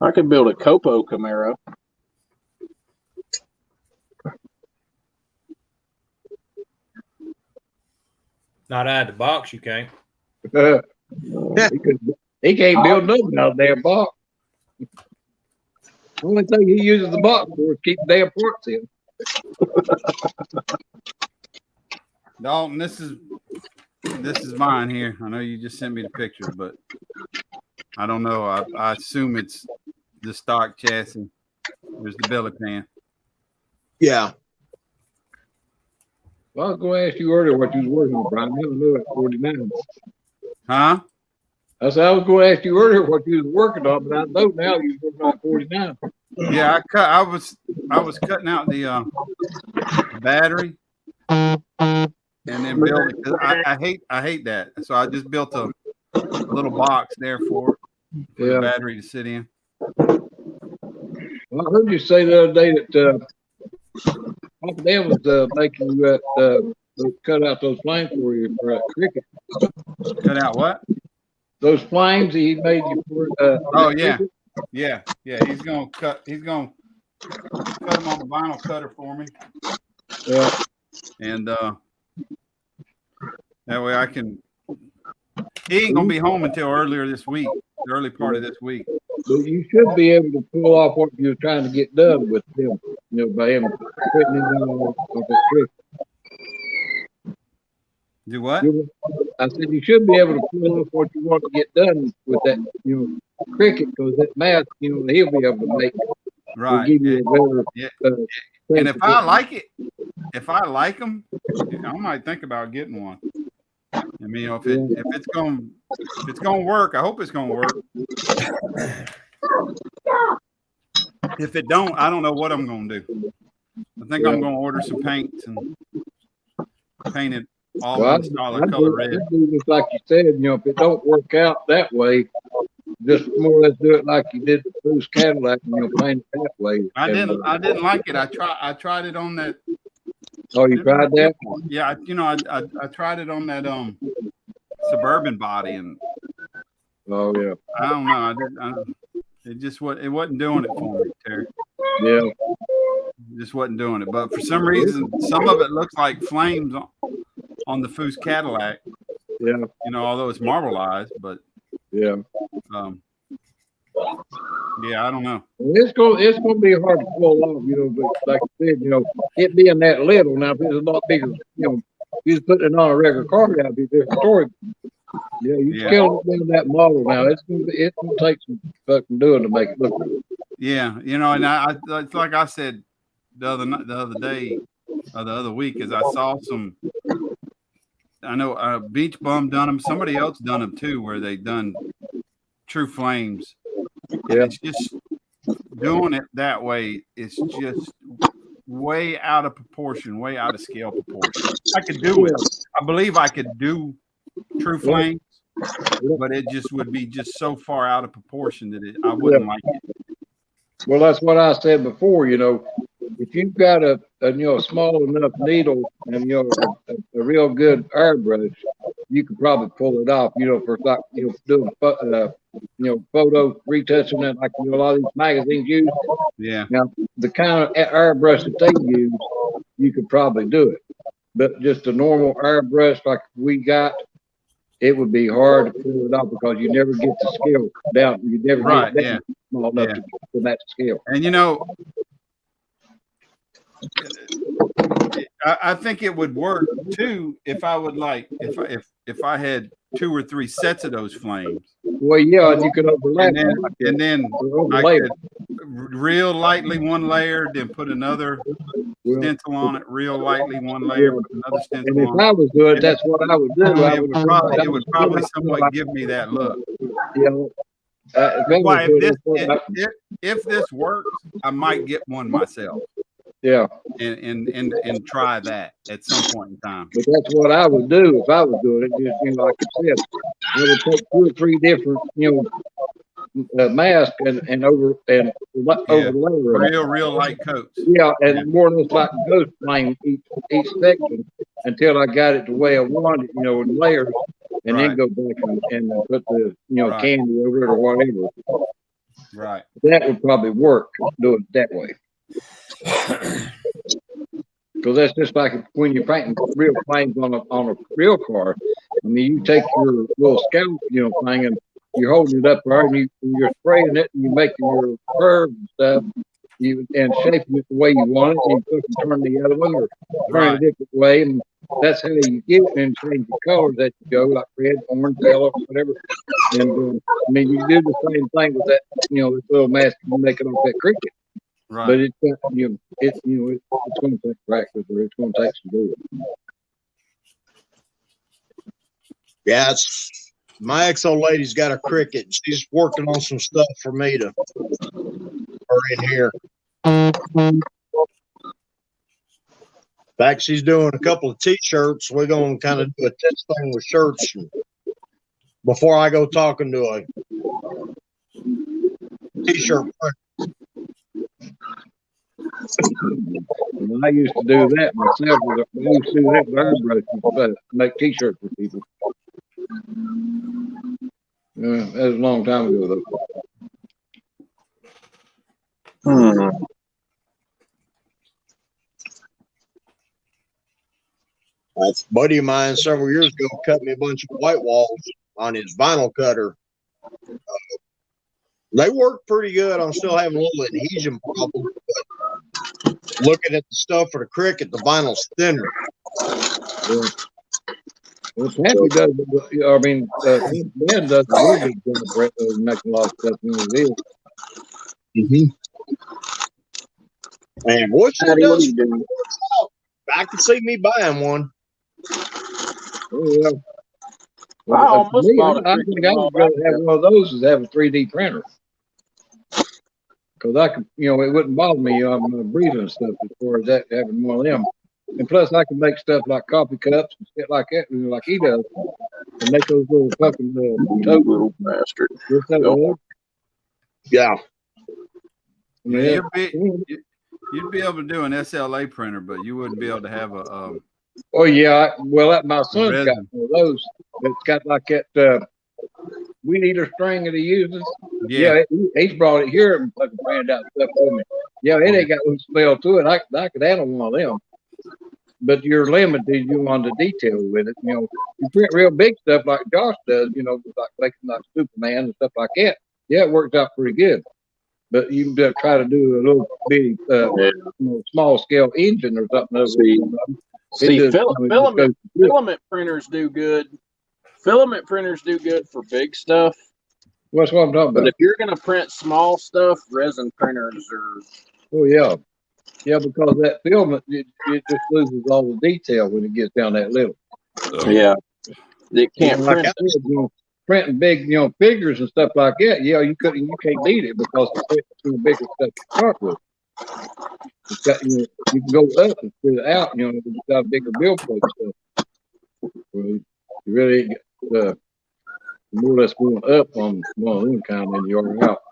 I could build a Copo Camaro. Not out of the box, you can't. He can't build nothing out of damn box. The only thing he uses the box for is keep damn parts in. Dalton, this is mine here. I know you just sent me the picture, but I don't know. I assume it's the stock chassis. There's the billet pan. Yeah. Well, I was going to ask you earlier what you was working on, Brian. I don't know at 49. Huh? I said I was going to ask you earlier what you was working on, but I know now you're working on 49. Yeah, I was cutting out the battery and then building. I hate that. So I just built a little box there for the battery to sit in. Well, I heard you say the other day that Uncle Dan was making you cut out those flames for you for cricket. Cut out what? Those flames he made you for. Oh yeah, yeah. He's gonna cut them on the vinyl cutter for me. Yeah. And that way I can. He ain't gonna be home until early part of this week. But you should be able to pull off what you're trying to get done with him, by him putting it on that trick. Do what? I said you should be able to pull off what you want to get done with that, cricket, because that math, he'll be able to make. Right. Give you a better, and if I like them, I might think about getting one. I mean, if it's gonna work, I hope it's gonna work. If it don't, I don't know what I'm gonna do. I think I'm gonna order some paints and paint it all in solid color red. Just like you said, if it don't work out that way, just more or less do it like you did the Bruce Cadillac and paint it that way. I didn't like it. I tried it on that. Oh, you tried that? Yeah, I tried it on that Suburban body, and oh yeah, I don't know. It wasn't doing it for me, Terry. Yeah, it just wasn't doing it. But for some reason, some of it looks like flames on the Foose Cadillac. Yeah, although it's marbleized, but yeah. Yeah, I don't know. It's gonna be hard to pull off, but like I said, it being that little now, if it's a lot bigger, if you're putting it on a regular car, that'd be a different story. Yeah, you scale it down that model now. It's gonna take some fucking doing to make it look good. Yeah, and it's like I said the other week, is I saw some. I know Beach Bum done them. Somebody else done them too, where they done True Flames. Yeah, it's just doing it that way. It's just way out of proportion, way out of scale proportion. I could do it. I believe I could do True Flames, but it just would be just so far out of proportion that I wouldn't like it. Well, that's what I said before. If you've got a small enough needle and a real good airbrush, you could probably pull it off. For like doing photo retouching that, like a lot of these magazines use. Yeah. Now the kind of airbrush that they use, you could probably do it. But just a normal airbrush like we got, it would be hard to pull it off because you never get the scale down. You never get that small enough to that scale. And I think it would work too if I would if I had 2 or 3 sets of those flames. Well, yeah, and you could overlap. And then I could real lightly one layer, then put another stencil on it, real lightly one layer with another stencil on it. And if I was doing it, that's what I would do. It would probably somewhat give me that look. If this works, I might get one myself. Yeah, and try that at some point in time. But that's what I would do if I was doing it. Just like I said, I would take 2 or 3 different, masks and overlay them. Real light coats. Yeah, and Yeah. more or less like ghost plane each section until I got it the way I wanted, in layers, and then Right. go back and put the Right. candy over it or whatever. Right. That would probably work. Do it that way. Because that's just like when you're painting real planes on a real car. I mean, you take your little scout, thing, and you're holding it up there, and you're spraying it, and you're making your curves and stuff, and shaping it the way you want it, and you turn the other one or turn it a different way, and that's how you get it and change the colors that you go, like red, orange, yellow, whatever. And I mean, you do the same thing with that, this little mask you make it off that cricket. Right. But it's it's going to take practice, or it's going to take some doing. Yeah, my ex-old lady's got a cricket. She's working on some stuff for me to her in here. In fact, she's doing a couple of T-shirts. We're going to kind of do a test thing with shirts before I go talking to a T-shirt print. And I used to do that myself. I used to do that with airbrush, make T-shirts for people. That was a long time ago, though. A buddy of mine several years ago cut me a bunch of white walls on his vinyl cutter. They work pretty good. I'm still having a little adhesion problem, but looking at the stuff for the cricket, the vinyl's thinner. Yeah. Well, Pappy does. I mean, Ben does a real good job of making a lot of stuff in the deal. And what she Patty, what are does, you doing? I can see me buying one. Oh yeah. I almost bought a I cricket think I would ball rather have one of those as have a 3D printer. Because I could, it wouldn't bother me I'm breathing and stuff as far as that having one of them. And plus, I can make stuff like coffee cups and shit like that, like he does, and make those little fucking You totes. little bastard. Just that way. Yeah. I mean, You'd be able to do an SLA printer, but you wouldn't be able to have a. Oh yeah, well, my son's got resin. one of those. It's got like that weed eater string that he uses. Yeah, he's brought it here and fucking printed out stuff for me. Yeah, it ain't got no smell to it. I could handle one of them. But you're limited, on the detail with it. You print real big stuff like Josh does, like making like Superman and stuff like that. Yeah, it works out pretty good. But you can try to do a little bitty, small scale engine or something. See, filament printers do good. Filament printers do good for big stuff. What's what I'm talking But about? if you're going to print small stuff, resin printers are. Oh yeah. Yeah, because that filament, it just loses all the detail when it gets down that little. Yeah. It can't like print. I said, printing big, figures and stuff like that. Yeah, you can't need it because it's bigger stuff to start with. It's got, you can go up instead of out. It's got a bigger bill plate stuff. Well, you really more or less going up on one of them kind than you are out.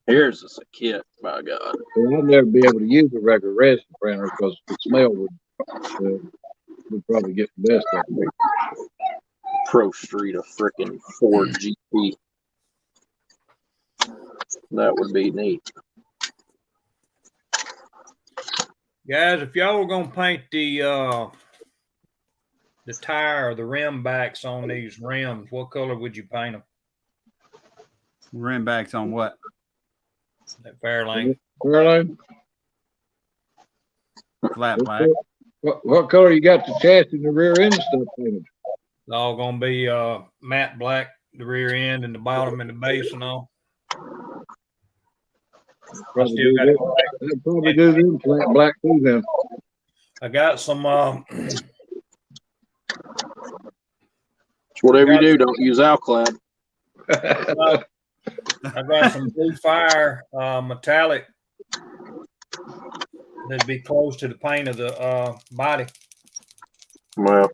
Here's us a kit, by God. Well, I'd never be able to use a regular resin printer because the smell would probably get the best of me. Pro Street a freaking Ford GT. That would be neat. Guys, if y'all were gonna paint the tire or the rim backs on these rims, what color would you paint them? Rim backs on what? That Fairlane. Fairlane? Flat black. What color you got the chassis and the rear end and stuff painted? It's all gonna be matte black, the rear end and the bottom and the base and all. Probably do them flat black too then. I got some It's whatever you do, don't use Alclad. I got some Blue Fire metallic that'd be close to the paint of the body. Well,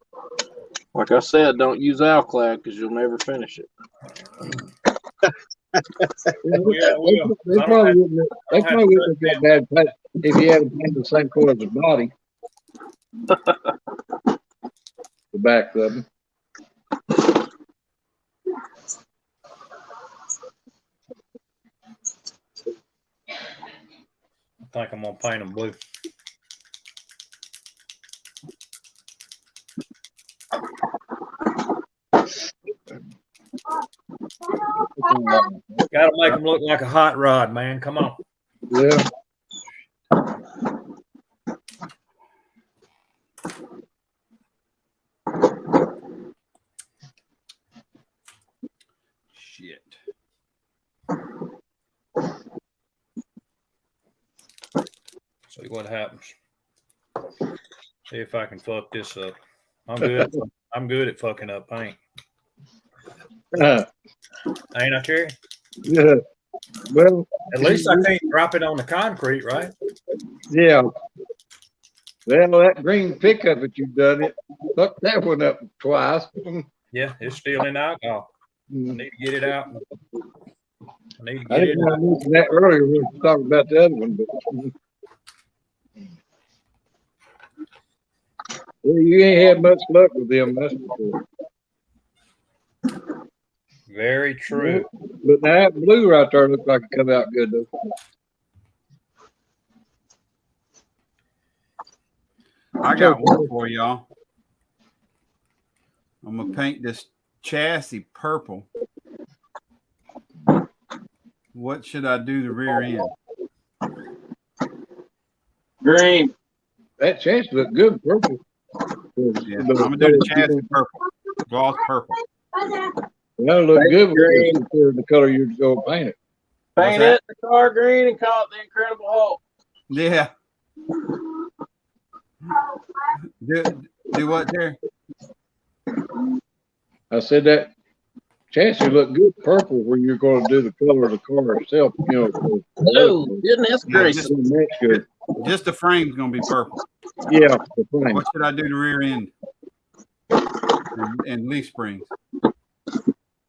Like I said, don't use Alclad because you'll never finish it. Yeah, well, They I don't probably have- wouldn't. They probably wouldn't get bad paint if you had paint the same color as the body. The back of them. I think I'm gonna paint them blue. Gotta make them look like a hot rod, man. Come on. Yeah. Shit. See what happens. See if I can fuck this up. I'm good. I'm good at fucking up paint. Ain't I, Terry? Yeah. Well, At least I can't drop it on the concrete, right? yeah. Well, that green pickup that you've done it, fuck that one up twice. Yeah, it's still in alcohol. I need to get it out. I need to I get it didn't want out. to mention that earlier when we were talking about the other one, but well, you ain't had much luck with them, that's for sure. Very true. But now that blue right there looks like it come out good though. I got one for y'all. I'm gonna paint this chassis purple. What should I do to rear end? Green. That chance look good purple. Yeah, I'm gonna do the chassis purple, gloss purple. That'll look Paint good green. with the color you're going to paint it. What's Paint that? it the car green and call it the Incredible Hulk. Yeah. Do what there? I said that chassis look good purple when you're going to do the color of the car itself. You know, Oh, goodness Yeah, gracious. that's good. Just the frame's gonna be purple. Yeah, the frame. What should I do to rear end and leaf springs?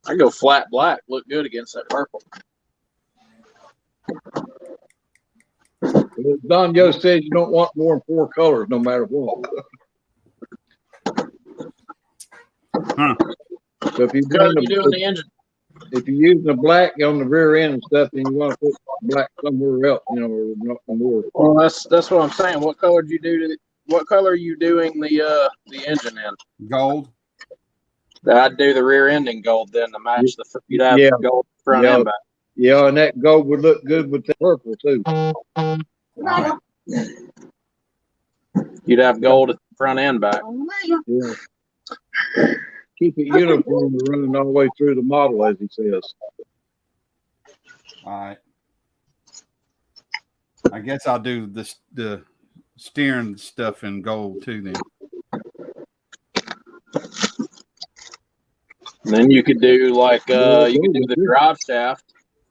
I go flat black. Look good against that purple. Don Yost says you don't want more than 4 colors, no matter what. Huh. So if you're Color you doing the engine? if you're using the black on the rear end and stuff, then you want to put black somewhere else, you know, or not more. Well, that's what I'm saying. What color did you do to? What color are you doing the engine in? Gold. I'd do the rear end in gold then to match the. You'd have Yeah. gold front Yeah. and back. Yeah, and that gold would look good with the purple too. You'd have gold at the front and back. Yeah. Keep it uniform and running all the way through the model, as he says. All right. I guess I'll do the steering stuff in gold too then. And then you could do like you could do the drive shaft.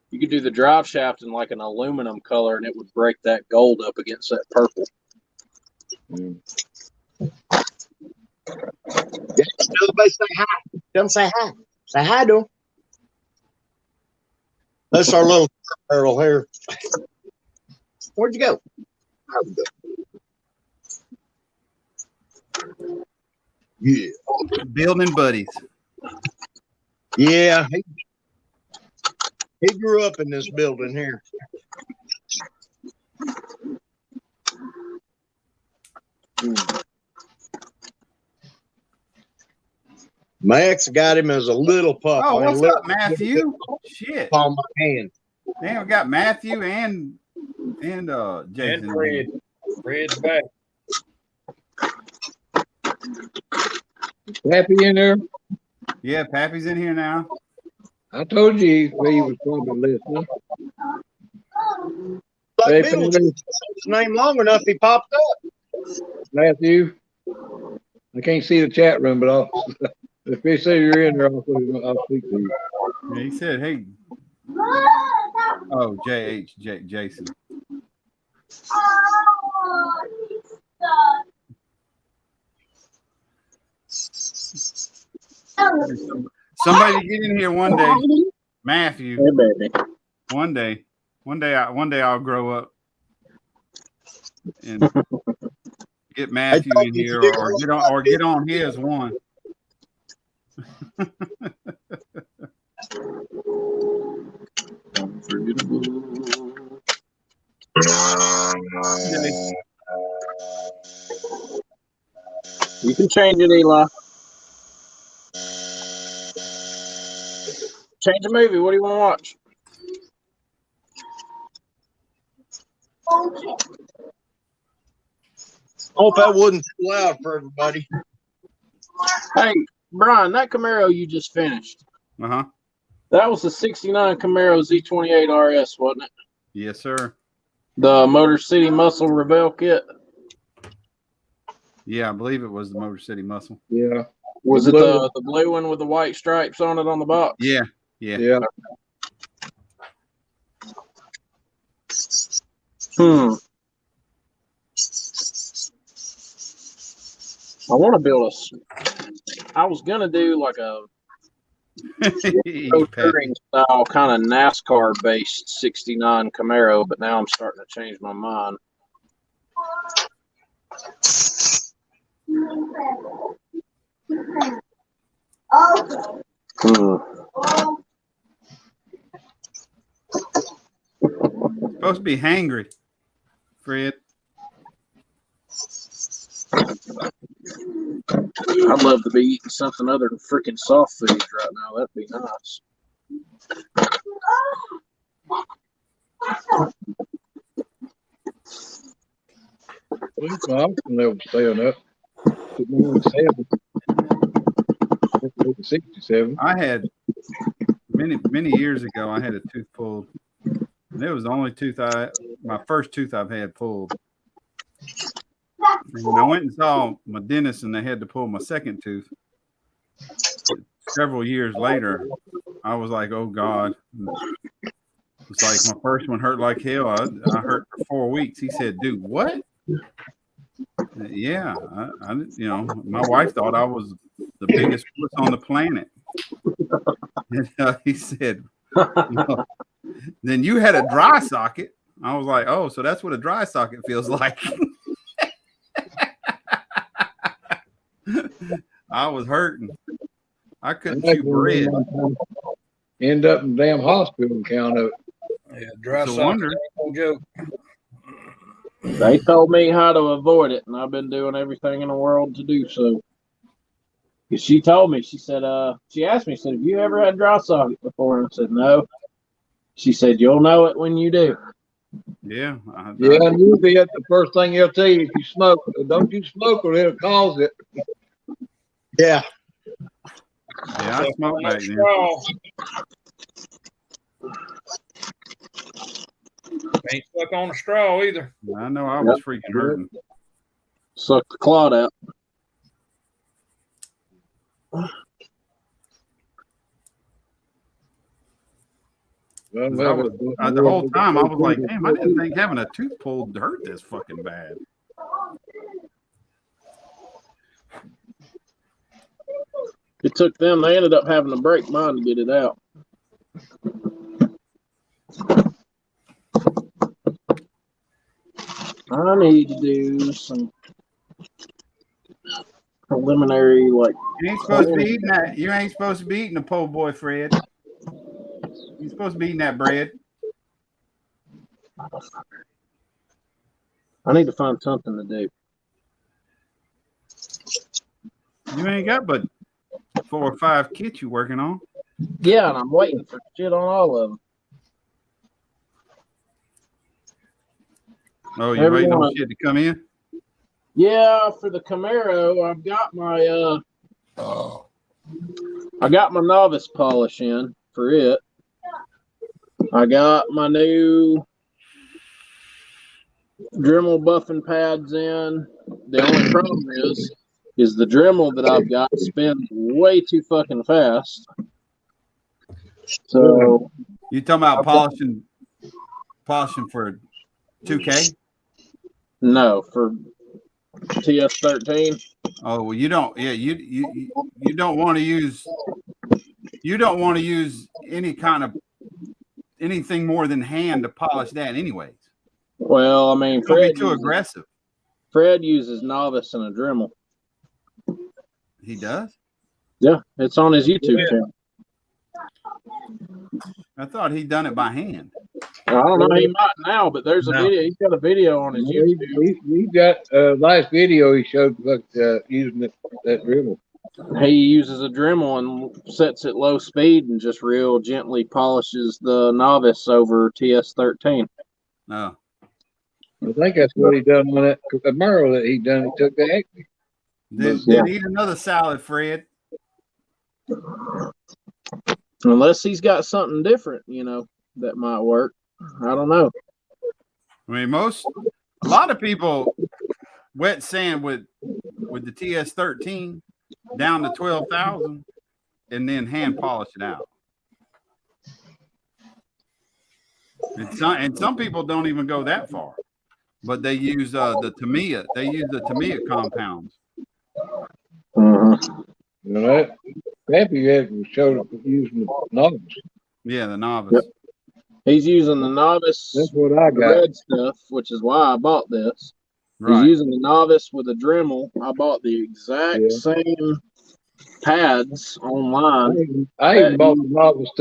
You could do the drive shaft in like an aluminum color, and it would break that gold up against that purple. Everybody say hi. Tell them say hi. Say hi to them. That's our little turtle here. Where'd you go? Yeah. Building buddies. Yeah. He grew up in this building here. Max got him as a little pup. Oh, I what's mean, up, Matthew? Shit. on my hand. Damn, we got Matthew and Jason. And Fred. Fred's back. Happy in there? Yeah, Pappy's in here now. I told you he was probably listening. Like Hey, Bill, Patty. his name long enough, he popped up. Matthew, I can't see the chat room, but if they say you're in there, I'll speak to you. Yeah, he said, "Hey." Oh, Jason. Somebody get in here one day, Matthew. Hey, baby. One day I'll grow up and get Matthew in here, or get on his one. You can change it, Eli. Change the movie. What do you want to watch? Hope that wasn't too loud for everybody. Hey, Brian, that Camaro you just finished, Uh-huh. that was the 69 Camaro Z28 RS, wasn't it? Yes, sir. The Motor City Muscle Rebel kit. Yeah, I believe it was the Motor City Muscle. Yeah. Was The it blue one. the blue one with the white stripes on it on the box? Yeah. Yeah. I want to build I was gonna do like a touring style kind of NASCAR based 69 Camaro, but now I'm starting to change my mind. Supposed to be hangry, Fred. I'd love to be eating something other than freaking soft foods right now. That'd be nice. Well, I'm never staying up. 67. I had many years ago. I had a tooth pulled, and it was the only tooth my first tooth I've had pulled. And when I went and saw my dentist, and they had to pull my second tooth, several years later, I was like, "Oh God!" It's like my first one hurt like hell. I hurt for 4 weeks. He said, "Dude, what?" Yeah, I my wife thought I was the biggest puss on the planet. And, he said, "Then you had a dry socket." I was like, "Oh, so that's what a dry socket feels like." I was hurting. I couldn't chew bread. End up in the damn hospital and count of it. Yeah, dry It's a socket wonder. ain't no joke. They told me how to avoid it, and I've been doing everything in the world to do so. She told me, she said, she asked me, she said, "Have you ever had dry socket before?" And I said, "No." She said, "You'll know it when you do." Yeah. Yeah, and you'll be at the first thing they'll tell you if you smoke. Don't you smoke or it'll cause it. Yeah. Yeah, I smoked back then. Ain't stuck on a straw either. I know I was freaking hurting. Suck the clot out. Well, The whole time I was like, damn, I didn't think having a tooth pulled hurt this fucking bad. It took them, they ended up having to break mine to get it out. I need to do some preliminary, like, You ain't supposed to be eating that. You ain't supposed to be eating a po' boy, Fred. You're supposed to be eating that bread. I need to find something to do. You ain't got but 4 or 5 kits you working on. Yeah, and I'm waiting for shit on all of them. Oh, you're waiting on Everyone- shit to come in? Yeah, for the Camaro, I've got my novice polish in for it. I got my new Dremel buffing pads in. The only problem is the Dremel that I've got spins way too fucking fast. So You talking about polishing for 2K? no, for TS13. Oh well, you don't. Yeah, you don't want to use you don't want to use anything more than hand to polish that, anyways. Well, I mean, It's gonna be too aggressive. Fred uses novice and a Dremel. He does. Yeah, it's on his YouTube channel. I thought he'd done it by hand. I don't know. He might now, but there's a video. He's got a video on his YouTube. He got last video he showed using that Dremel. He uses a Dremel and sets it low speed and just real gently polishes the novice over TS13. No. I think that's what he done on that Camaro that he done. He took the Acme. Then eat another salad, Fred. Unless he's got something different, that might work. I don't know. I mean, a lot of people wet sand with the TS13 down to 12,000 and then hand polish it out. And some people don't even go that far, but they use the Tamiya. They use the Tamiya compounds. Mm-hmm. That Pappy had showed up using the novice. Yeah, the novice. Yep. He's using the novice. That's what I got. Red stuff, which is why I bought this. Right. He's using the novice with a Dremel. I bought the exact same pads online. I even bought the novice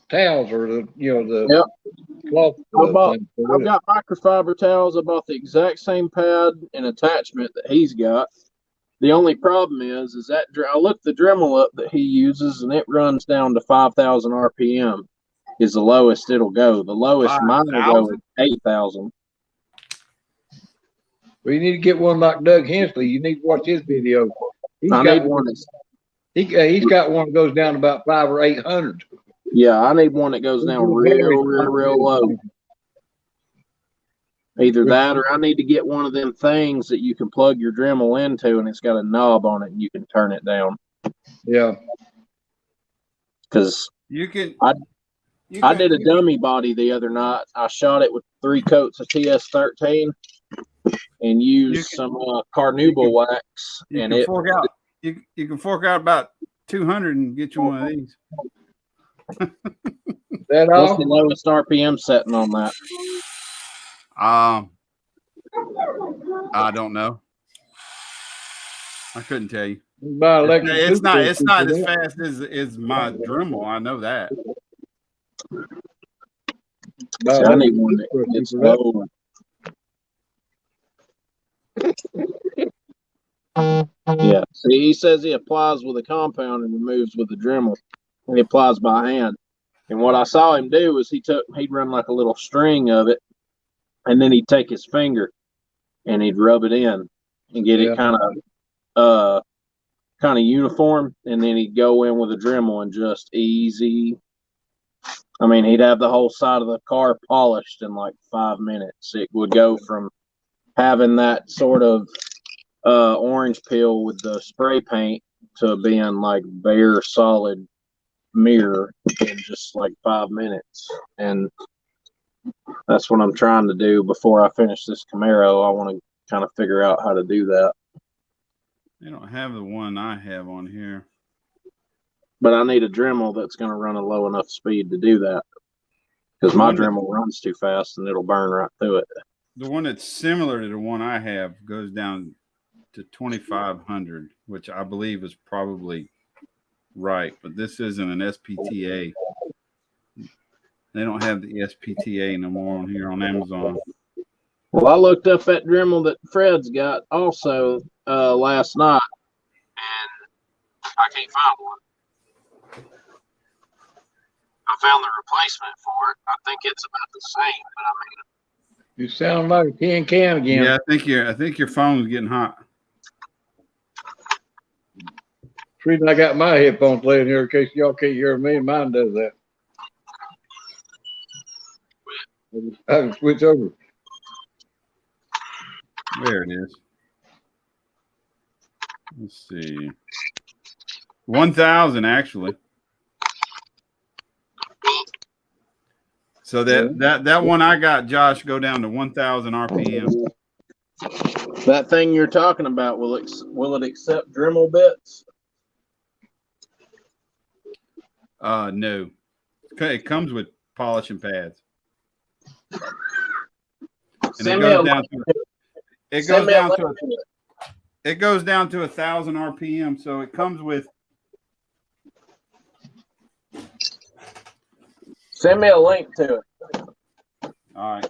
towels or the cloth. I've got microfiber towels. I bought the exact same pad and attachment that he's got. The only problem is that I looked the Dremel up that he uses, and it runs down to 5,000 RPM. Is the lowest it'll go. The lowest mine will go is 8,000. Well, you need to get one like Doug Hensley. You need to watch his video. He's got one that goes down to about 500 or 800. Yeah, I need one that goes down real low. Either that, or I need to get one of them things that you can plug your Dremel into, and it's got a knob on it, and you can turn it down. Yeah, because I did a dummy body the other night. I shot it with 3 coats of TS13 and used some carnauba wax, and it. You can fork out about 200 and get you one of these. What's the lowest RPM setting on that? I don't know. I couldn't tell you. It's not as fast as my Dremel. I know that. I need one that gets low. Yeah. See, he says he applies with a compound and removes with a Dremel. And he applies by hand. And what I saw him do is he'd run like a little string of it, and then he'd take his finger and he'd rub it in and get it kind of uniform, and then he'd go in with a Dremel and just easy. I mean, he'd have the whole side of the car polished in like 5 minutes. It would go from having that sort of orange peel with the spray paint to being like bare solid mirror in just like 5 minutes. And that's what I'm trying to do before I finish this Camaro. I want to kind of figure out how to do that. They don't have the one I have on here. But I need a Dremel that's going to run a low enough speed to do that. Because my Dremel runs too fast and it'll burn right through it. The one that's similar to the one I have goes down to 2,500, which I believe is probably right. But this isn't an SPTA. They don't have the SPTA no more on here on Amazon. Well, I looked up that Dremel that Fred's got also last night, and I can't find one. I found the replacement for it. I think it's about the same, but I mean, you sound like a tin can again. Yeah, I think your phone's getting hot. Reason I got my headphones laying here in case y'all can't hear me, and mine does that. I can switch over. There it is. Let's see. 1,000 actually. So that one I got, Josh, go down to 1,000 RPM. That thing you're talking about, will it accept Dremel bits? No. It comes with polishing pads. And Send me a it send goes me a down link to to it. it goes down to 1,000 RPM. So it comes with Send me a link to it. all right.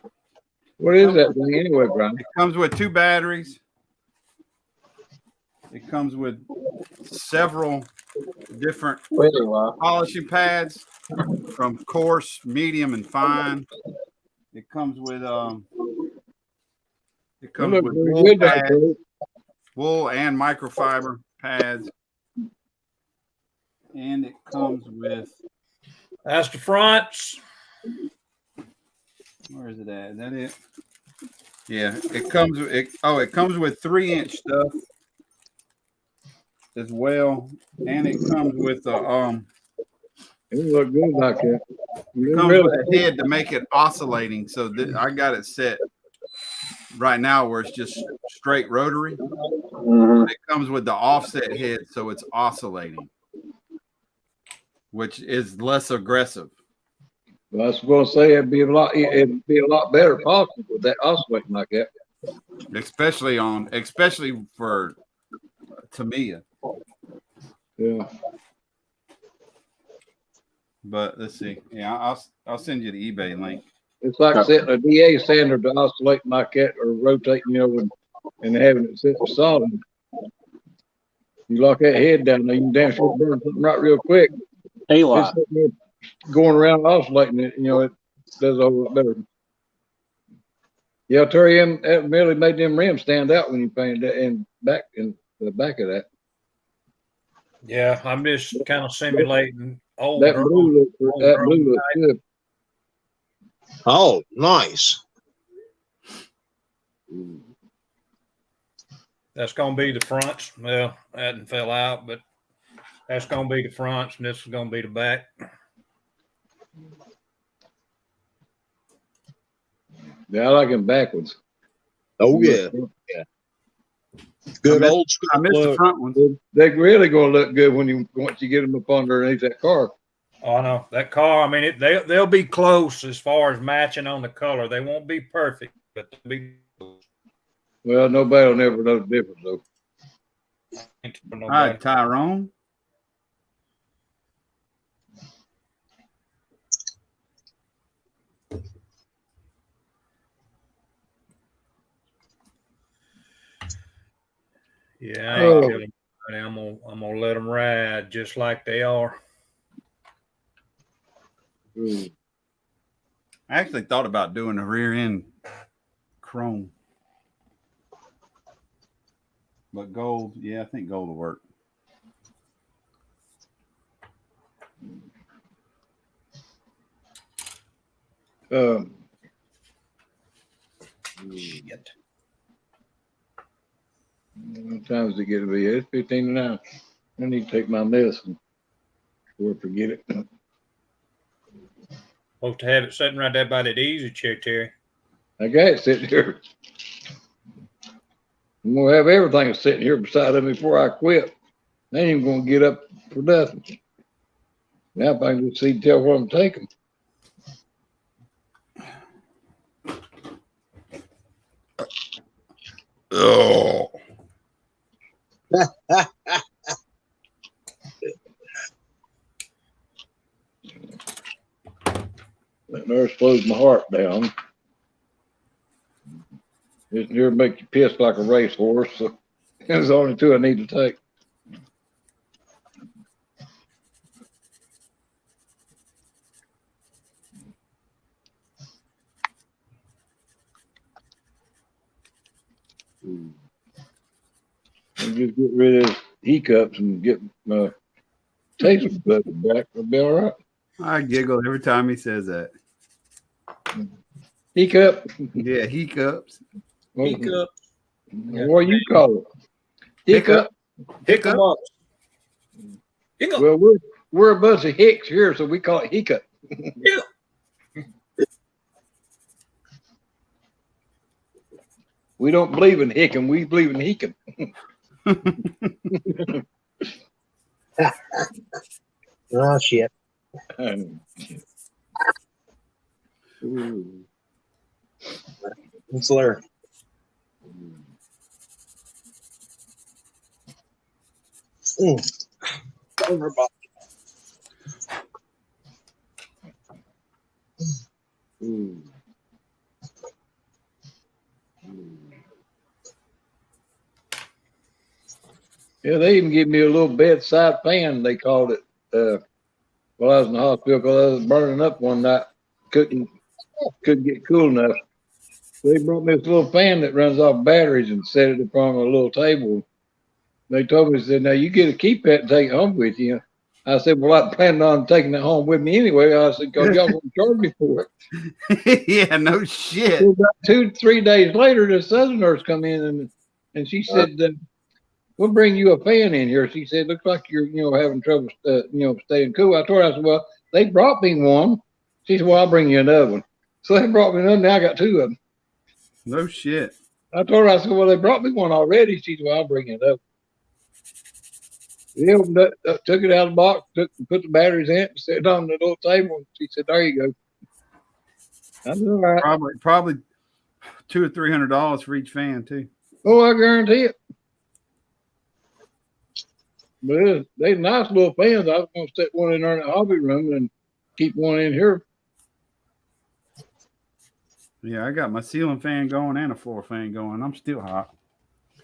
What is that thing anyway, Brian? It comes with 2 batteries. It comes with several different Really well. polishing pads from coarse, medium, and fine. It comes with They look very wool good, that pads, thing. wool and microfiber pads, and it comes with That's the fronts. where is it at? Is that it? Yeah, it comes with it. Oh, it comes with 3-inch stuff as well, and it comes with It look good like that. it comes with a head to make it oscillating. So I got it set right now where it's just straight rotary. Mhm. It comes with the offset head, so it's oscillating, which is less aggressive. Well, I was going to say it'd be a lot better possible with that oscillating like that. Especially for Tamiya. Yeah. But let's see. Yeah, I'll send you the eBay link. It's like setting a DA standard to oscillating like that or rotating, and having it set to solid. You lock that head down there, you can damn sure burn something right real quick. Eli. It's sitting there going around oscillating it, it does a whole lot better. Yeah, Terry, that really made them rims stand out when you painted that in the back of that. Yeah, I'm just kind of simulating old. That blue looks good. Oh, nice. That's gonna be the fronts. Well, that didn't fell out, but that's gonna be the fronts, and this is gonna be the back. Yeah, I like them backwards. Oh yeah, good old school. I missed the front ones. They're really going to look good once you get them up underneath that car. Oh, I know that car. I mean, they'll be close as far as matching on the color. They won't be perfect, but they'll be close. Well, nobody will never know the difference, though. All right, Tyrone. Yeah, I ain't killing anybody. I'm gonna let them ride just like they are. Mm. I actually thought about doing the rear end chrome, but gold. Yeah, I think gold will work. Shit. What time does it get to be? It's 15 to 9. I need to take my medicine before I forget it. Supposed to have it sitting right there by that easy chair, Terry. I got it sitting here. I'm going to have everything sitting here beside me before I quit. I ain't even going to get up for nothing. Now if I can just see tell where I'm taking. Oh. That nurse slows my heart down. It near make you piss like a racehorse. So there's only 2 I need to take. And just get rid of hiccups and get my taste buds back. It'll be all right. I giggle every time he says that. Hiccup. Yeah, hiccups. Hiccup. What do you call it? Hiccup. Hiccup. Hiccup. Well, we're a bunch of hicks here, so we call it hiccup. Hiccup. We don't believe in hickum. We believe in hiccup. Oh shit. Ooh. What's there? Everybody. Ooh. Yeah, they even give me a little bedside fan. They called it. While I was in the hospital, because I was burning up one night, couldn't get cool enough. They brought me this little fan that runs off batteries and set it upon a little table. They told me, said, now you get to keep that and take it home with you. I said, well, I planned on taking it home with me anyway. I said, because y'all going to charge me for it. Yeah, no shit. So about 2-3 days later, the southern nurse come in and she said, we'll bring you a fan in here. She said, looks like you're, having trouble, staying cool. I told her, I said, well, they brought me one. She said, well, I'll bring you another one. So they brought me another. Now I got 2 of them. No shit. I told her, I said, well, they brought me one already. She said, well, I'll bring you another. They opened it, took it out of the box, put the batteries in it, and set it on the little table. She said, there you go. I said, all right. Probably $200 or $300 for each fan too. Oh, I guarantee it. But they nice little fans. I was going to stick one in there in the hobby room and keep one in here. Yeah, I got my ceiling fan going and a floor fan going. I'm still hot.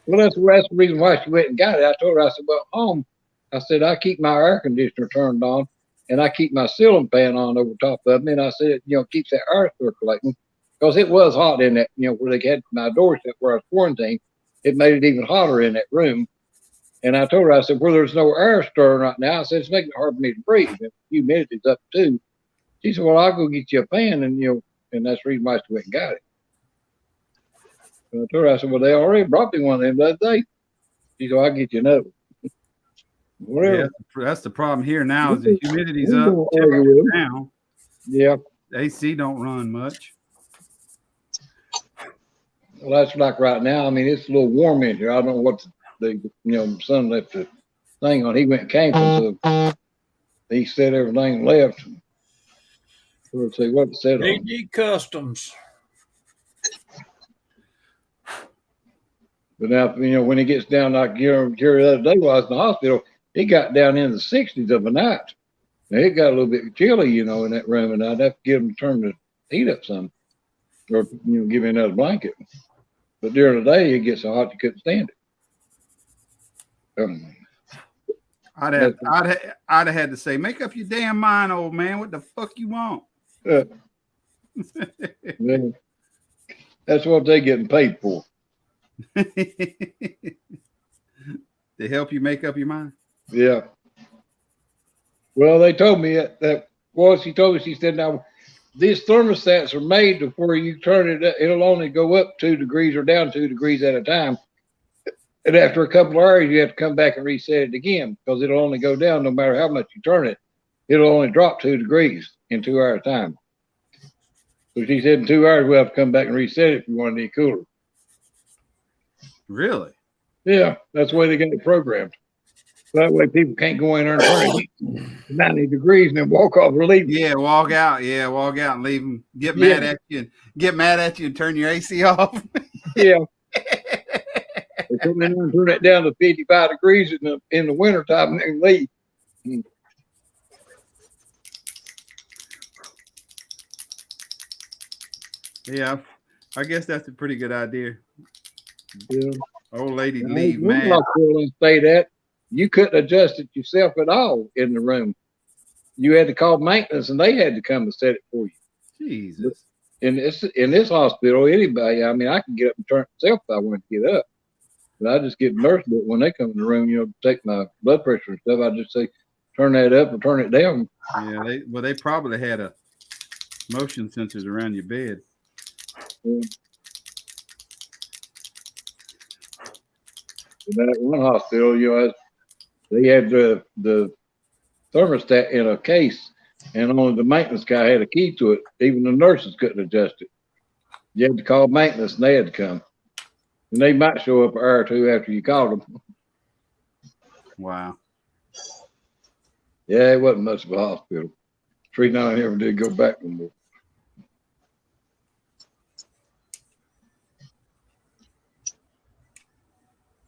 Well, that's the reason why she went and got it. I told her, I said, well, home, I said, I keep my air conditioner turned on and I keep my ceiling fan on over top of me. And I said, keeps that air circulating because it was hot in that, where they had my doorstep where I was quarantined. It made it even hotter in that room. And I told her, I said, well, there's no air stirring right now. I said, it's making it hard for me to breathe. And humidity's up too. She said, well, I'll go get you a fan. And, and that's the reason why she went and got it. So I told her, I said, well, they already brought me one of them the other day. She said, well, I'll get you another. Whatever. Yeah, that's the problem here now is the humidity's up now. Yeah. The AC don't run much. Well, that's like right now. I mean, it's a little warm in here. I don't know what the son left the thing on. He went camping, so he said everything left. Let's see what it said on. AD Customs. But now, when it gets down like here the other day while I was in the hospital, it got down in the 60s of a night. Now, it got a little bit chilly, in that room, and I'd have to get them to turn the heat up some, or give me another blanket. But during the day, it gets so hot you couldn't stand it. I'd have had to say, make up your damn mind, old man. What the fuck you want? That's what they're getting paid for. To help you make up your mind? Yeah. Well, they told me that she told me, she said, now, these thermostats are made to where you turn it up, it'll only go up 2 degrees or down 2 degrees at a time. And after a couple of hours, you have to come back and reset it again because it'll only go down no matter how much you turn it. It'll only drop 2 degrees in 2 hours time. So she said in 2 hours, we'll have to come back and reset it if you want any cooler. Really? Yeah, that's the way they get it programmed. That way people can't go in there and turn it 90 degrees and then walk off or leave. Yeah, walk out. Yeah, walk out and leave them. Get mad at you and turn your AC off. Yeah. They come in there and turn it down to 55 degrees in the wintertime and then leave. Yeah, I guess that's a pretty good idea. Yeah. Old lady leave mad. Say that you couldn't adjust it yourself at all in the room. You had to call maintenance and they had to come and set it for you. Jesus. In this hospital, anybody, I mean, I can get up and turn it myself if I want to get up. But I just get nurse, but when they come in the room, take my blood pressure and stuff, I just say, turn that up or turn it down. Yeah, they probably had a motion sensors around your bed. Yeah. In that one hospital, they had the thermostat in a case, and only the maintenance guy had a key to it. Even the nurses couldn't adjust it. You had to call maintenance, and they had to come. And they might show up an hour or two after you called them. Wow. Yeah, it wasn't much of a hospital. reason I never did go back no more.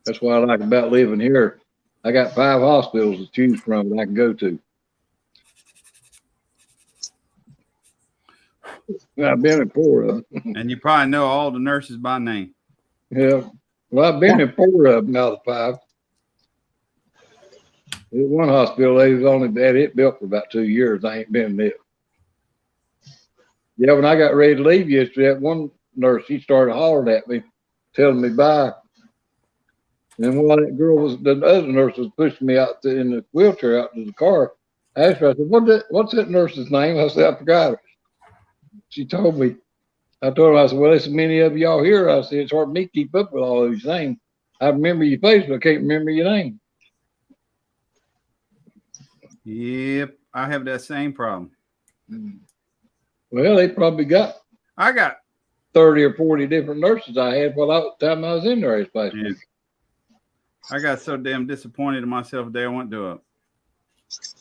That's what I like about living here. I got 5 hospitals to choose from that I can go to. I've been in 4 of them. And you probably know all the nurses by name. Yeah. Well, I've been in 4 of them out of the 5. There's one hospital, they was only had it built for about 2 years. I ain't been there. Yeah, when I got ready to leave yesterday, that one nurse, she started hollering at me, telling me bye. And while that girl was, the other nurse was pushing me out in the wheelchair out to the car, I asked her, I said, what's that nurse's name? I said, I forgot her. She told me. I told her, I said, well, there's so many of y'all here. I said, it's hard for me to keep up with all these names. I remember your face, but I can't remember your name. Yep, I have that same problem. Well, they probably got I got 30 or 40 different nurses I had while the time I was in there. yeah. I got so damn disappointed in myself the day I went to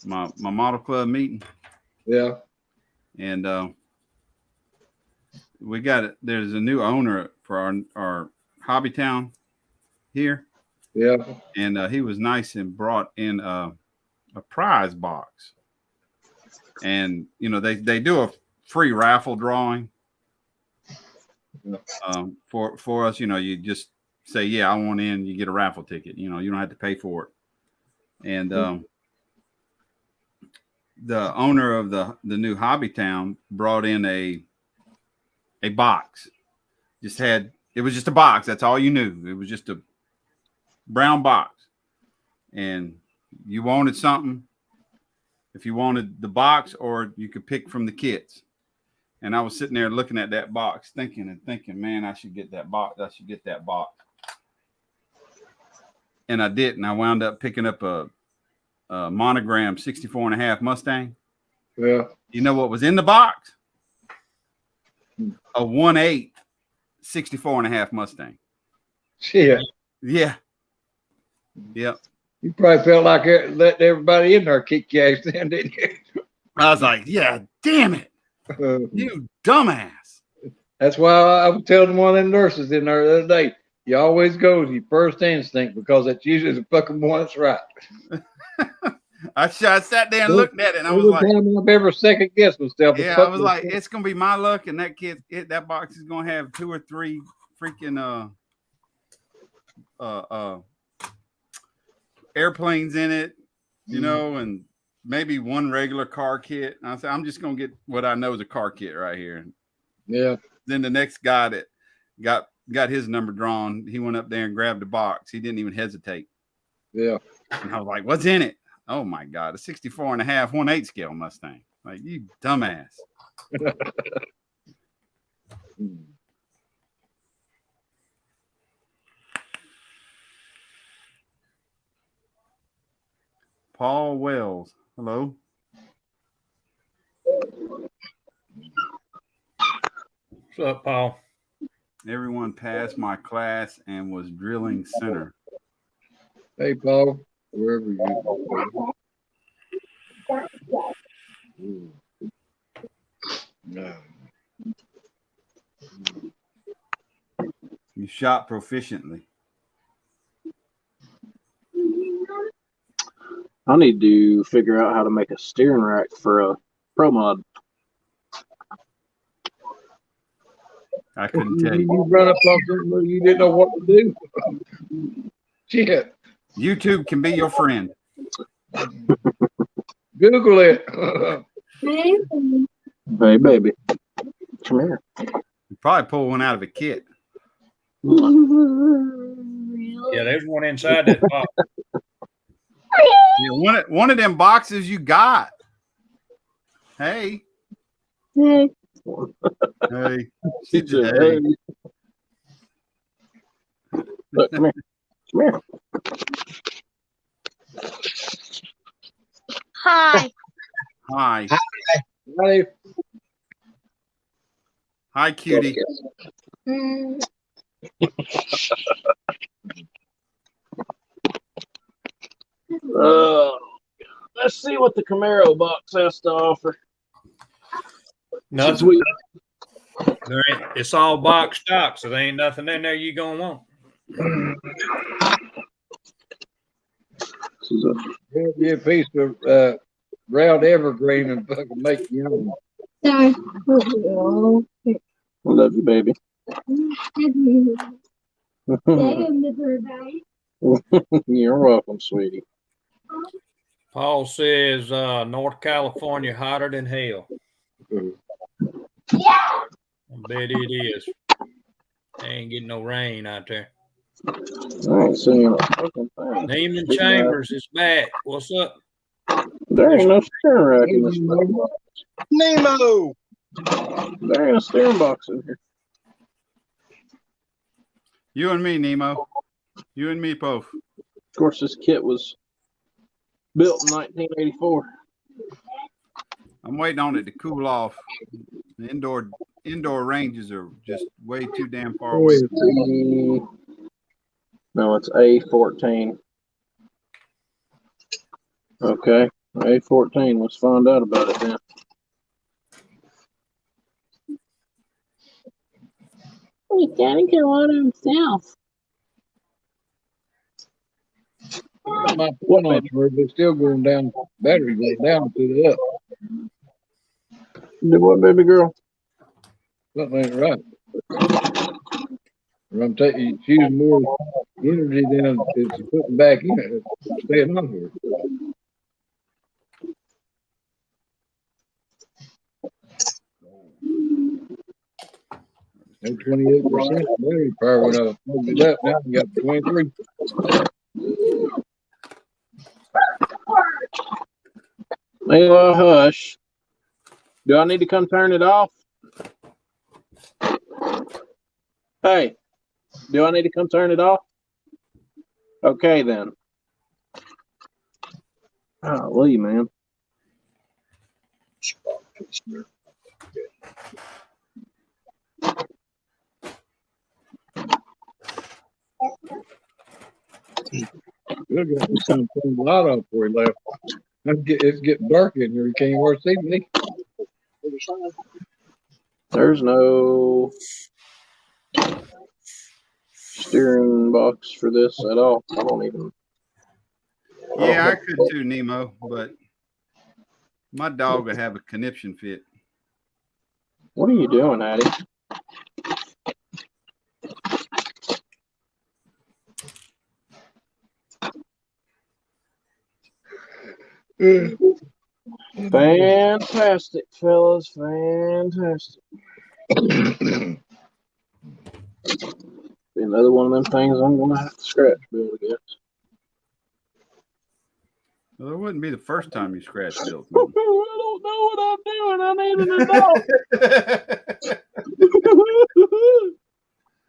my model club meeting. Yeah. And we got it. There's a new owner for our hobby town here. Yeah. And he was nice and brought in a prize box. And you know, they do a free raffle drawing for us. You know, you just say, yeah, I want in, you get a raffle ticket. You know, you don't have to pay for it. And the owner of the new hobby town brought in a box. It was just a box. That's all you knew. It was just a brown box. And you wanted something, if you wanted the box, or you could pick from the kits. And I was sitting there looking at that box, thinking, man, I should get that box. I should get that box. And I didn't. I wound up picking up a monogram 64.5 Mustang. Yeah. You know what was in the box? A 1.8 64.5 Mustang. Yeah. Yeah. Yep. You probably felt like let everybody in there kick your ass in, didn't you? I was like, yeah, damn it. You dumbass. That's why I was telling one of them nurses in there the other day, you always go with your first instinct because that's usually the fucking one that's right. I sat there and looked at it and I was like, time I've ever second guessed myself. yeah, I was like, it's gonna be my luck, and that that box is gonna have 2 or 3 freaking airplanes in it, you know, and maybe 1 regular car kit. And I said, I'm just gonna get what I know is a car kit right here. Yeah. Then the next guy that got his number drawn, he went up there and grabbed the box. He didn't even hesitate. Yeah. And I was like, what's in it? Oh my God, a 64.5 1/8 scale Mustang. Like, you dumbass. Paul Wells. Hello. What's up, Paul? Everyone passed my class and was drilling center. Hey, Paul, wherever you are. No. You shot proficiently. I need to figure out how to make a steering rack for a Pro Mod. I couldn't tell you. You run up on something where you didn't know what to do. Shit. YouTube can be your friend. Google it. Hey, baby. Come here. You probably pull one out of a kit. Yeah, there's one inside that box. Yeah, one of them boxes you got. Hey. Hey. She said, hey. Look, come here. Come here. Hi. Hi. Hi. Hi, cutie. Let's see what the Camaro box has to offer. Nothing. we It's all box stock, so there ain't nothing in there you gonna want. Be a piece of ground evergreen and fucking make your own. I love you, baby. You're welcome, sweetie. Paul says North California hotter than hell. I bet it is. They ain't getting no rain out there. I ain't seeing a fucking thing. Neiman Chambers is back. What's up? There ain't no steering rack in this. Nemo. There ain't a steering box in here. You and me, Nemo. You and me both. Of course, this kit was built in 1984. I'm waiting on it to cool off. The indoor ranges are just way too damn far away. No, it's A14. Okay, A14. Let's find out about it then. Hey, Daddy can water himself. My point on it, they're still going down. Battery goes down to the up. Do what, baby girl? Something ain't right. I'm taking, it's using more energy than it's putting back in it. It's staying on here. And 28% battery power when I plugged it up. Now we got 23. Layla, hush. Do I need to come turn it off? Hey, do I need to come turn it off? Okay, then. Golly, man. We'll get this time to turn the light off before he left. It's getting dark in here. You can't even see me. There's no steering box for this at all. I don't even. Yeah, I could too, Nemo, but my dog would have a conniption fit. What are you doing, Addie? Fantastic, fellas. Fantastic. Be another one of them things I'm going to have to scratch build, I guess. Well, it wouldn't be the first time you scratch built. I don't know what I'm doing. I need an adult.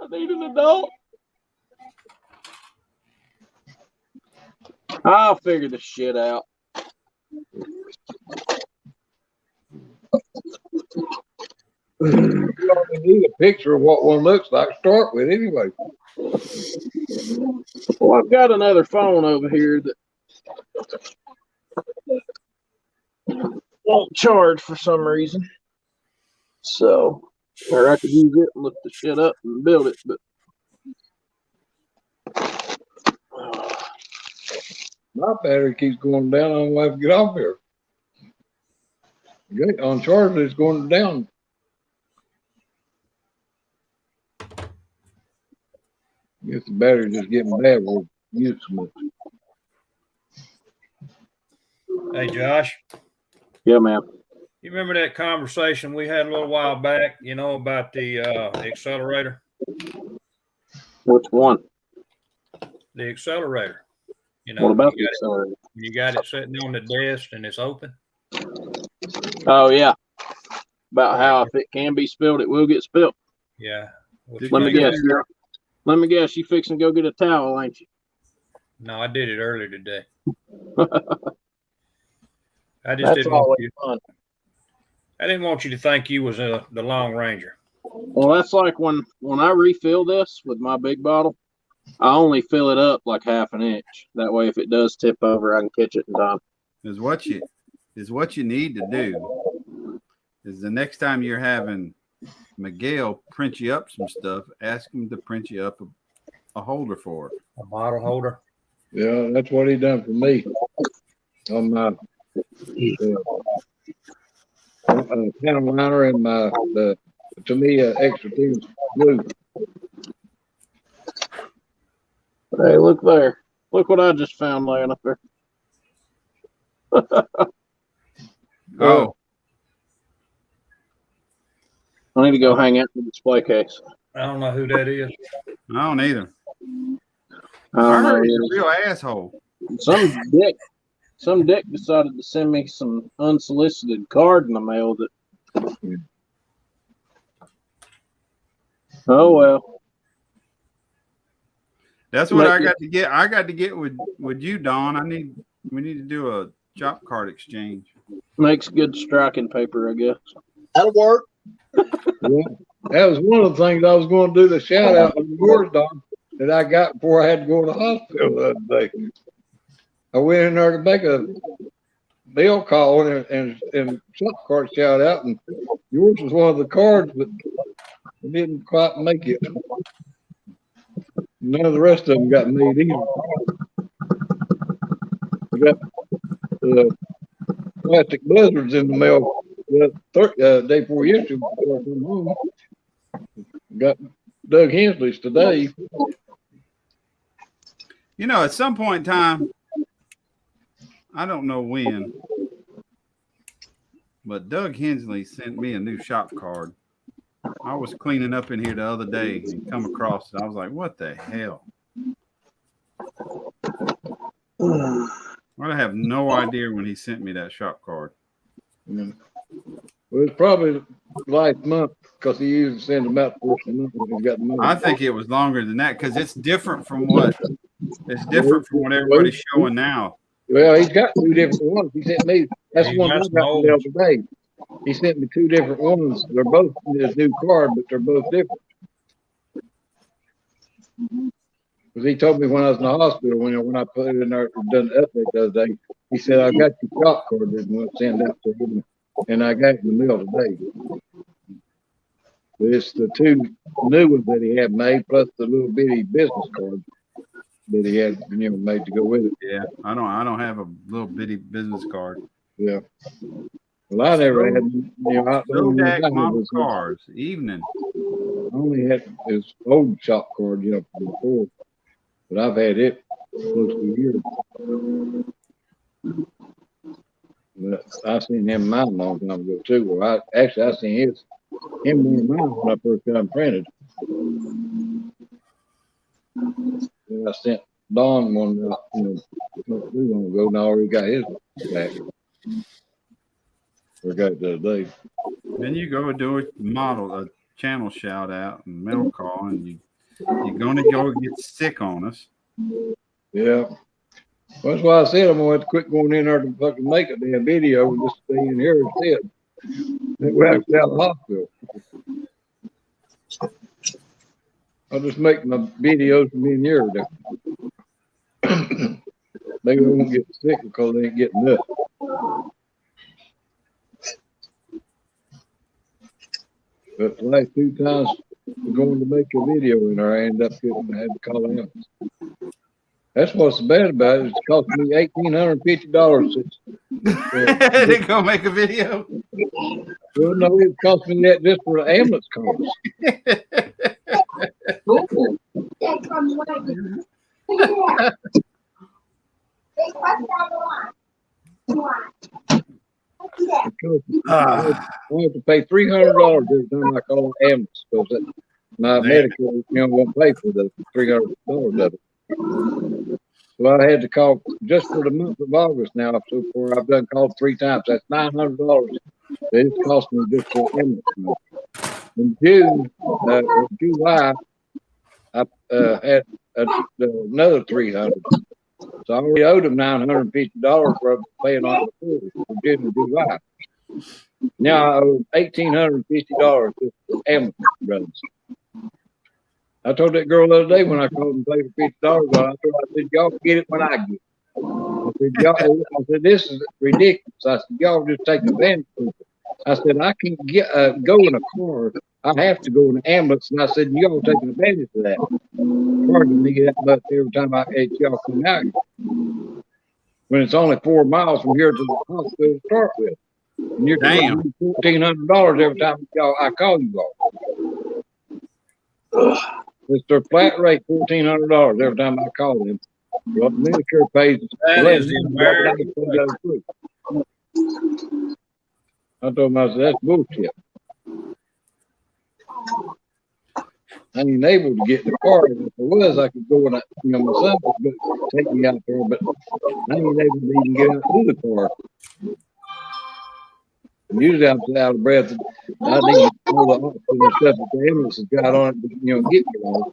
I need an adult. I'll figure this shit out. You only need a picture of what one looks like to start with anyway. Well, I've got another phone over here that won't charge for some reason. So, or I could use it and look the shit up and build it, but My battery keeps going down. I don't have to get off here. Good. On charge, it's going down. I guess the battery just getting bad. We'll use so much. Hey, Josh, yeah, man. you remember that conversation we had a little while back, you know, about the accelerator? Which one? The accelerator. You know, What about you the accelerator? you got it sitting on the desk and it's open. Oh, yeah. About how if it can be spilled, it will get spilled. Yeah. Let me guess. Let me guess. You fixing to go get a towel, ain't you? No, I did it earlier today. I just That's didn't want always you. fun. I didn't want you to think you was the Long Ranger. Well, that's like when I refill this with my big bottle, I only fill it up like half an inch. That way, if it does tip over, I can catch it in time. Is what you need to do is the next time you're having Miguel print you up some stuff, ask him to print you up a holder for it. A bottle holder. Yeah, that's what he done for me on my panel liner and my extra things blue. Hey, look there. Look what I just found laying up there. Oh, I need to go hang out in the display case. I don't know who that is. I don't either. I I don't know. heard he's a real asshole. Some dick decided to send me some unsolicited card in the mail that. Oh well. That's what I got to get. I got to get with you, Don. We need to do a shop card exchange. Makes good striking paper, I guess. That'll work. Yeah, that was one of the things I was going to do the shout out on yours, Don, that I got before I had to go to the hospital the other day. I went in there to make a bill call and shop card shout out, and yours was one of the cards, but it didn't quite make it. None of the rest of them got made either. I got plastic blizzards in the mail day before yesterday before I come home. Got Doug Hensley's today. You know, at some point in time, I don't know when, but Doug Hensley sent me a new shop card. I was cleaning up in here the other day and come across it. I was like, what the hell? I have no idea when he sent me that shop card. Yeah. Well, it's probably last month because he usually sends them out for some month when he's got the money. I think it was longer than that because it's different from what everybody's showing now. Well, he's got two different ones. He sent me. That's the one I got the other day. He sent me two different ones. They're both in his new card, but they're both different. Because he told me when I was in the hospital, when I put it in there, done the update the other day, he said, I got your shop card that you want to send out to him. And I got it in the mail today. But it's the two new ones that he had made, plus the little bitty business card that he had, made to go with it. Yeah, I don't have a little bitty business card. Yeah. Well, I never had, Kodak model cars, evening. I only had his old shop card, before, but I've had it close to a year. But I seen him mine a long time ago too. Well, I seen him wearing mine when I first got him printed. And I sent Don one, not too long ago, and I already got his back. Or got it the other day. Then you go and do a channel shout out and mail call, and you're gonna go get sick on us. Yeah. Well, that's why I said I'm gonna have to quit going in there to fucking make a damn video and just stay in here instead. We're actually out of the hospital. I'll just make my videos from in here. Maybe I won't get sick because they ain't getting nuts. But the last two times we're going to make a video in there, I ended up had to call him. That's what's bad about it. It's cost me $1,850. They go make a video. Well, no, it cost me that just for the ambulance costs. I have to pay $300 every time I call an ambulance because my medical won't pay for the $300 of it. So I had to call just for the month of August now. So far, I've done called 3 times. That's $900. It's cost me just for ambulance money. In June, or July, I had another $300. So I already owed them $950 for paying off the for June and July. Now I owe $1,850 to ambulance brothers. I told that girl the other day when I called and paid for $50 on it, I said, y'all get it when I get it. I said, this is ridiculous. I said, y'all just take advantage of it. I said, I can't go in a car. I have to go in an ambulance. And I said, y'all taking advantage of that. Charging me that much every time y'all come out here. When it's only 4 miles from here to the hospital to start with. And you're Damn. $1,400 every time I call you all. It's their flat rate, $1,400 every time I call them. Well, Medicare pays. That is the American way. I told him, I said, that's bullshit. I ain't able to get in the car. If it was, I could go and my son would take me out there, but I ain't able to even get out to the car. And usually I'm out of breath. I need to know the oxygen and stuff that the ambulance has got on it to, get me on.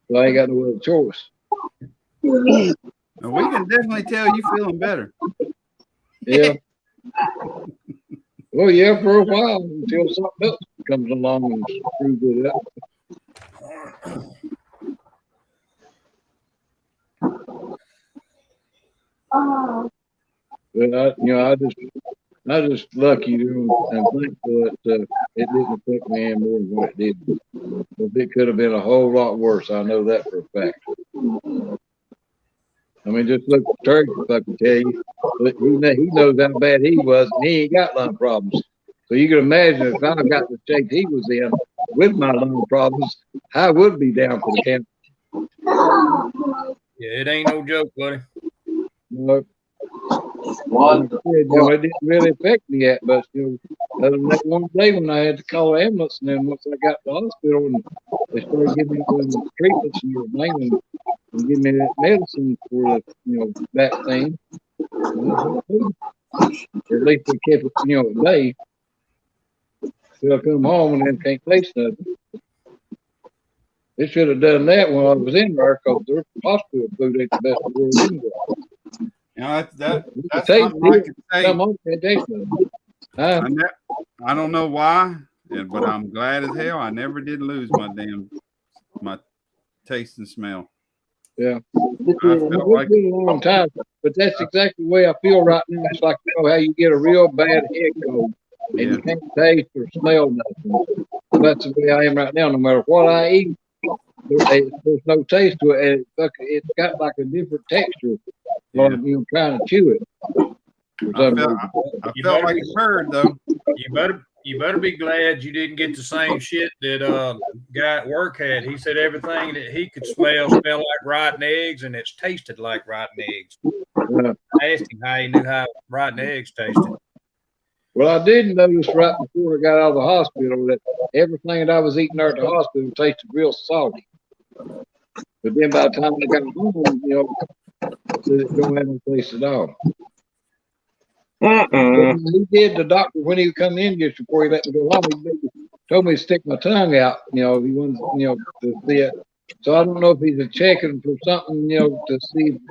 So I ain't got no other choice. Well, we can definitely tell you feeling better. Yeah. Well, yeah, for a while until something else comes along and screws it up. But I just lucky and thankful that it didn't affect me any more than what it did. But it could have been a whole lot worse. I know that for a fact. I mean, just look at Turkey, if I can tell you. But he knows how bad he was, and he ain't got lung problems. So you can imagine if I got the shape he was in with my lung problems, I would be down for the camp. Yeah, it ain't no joke, buddy. No. Like I said, it didn't really affect me yet, but other than that one day when I had to call an ambulance, and then once I got to the hospital and they started giving me the treatments and everything and giving me that medicine for the back thing. Or at least they kept it, a day. Till I come home and then can't taste nothing. They should have done that when I was in there because their hospital food ain't the best in the world anyway. That's something I can say. Come on, can't taste nothing. I don't know why, but I'm glad as hell I never did lose my taste and smell. Yeah. I felt like It's been a long time, but that's exactly the way I feel right now. It's like how you get a real bad head cold and you can't taste or smell nothing. That's the way I am right now. No matter what I eat, there's no taste to it, and it's got like a different texture. Yeah. I'm trying to chew it. I felt like a bird though. You better be glad you didn't get the same shit that guy at work had. He said everything that he could smelled like rotten eggs, and it's tasted like rotten eggs. I asked him how he knew how rotten eggs tasted. Well, I did notice right before I got out of the hospital that everything that I was eating there at the hospital tasted real salty. But then by the time I got home, it don't have no taste at all. He did, the doctor, when he come in just before he let me go home, he told me to stick my tongue out, he wanted, to see it. So I don't know if he's checking for something, to see if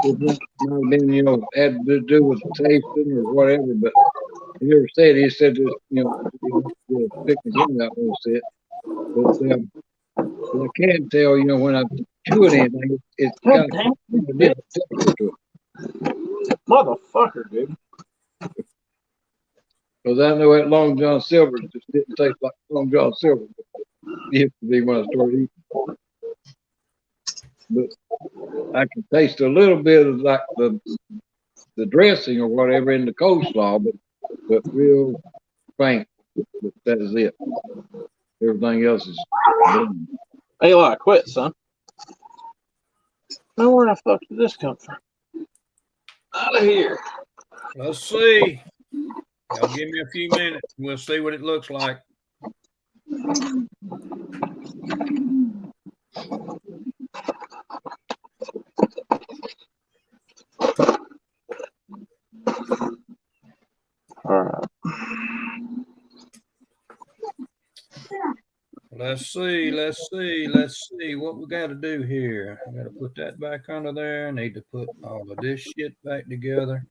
it might have been, had to do with tasting or whatever, but he never said. He said, just, stick my tongue out and that's it. But I can tell, when I chew it anything, it's got a different texture to it. Motherfucker, dude. Because I know that Long John Silver just didn't taste like Long John Silver. It used to be when I started eating. But I can taste a little bit of like the dressing or whatever in the coleslaw, but real faint. But that is it. Everything else is done. Hey, I quit, son. Now where the fuck did this come from? Out of here. Let's see. Y'all give me a few minutes. We'll see what it looks like. All right. Let's see what we got to do here. I got to put that back under there. I need to put all of this shit back together.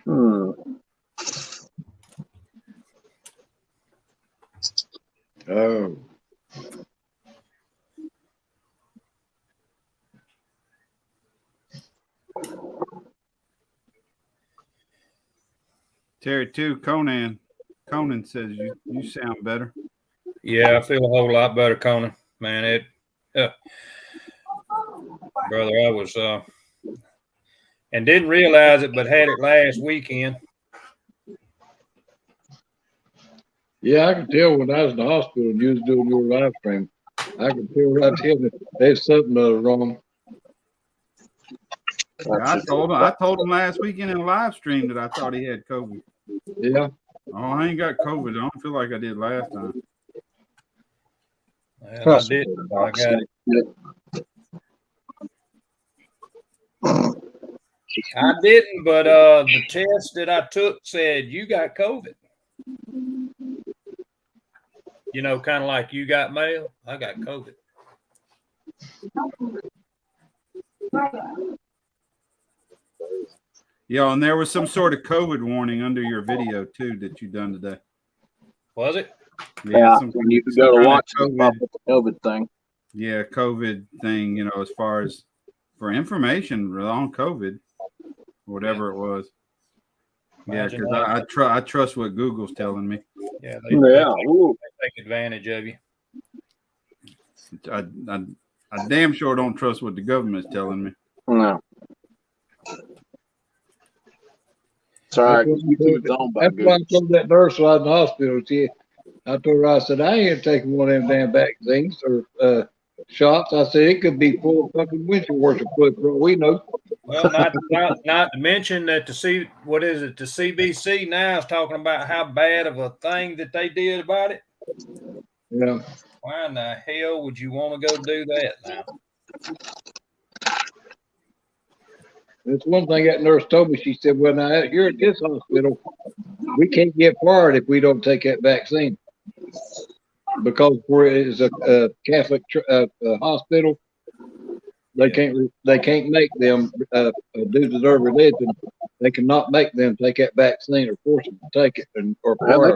Oh. Terry too. Conan says you sound better. Yeah, I feel a whole lot better, Conan. Man, brother, I was and didn't realize it, but had it last weekend. Yeah, I could tell when I was in the hospital and you was doing your live stream. I could tell right there that there's something wrong. I told him last weekend in a live stream that I thought he had COVID. Yeah. Oh, I ain't got COVID. I don't feel like I did last time. Well, I did. I got it. I didn't, but the test that I took said you got COVID. You know, kind of like you got mail. I got COVID. Yeah, and there was some sort of COVID warning under your video too that you done today. Was it? Yeah, when you could go to watch the COVID thing. Yeah, COVID thing, you know, as far as for information on COVID, whatever it was. Yeah, because I trust what Google's telling me. Yeah, they take advantage of you. I damn sure don't trust what the government's telling me. No. Sorry, that's why I told that nurse while I was in the hospital. I told her, I said, I ain't taking one of them damn vaccines or shots. I said, it could be full of fucking winter worship for all we know. Well, not to mention that the CBC now is talking about how bad of a thing that they did about it. Yeah. Why in the hell would you want to go do that now? That's one thing that nurse told me. She said, well, now here at this hospital, we can't get fired if we don't take that vaccine. Because it's a Catholic hospital, they can't make them due to their religion. They cannot make them take that vaccine or force them to take it. They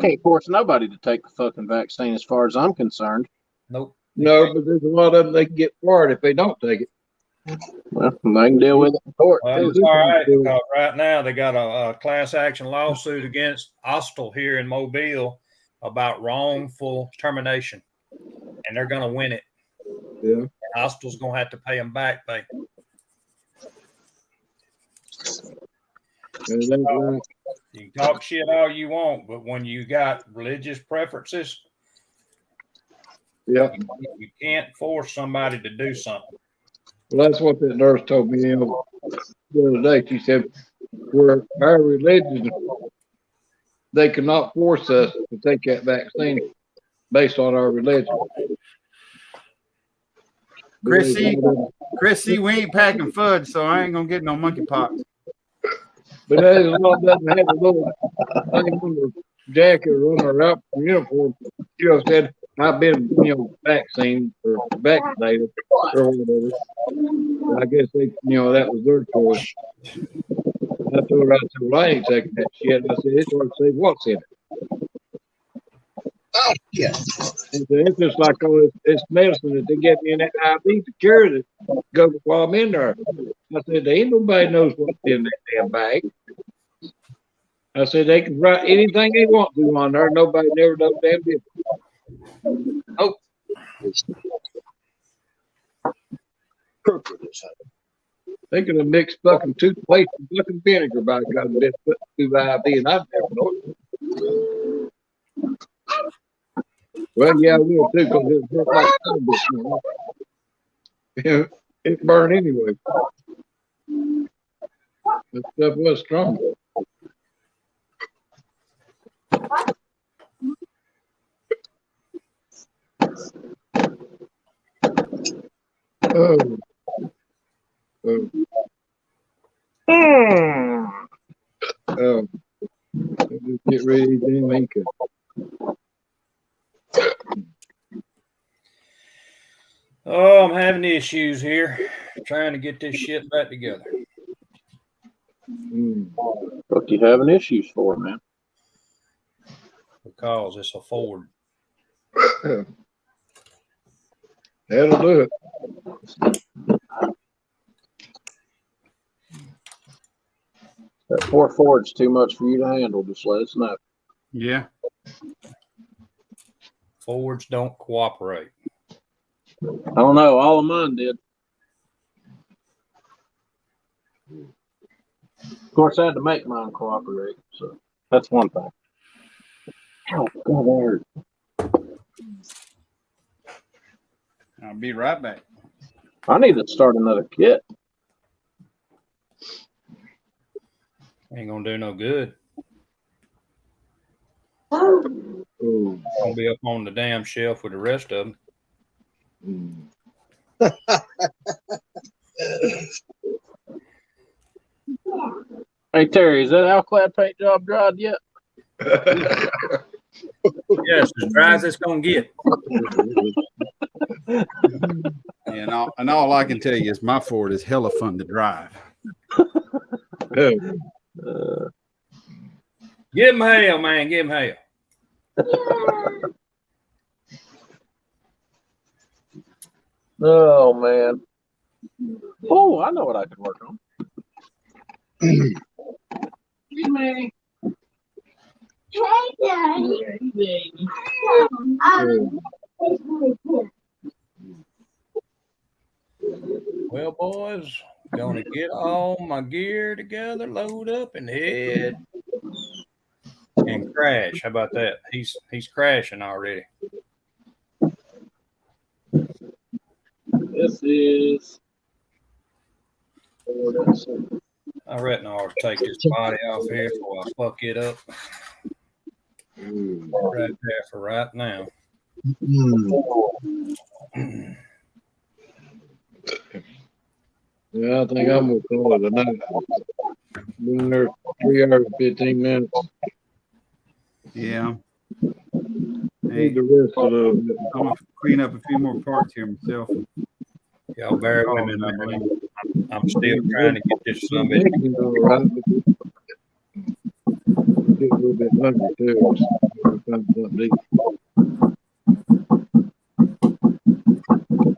can't force nobody to take the fucking vaccine, as far as I'm concerned. Nope. No, but there's a lot of them they can get fired if they don't take it. Well, they can deal with it in court. Well, it's all right, because right now they got a class action lawsuit against Hostel here in Mobile about wrongful termination, and they're going to win it. Yeah. Hostel's going to have to pay them back, baby. You can talk shit all you want, but when you got religious preferences, yeah, you can't force somebody to do something. Well, that's what that nurse told me the other day. She said, "We're our religion. They cannot force us to take that vaccine based on our religion." Chris, we ain't packing fudge, so I ain't gonna get no monkeypox. But that is a lot doesn't have a little thing on their jacket or on their uniform. You know, said I've been, vaccinated or vaccinated or whatever. I guess they, that was their choice. I told her, I said, well, I ain't taking that shit. I said, it's hard to say what's in it. Oh, yeah. It's just like it's medicine that they get me in that IV to cure it go while I'm in there. I said, ain't nobody knows what's in that damn bag. I said, they can write anything they want to on there. Nobody never knows damn different. Oh. They could have mixed fucking toothpaste and fucking vinegar by the time they put through the IV, and I've never known it. Well, yeah, I will too, because it burnt like cannabis. It burned anyway. That stuff was strong. Oh. Oh. Just get ready, damn Inca. Oh, I'm having issues here. Trying to get this shit back together. What you having issues for, man? Because it's a Ford. That'll do it. That 4 Ford's too much for you to handle. Just let us know. Yeah. Fords don't cooperate. I don't know. All of mine did. Of course, I had to make mine cooperate. So that's one thing. Oh, God, that hurt. I'll be right back. I need to start another kit. Ain't gonna do no good. Oh, Gonna be up on the damn shelf with the rest of them. Hey, Terry, is that Alclad paint job dried yet? Yes, as dry as it's gonna get. Yeah, and all I can tell you is my Ford is hella fun to drive. Give him hell, man. Give him hell. Oh, man. Oh, I know what I can work on. Well, boys, gonna get all my gear together, load up, and head and crash. How about that? He's crashing already. This is. I reckon I ought to take this body off here before I fuck it up. Right there for right now. yeah, I think I'm gonna call it a night. Been there 3 hours and 15 minutes. Yeah. Need Hey, the rest a little bit. I'm gonna clean up a few more parts here myself. Y'all bear with me, I believe. man. I'm still trying to get this son of a You know, right? Get a little bit hungry too. Find something to eat.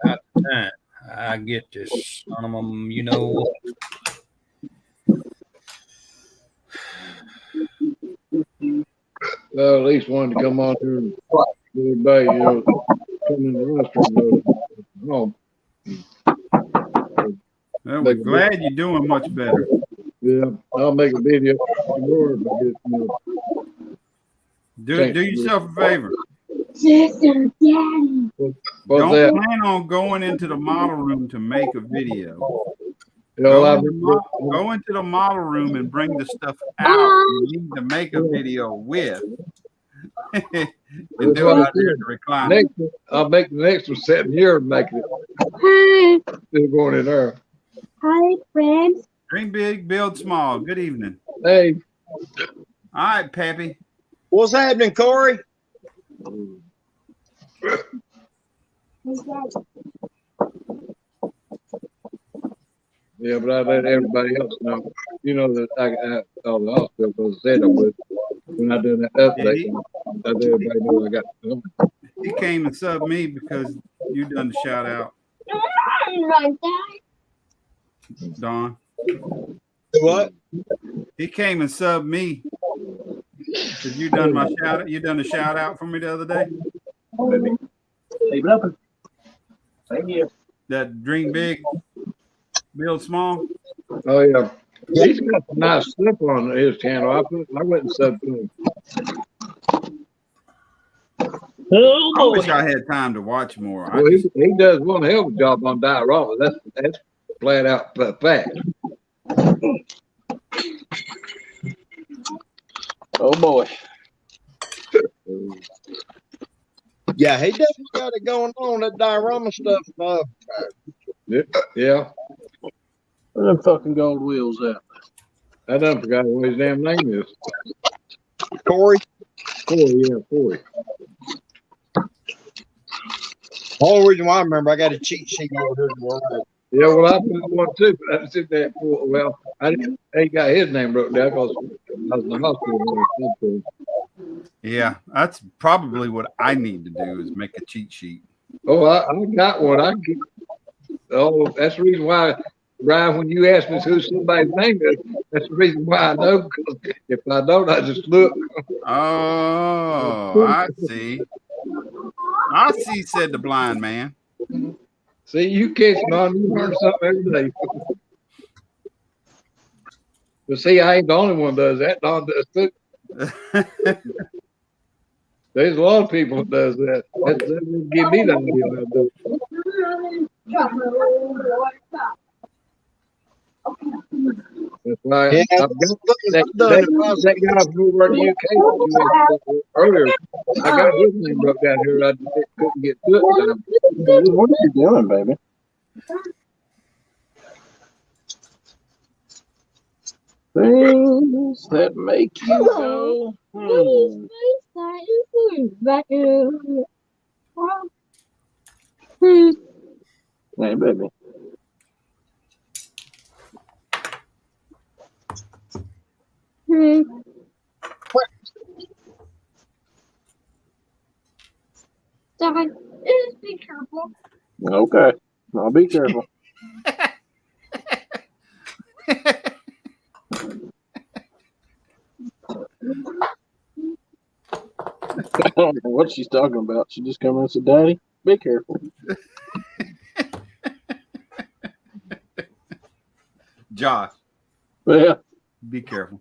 out of time. I get this son of a, you know what? Well, at least one to come on here and everybody, you know, come in the restroom. Oh, Well, we're glad you're doing much better. yeah, I'll make a video tomorrow if I get, you know, Do yourself a favor. what's Don't that? plan on going into the model room to make a video. You know, Go into the model room and bring the stuff out you need to make a video with. And do it out there in the recliner. next, I'll make the next one sitting here and make it. Still going in there. Hi, friends. Dream big, build small. Good evening. Hey. All right, Pappy. What's happening, Corey? Yeah, but I let everybody else know. You know that I called the hospital because I said I would. When I did that update, I let everybody know I got the He came and subbed me because you done the shout out, Don. What? He came and subbed me because you done my shout out. You done the shout out for me the other day. Leave it open. Thank you. That dream big, build small. Oh yeah, he's got some nice stuff on his channel. I went and subbed to him. I wish I had time to watch more. Well, he does one hell of a job on diorama. That's flat out fact. Oh boy. Yeah, he definitely got it going on, that diorama stuff. Yeah. Where them fucking gold wheels at? I done forgot what his damn name is. Corey? Corey. The only reason why I remember, I got a cheat sheet over here. Yeah, well, I put one too. I sit there. Well, I ain't got his name wrote down because I was in the hospital. Yeah, that's probably what I need to do is make a cheat sheet. Oh, I got one. Oh, that's the reason why Brian, when you ask me who somebody's name is, that's the reason why I know. Because if I don't, I just look. Oh, I see. I see, said the blind man. See, you catching on. You learn something every day. But see, I ain't the only one that does that. Don does too. There's a lot of people that does that. That would give me the idea how to do it. That's why Yeah, I've got that guy from over in the UK that you mentioned earlier. I got his name wrote down here. I just couldn't get to it. What are you doing, baby? Things that make you go. Hey, baby. Dad, just be careful. Okay, I'll be careful. I don't know what she's talking about. She just come in and said, "Daddy, be careful." Josh, Yeah, be careful.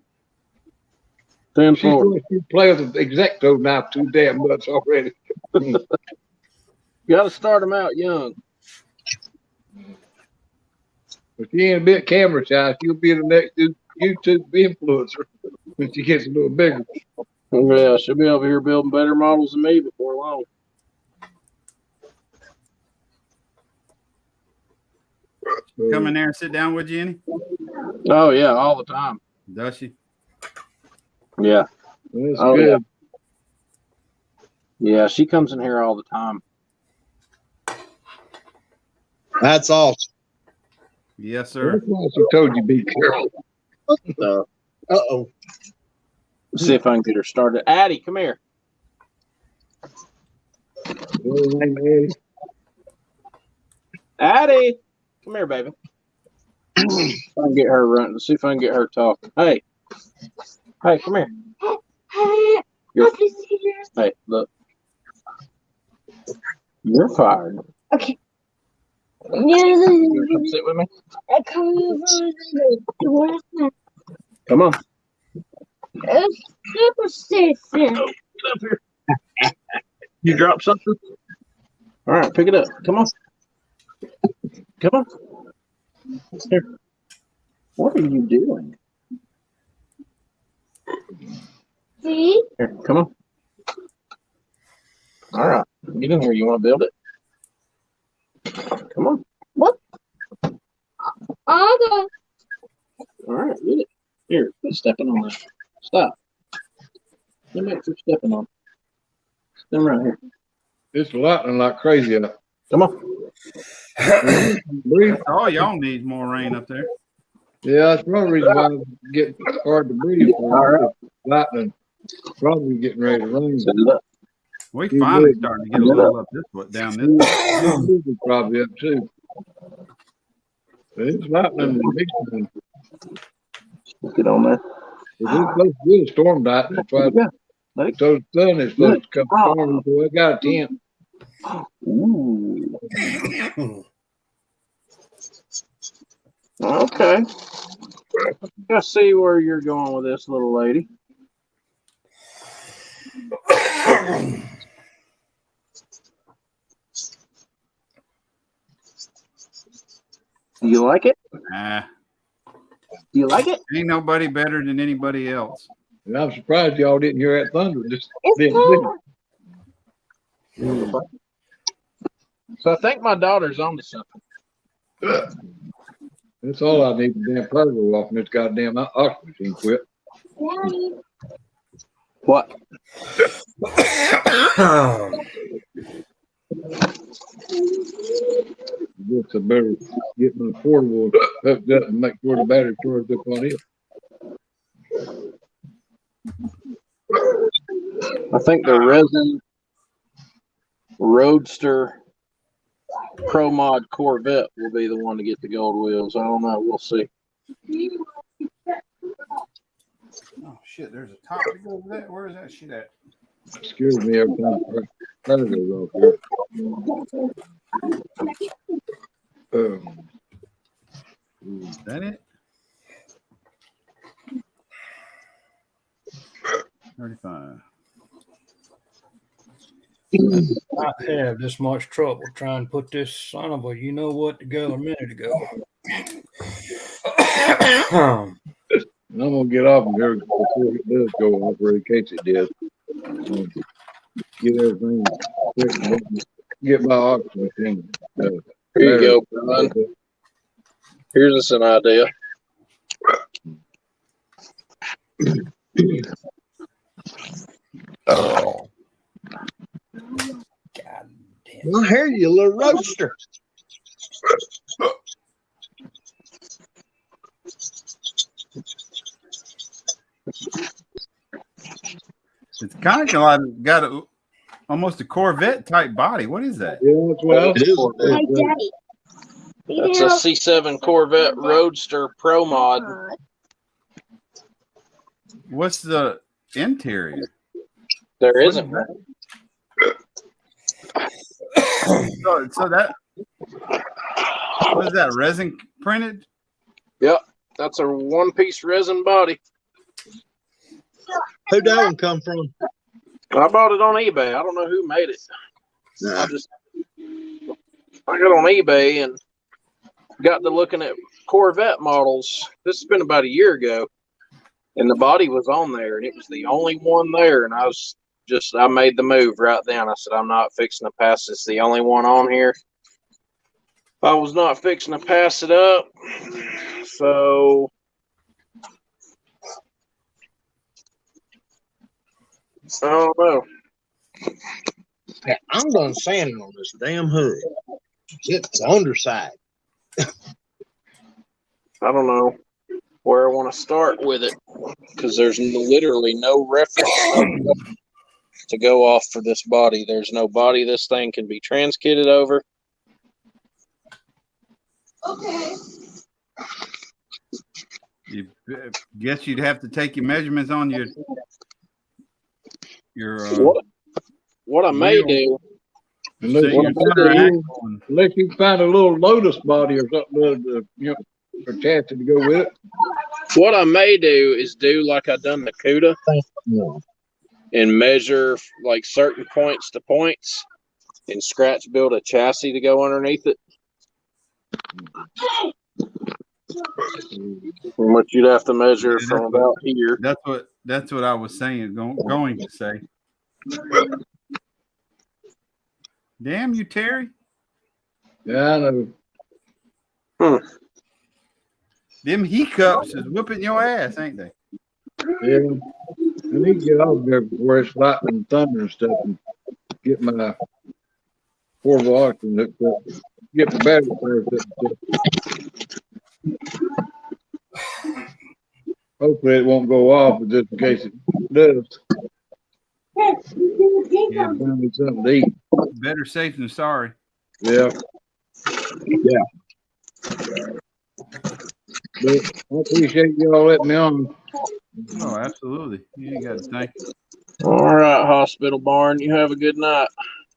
10 She's 4. going to play with the Exacto knife too damn much already. You got to start them out young. If she ain't a bit camera shy, she'll be the next YouTube influencer when she gets a little bigger. Yeah, she'll be over here building better models than me before long. Come in there and sit down with you, Jenny? Oh yeah, all the time. Does she? Yeah. That's Oh, good. Yeah, she comes in here all the time. That's awesome. Yes, sir. That's why she told you be careful. Uh-oh. See if I can get her started. Addie, come here. Addie, come here, baby. See if I can get her running. See if I can get her talking. Hey, come here. Hey, You're, Papa's here. hey, look. You're fired. Okay. You wanna come sit with me? Come on. Superstition. Get up here. You dropped something? All right, pick it up. Come on. Come on. Here. What are you doing? See? Here, come on. All right. Get in here. You want to build it? Come on. I'll go. All right, get it. Here, quit stepping on that. Stop. Let me quit stepping on. Stand right here. It's lightning like crazy out. Come on. Breathe. All y'all need more rain up there. Yeah, that's one reason why it's getting hard to breathe. Lightning. Probably getting ready to rain. We You finally did. starting to get a little up this way, down this way. It's probably up too. But it's lightning and big time. Get on there. It's supposed to be a storm night. That's why Let it so the sun is supposed to come stormy. So I got a tent. Ooh. Okay. Let's see where you're going with this, little lady. Do you like it? Ah, Do you like it? ain't nobody better than anybody else. And I'm surprised y'all didn't hear that thunder. Just It's didn't. cold. So I think my daughter's on to something. That's all I need. The damn power go off and this goddamn oxygen quit. Daddy. What? Just I better get my portable hooked up and make sure the battery charged up on it. I think the resin roadster Pro Mod Corvette will be the one to get the gold wheels. I don't know. We'll see. Oh shit! There's a topic over there. Where is that shit at? Excuse me every time. That goes off here. Is that it? 35. I have this much trouble trying to put this son of a you know what together a minute ago. I'm gonna get off of here before it does go off, or in case it did. Get everything quick, get my oxygen. Here you go, Brian. Here's us an idea. Oh. God damn. I hear you, little roaster. It's kind of like got almost a Corvette type body. What is that? Yeah, that's what I was It is. My daddy. That's a C7 Corvette Roadster Pro Mod. What's the interior? There isn't one. So that what is that? Resin printed? Yep, that's a one-piece resin body. Who'd that one come from? I bought it on eBay. I don't know who made it. I got on eBay and got to looking at Corvette models. This has been about a year ago, and the body was on there, and it was the only one there. And I made the move right then. I said, I'm not fixing to pass this. The only one on here. I was not fixing to pass it up. So I don't know. Hey, I'm done sanding on this damn hood. It's underside. I don't know where I want to start with it because there's literally no reference to go off for this body. There's no body this thing can be transkitted over. Okay. You guess you'd have to take your measurements on your What I may do, unless Unless you find a little Lotus body or something to attach it to go with it. what I may do is do like I done the CUDA and measure like certain points to points and scratch build a chassis to go underneath it. What you'd have to measure from about here. That's what I was saying. Going to say. Damn you, Terry. Yeah, I know. Them hiccups is whooping your ass, ain't they? Yeah. I need to get out there before it's lightning and thunder and stuff and get my portable oxygen hooked up. Get the battery first. Hopefully it won't go off, but just in case it does. Yeah, Find me something to eat. better safe than sorry. Yeah. Yeah. But I appreciate y'all letting me on. Oh, absolutely. You ain't got to thank. All right, Hospital Barn. You have a good night.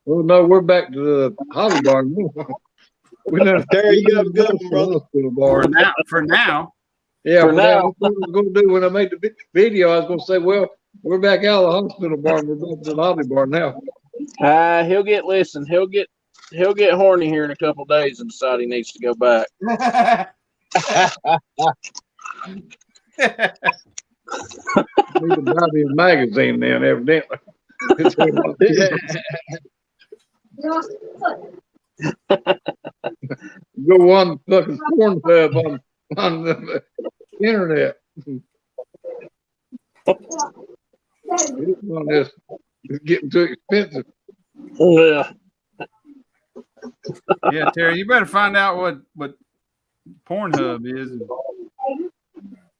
Well, no, we're back to the Holly Barn. We're not Terry, you have a good one, brother. Hospital Barn. For now. Yeah, For now. now. That's what I was going to do when I made the video. I was going to say, well, we're back out of the Hospital Barn. We're back to the Holly Barn now. He'll get horny here in a couple days and decide he needs to go back. Need to buy me a magazine then, evidently. Go on fucking Pornhub on the internet. It's getting too expensive. Yeah. Yeah, Terry, you better find out what Pornhub is. And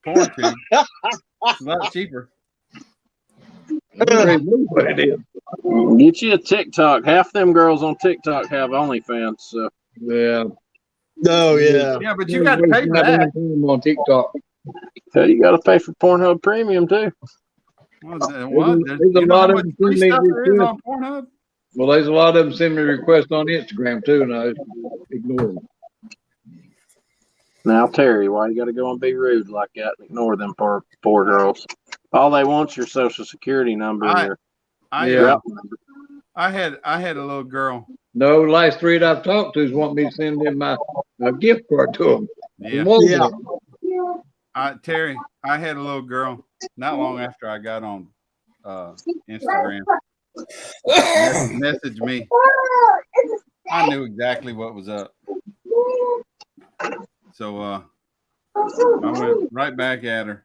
PornTube. It's a lot cheaper. I don't really know what it is. Get you a TikTok. Half them girls on TikTok have OnlyFans. So Yeah. Oh yeah. Yeah, but you got to pay for I've that. been on TikTok. hey, you got to pay for Pornhub Premium too. What? There's, There's a you know lot how of much them free send me stuff there is requests. on Pornhub? Well, there's a lot of them send me requests on Instagram too, and I just ignore them. Now, Terry, why you got to go and be rude like that and ignore them poor girls? All they want's your social security number. And your Yeah. I had a little girl. No, the last three that I've talked to want me to send them my gift card to them. Yeah. Terry, I had a little girl not long after I got on Instagram. Message me. I knew exactly what was up. So I went right back at her.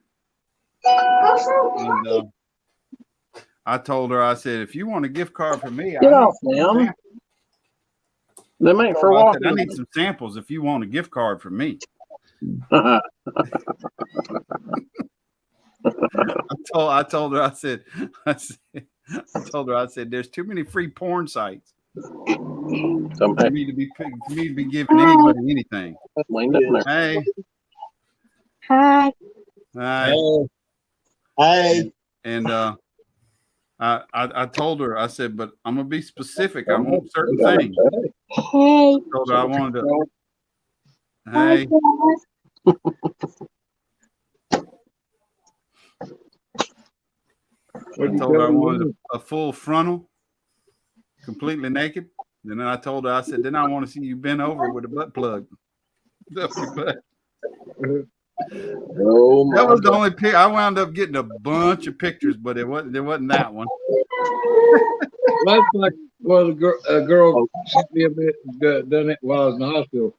And I told her, I said, if you want a gift card for me, get off them. Them ain't for walking. I need some samples if you want a gift card for me. I told her, I said, there's too many free porn sites for me to be giving anybody anything. Hey. Hi. Hi. Hey. And I told her, I said, but I'm gonna be specific. I want certain things. Hey. I told her I wanted to. Hey. I told her I wanted a full frontal, completely naked. And then I told her, I said, then I want to see you bent over with a butt plug. That was the only pic. I wound up getting a bunch of pictures, but there wasn't that one. That's like, well, a girl sent me a bit, done it while I was in the hospital.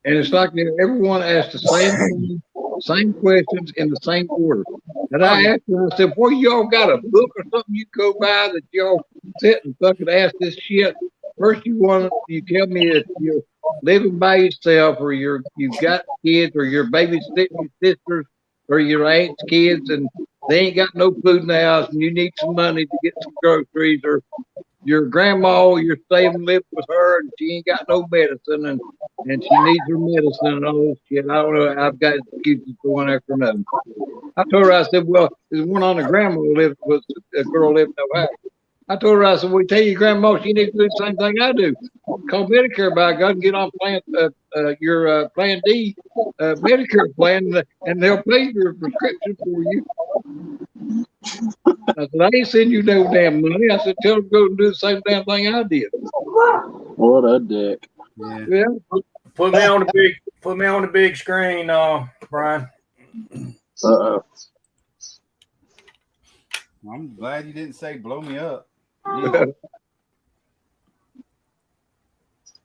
And it's like everyone asked the same thing, same questions in the same order. And I asked her, I said, boy, y'all got a book or something you go by that y'all sit and fucking ask this shit? First you tell me that you're living by yourself or you've got kids or you're babysitting your sisters or your aunt's kids and they ain't got no food in the house and you need some money to get some groceries, or your grandma, you're staying and living with her and she ain't got no medicine and she needs her medicine and all this shit. I don't know. I've got excuses for one after another. I told her, I said, well, there's one on the grandma who lived with a girl living in Ohio. I told her, I said, well, tell your grandma she needs to do the same thing I do. Call Medicare by God and get on your Plan D Medicare plan, and they'll pay your prescription for you. I said, I ain't sending you no damn money. I said, tell them to go and do the same damn thing I did. What a dick. Yeah. Put me on the big screen, Brian. I'm glad you didn't say blow me up. Look at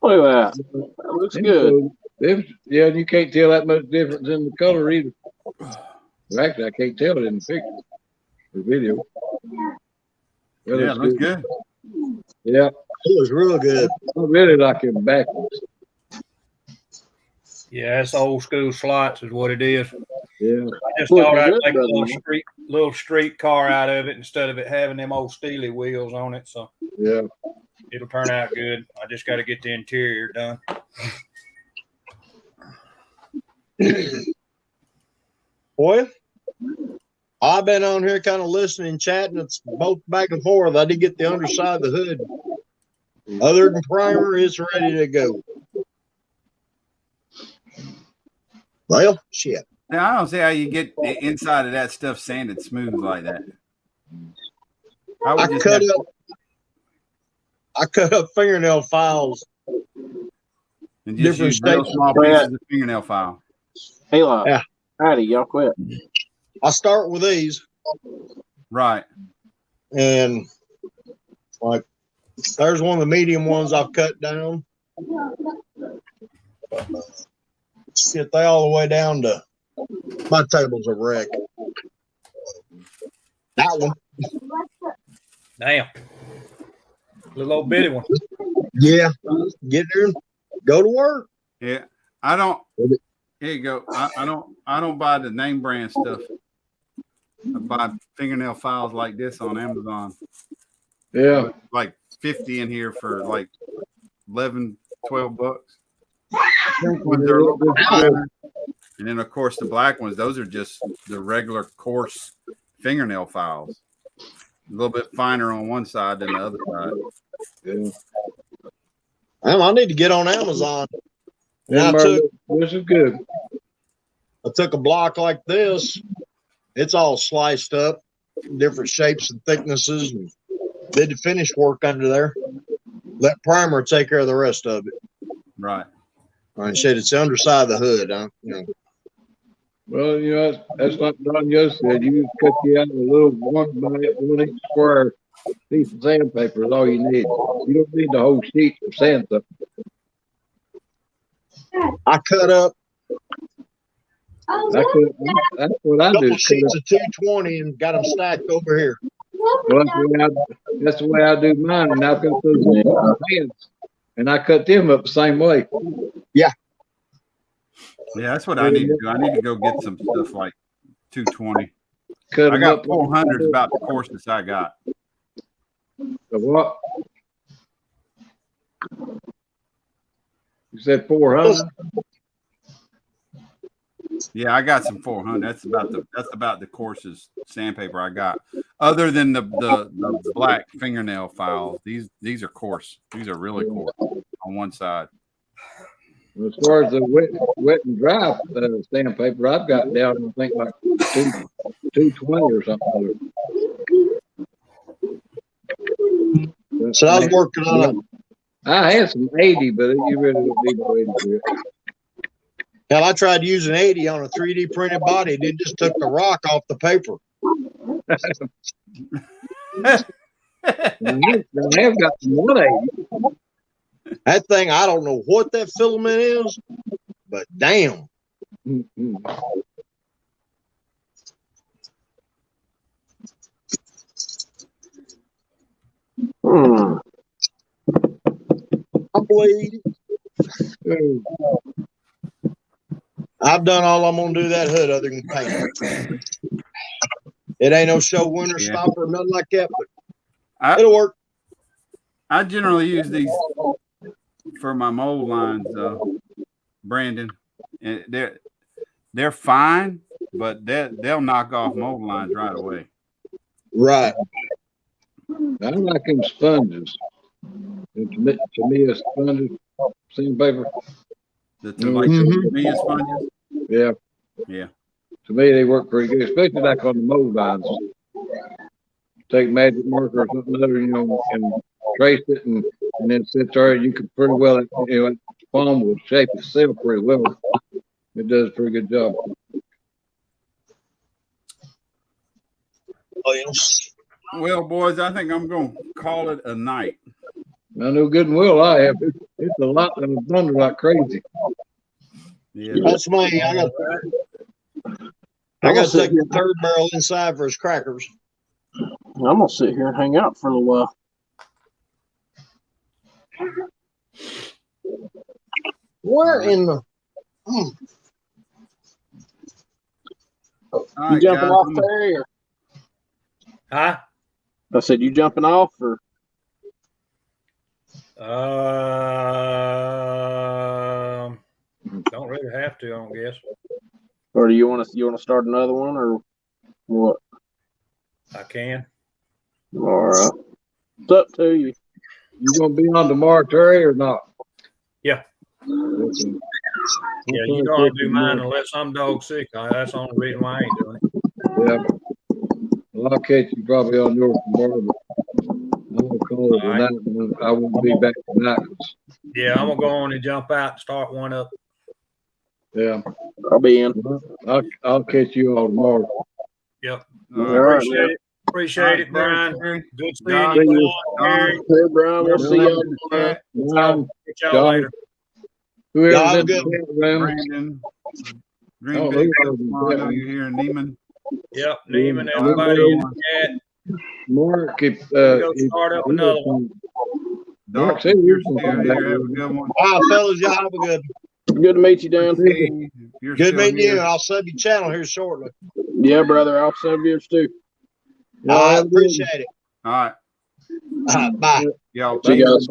that. That looks good. Yeah, you can't tell that much difference in the color either. Well, actually, I can't tell it in the picture, the video. Yeah, it looks good. Yeah, it looks real good. I really like it backwards. Yeah, it's old school slots is what it is. Yeah, I just thought I'd make a little street car out of it instead of it having them old steely wheels on it. So yeah, it'll turn out good. I just got to get the interior done. Boy, I've been on here kind of listening, chatting. It's both back and forth. I did get the underside of the hood. Other than primer, it's ready to go. Well, shit. Now, I don't see how you get the inside of that stuff sanded smooth like that. I cut up fingernail files. And just use real small pieces of fingernail file. Hey, yeah. Howdy, y'all quit. I start with these. Right. And like, there's one of the medium ones I've cut down. Shit, they all the way down to my table's a wreck. That one. Damn. Little old bitty one. Yeah. Get there and go to work. Yeah. I don't. Here you go. I don't buy the name brand stuff. I buy fingernail files like this on Amazon. Yeah. Like 50 in here for like 11, 12 bucks. Pink ones are a little bit finer. And then, of course, the black ones, those are just the regular coarse fingernail files. A little bit finer on one side than the other side. Yeah. Well, I need to get on Amazon. Yeah, this is good. I took a block like this. It's all sliced up, different shapes and thicknesses, and did the finish work under there. Let primer take care of the rest of it. Right. I said it's the underside of the hood. Well, that's like Don Yost said. You just cut you out a little 1 inch square piece of sandpaper is all you need. You don't need the whole sheet of sand stuff. I cut up That's what I a do. couple sheets of 220 and got them stacked over here. Well, that's the way I do mine, and I've got those hands, and I cut them up the same way. Yeah. Yeah, that's what I need to do. I need to go get some stuff like 220. Cut I them got up. 400s about the coarsest I got. The what? You said 400? Yeah, I got some 400. That's about the coarsest sandpaper I got. Other than the black fingernail files, these are coarse. These are really coarse on one side. As far as the wet and dry sandpaper, I've got down, I think, like 220 or something. So I was working on it. I had some 80, but you really don't need no 80 for it. Hell, I tried using 80 on a 3D printed body. It just took the rock off the paper. I have got some 180. That thing, I don't know what that filament is, but damn. Mm-hmm. I bleed. I've done all I'm gonna do to that hood other than paint. It ain't no show winter stopper or nothing like that, but it'll work. I generally use these for my mold lines, Brandon. And they're fine, but they'll knock off mold lines right away. Right. I like them sponges. And to me, a sponge, sandpaper. The Tamiya sponges? Yeah. Yeah. To me, they work pretty good, especially like on the mold lines. Take magic marker or something other, and trace it, and then sit there. You can pretty well, the foam will shape itself pretty well. It does a pretty good job. Oh, yes. Well, boys, I think I'm going to call it a night. I know good and well I have. It's a lot of thunder like crazy. Yeah. That's me. I got to take the third barrel inside for his crackers. I'm gonna sit here and hang out for a little while. Where in the? You Right, jumping guys, off, Terry? Or? Huh? I said you jumping off, or Don't really have to, I don't guess. or do you want to start another one, or what? I can. All right, it's up to you. You gonna be on tomorrow, Terry, or not? Yeah. Okay. Yeah, you don't have to do mine unless I'm dog sick. That's the only reason why I ain't doing it. Yeah. Well, I'll catch you probably on yours tomorrow, but I'm gonna call it tonight. And I won't be back tonight. Yeah, I'm gonna go on and jump out and start one up. Yeah. I'll be in. I'll catch you all tomorrow. Yep. All All right, Appreciate it. Appreciate it, Brian. Terry. Good John, seeing you. Gary. Hey, Brian, we'll see y'all tomorrow. John, Get y'all later. Y'all whoever's have in a good the chat room. Brandon. Green Oh, Bay. look, I know you're here in Neiman. Yep, Neiman, Yeah. everybody in the chat. Mark, if Go start up another one. Doc, Mark, say if you're you're still from here, have a good one. All right, fellas, y'all have a good. Good to meet you, Dan. Steve, if you're Good still meeting here, you. I'll sub your channel here shortly. Yeah, brother. I'll send yours too. I appreciate it. All right. Bye. Yo, See you peace. guys.